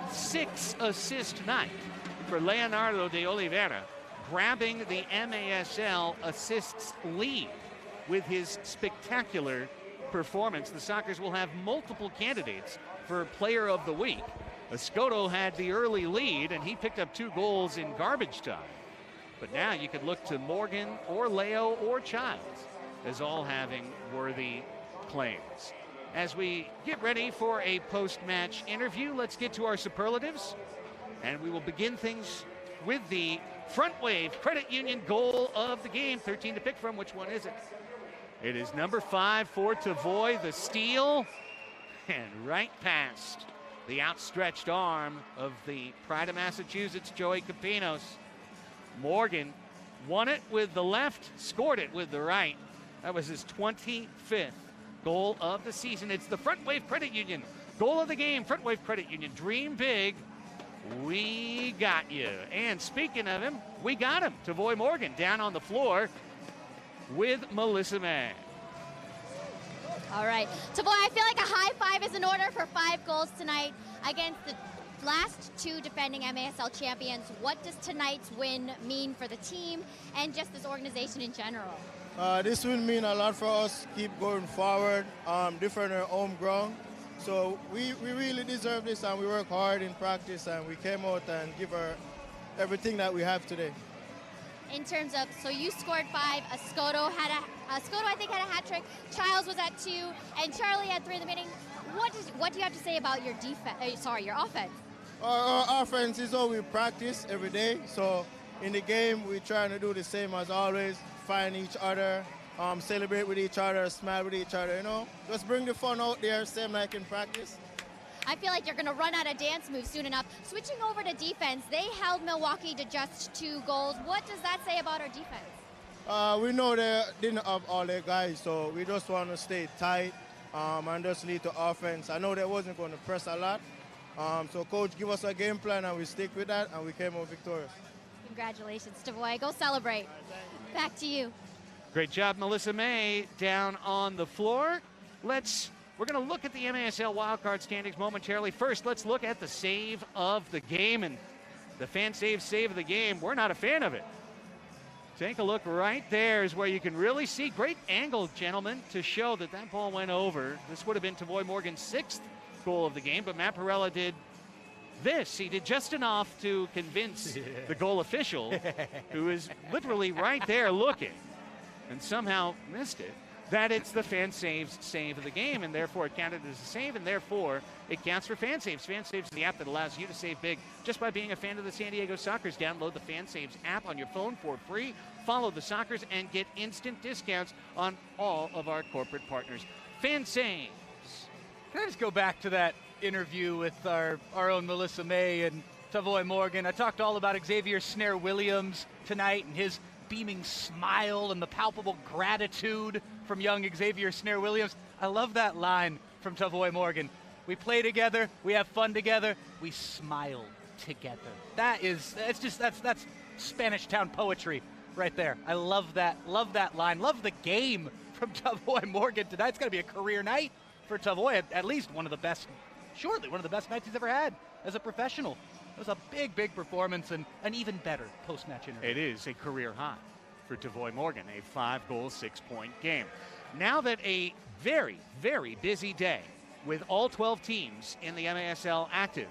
6-assist night for Leonardo De Oliveira, grabbing the MASL assists lead with his spectacular performance. The Sockers will have multiple candidates for Player of the Week. Escoto had the early lead, and he picked up 2 goals in garbage time. But now you could look to Morgan or Leo or Childs as all having worthy claims. As we get ready for a post-match interview, let's get to our superlatives. And we will begin things with the Front Wave Credit Union goal of the game. 13 to pick from. Which one is it? It is number 5 for Tavoy, the steal. And right past the outstretched arm of the pride of Massachusetts, Joey Capinos. Morgan won it with the left, scored it with the right. That was his 25th goal of the season. It's the Front Wave Credit Union goal of the game. Front Wave Credit Union, dream big. We got you. And speaking of him, we got him. Tavoy Morgan down on the floor with Melissa May. All right. Tavoy, I feel like a high five is in order for 5 goals tonight against the last 2 defending MASL champions. What does tonight's win mean for the team and just this organization in general? This will mean a lot for us. Keep going forward, defend our home ground. So we really deserve this, and we work hard in practice, and we came out and give her everything that we have today. In terms of, so you scored 5, Escoto I think had a hat trick, Childs was at 2, and Charlie had 3 in the beginning. What do you have to say about your your offense? Our offense is all we practice every day. So in the game, we're trying to do the same as always, find each other, celebrate with each other, smile with each other, you know. Just bring the fun out there, same like in practice. I feel like you're going to run out of dance moves soon enough. Switching over to defense, they held Milwaukee to just 2 goals. What does that say about our defense? We know they didn't have all their guys, so we just want to stay tight and just lead to offense. I know they wasn't going to press a lot, so coach give us a game plan and we stick with that, and we came out victorious. Congratulations, Tavoy. Go celebrate. Back to you. Great job, Melissa May, down on the floor. We're going to look at the MASL wildcard standings momentarily. First, let's look at the save of the game, and the fan save of the game. We're not a fan of it. Take a look right there is where you can really see. Great angle, gentlemen, to show that that ball went over. This would have been Tavoy Morgan's 6th goal of the game, but Matt Perella did this. He did just enough to convince the goal official, who is literally right there looking, and somehow missed it, that it's the FanSaves save of the game, and therefore it counted as a save, and therefore it counts for FanSaves. FanSaves is the app that allows you to save big just by being a fan of the San Diego Sockers. Download the FanSaves app on your phone for free. Follow the Sockers and get instant discounts on all of our corporate partners. FanSaves. Can I just go back to that interview with our own Melissa May and Tavoy Morgan? I talked all about Xavier Snare-Williams tonight and his beaming smile and the palpable gratitude from young Xavier Snare-Williams. I love that line from Tavoy Morgan. We play together, we have fun together, we smile together. That's Spanish Town poetry right there. I love that line. Love the game from Tavoy Morgan tonight. It's going to be a career night for Tavoy, at least surely one of the best nights he's ever had as a professional. It was a big performance and an even better post-match interview. It is a career high for Tavoy Morgan, a 5-goal, 6-point game. Now that a very, very busy day with all 12 teams in the MASL active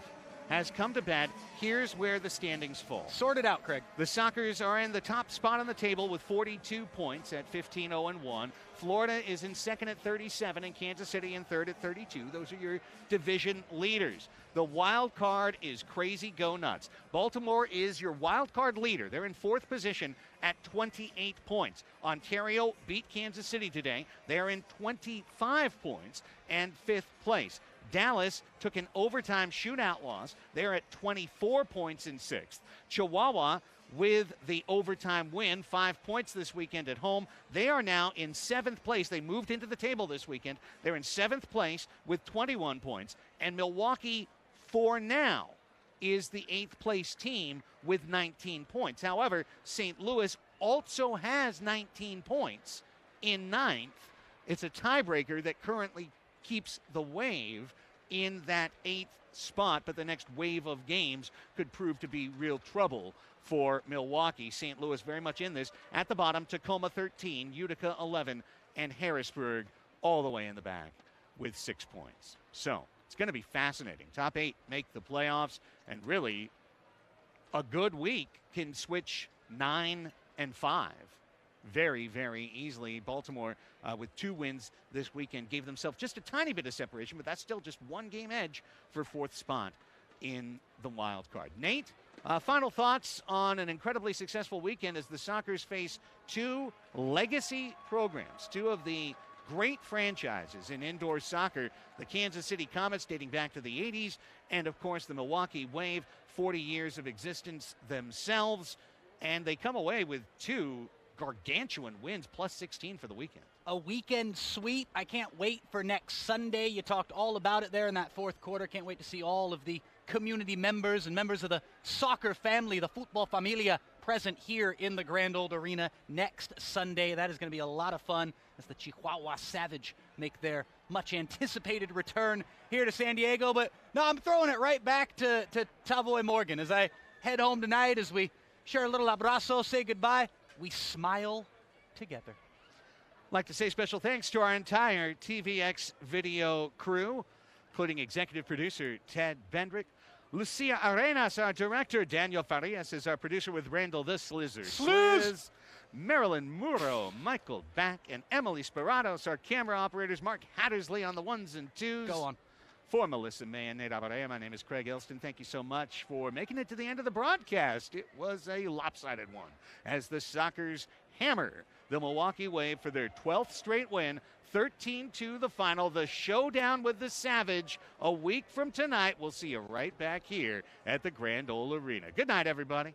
has come to bed, here's where the standings fall. Sort it out, Craig. The Sockers are in the top spot on the table with 42 points at 15-0-1. Florida is in second at 37, and Kansas City in third at 32. Those are your division leaders. The wild card is crazy go nuts. Baltimore is your wild card leader. They're in fourth position at 28 points. Ontario beat Kansas City today. They're in 25 points and fifth place. Dallas took an overtime shootout loss. They're at 24 points in sixth. Chihuahua, with the overtime win, 5 points this weekend at home. They are now in seventh place. They moved into the table this weekend. They're in seventh place with 21 points. And Milwaukee, for now, is the eighth place team with 19 points. However, St. Louis also has 19 points in ninth. It's a tiebreaker that currently keeps the Wave in that eighth spot, but the next wave of games could prove to be real trouble for Milwaukee. St. Louis very much in this. At the bottom, Tacoma 13, Utica 11, and Harrisburg all the way in the back with 6 points. So it's going to be fascinating. Top 8 make the playoffs, and really a good week can switch 9 and 5 very, very easily. Baltimore, with 2 wins this weekend, gave themselves just a tiny bit of separation, but that's still just 1 game edge for fourth spot in the wild card. Nate, final thoughts on an incredibly successful weekend as the Sockers face 2 legacy programs, 2 of the great franchises in indoor soccer, the Kansas City Comets dating back to the 80s, and of course the Milwaukee Wave, 40 years of existence themselves, and they come away with 2 gargantuan wins, plus 16 for the weekend. A weekend sweep. I can't wait for next Sunday. You talked all about it there in that fourth quarter. Can't wait to see all of the community members and members of the soccer family, the football familia, present here in the Grand Old Arena next Sunday. That is going to be a lot of fun as the Chihuahua Savage make their much anticipated return here to San Diego. But no, I'm throwing it right back to Tavoy Morgan as I head home tonight, as we share a little abrazo, say goodbye. We smile together. I'd like to say special thanks to our entire TVX video crew, including executive producer Ted Bendrick, Lucia Arenas, our director, Daniel Farias is our producer with Randall the Slizzer Sliz, Marilyn Muro, Michael Back, and Emily Speratos, our camera operators, Mark Hattersley on the 1s and 2s. Go on. For Melissa May and Nate Abarea, my name is Craig Elston. Thank you so much for making it to the end of the broadcast. It was a lopsided one as the Sockers hammer the Milwaukee Wave for their 12th straight win, 13-2 the final. The showdown with the Savage a week from tonight. We'll see you right back here at the Grand Ole Arena. Good night, everybody.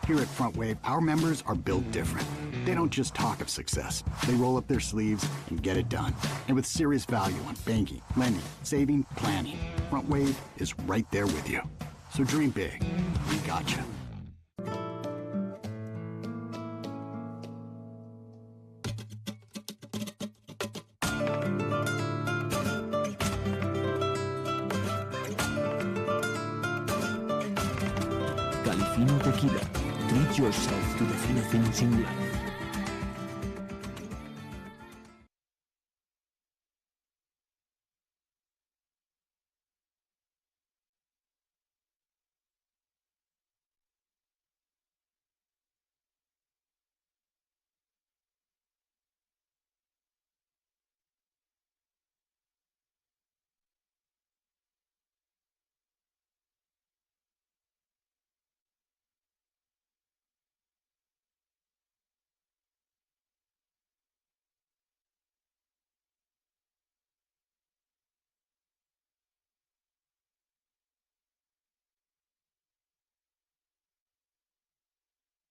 Here at Front Wave, our members are built different. They don't just talk of success. They roll up their sleeves and get it done. And with serious value on banking, lending, saving, planning, Front Wave is right there with you. So dream big. We gotcha. Califino Tequila. Treat yourself to the fino things in life.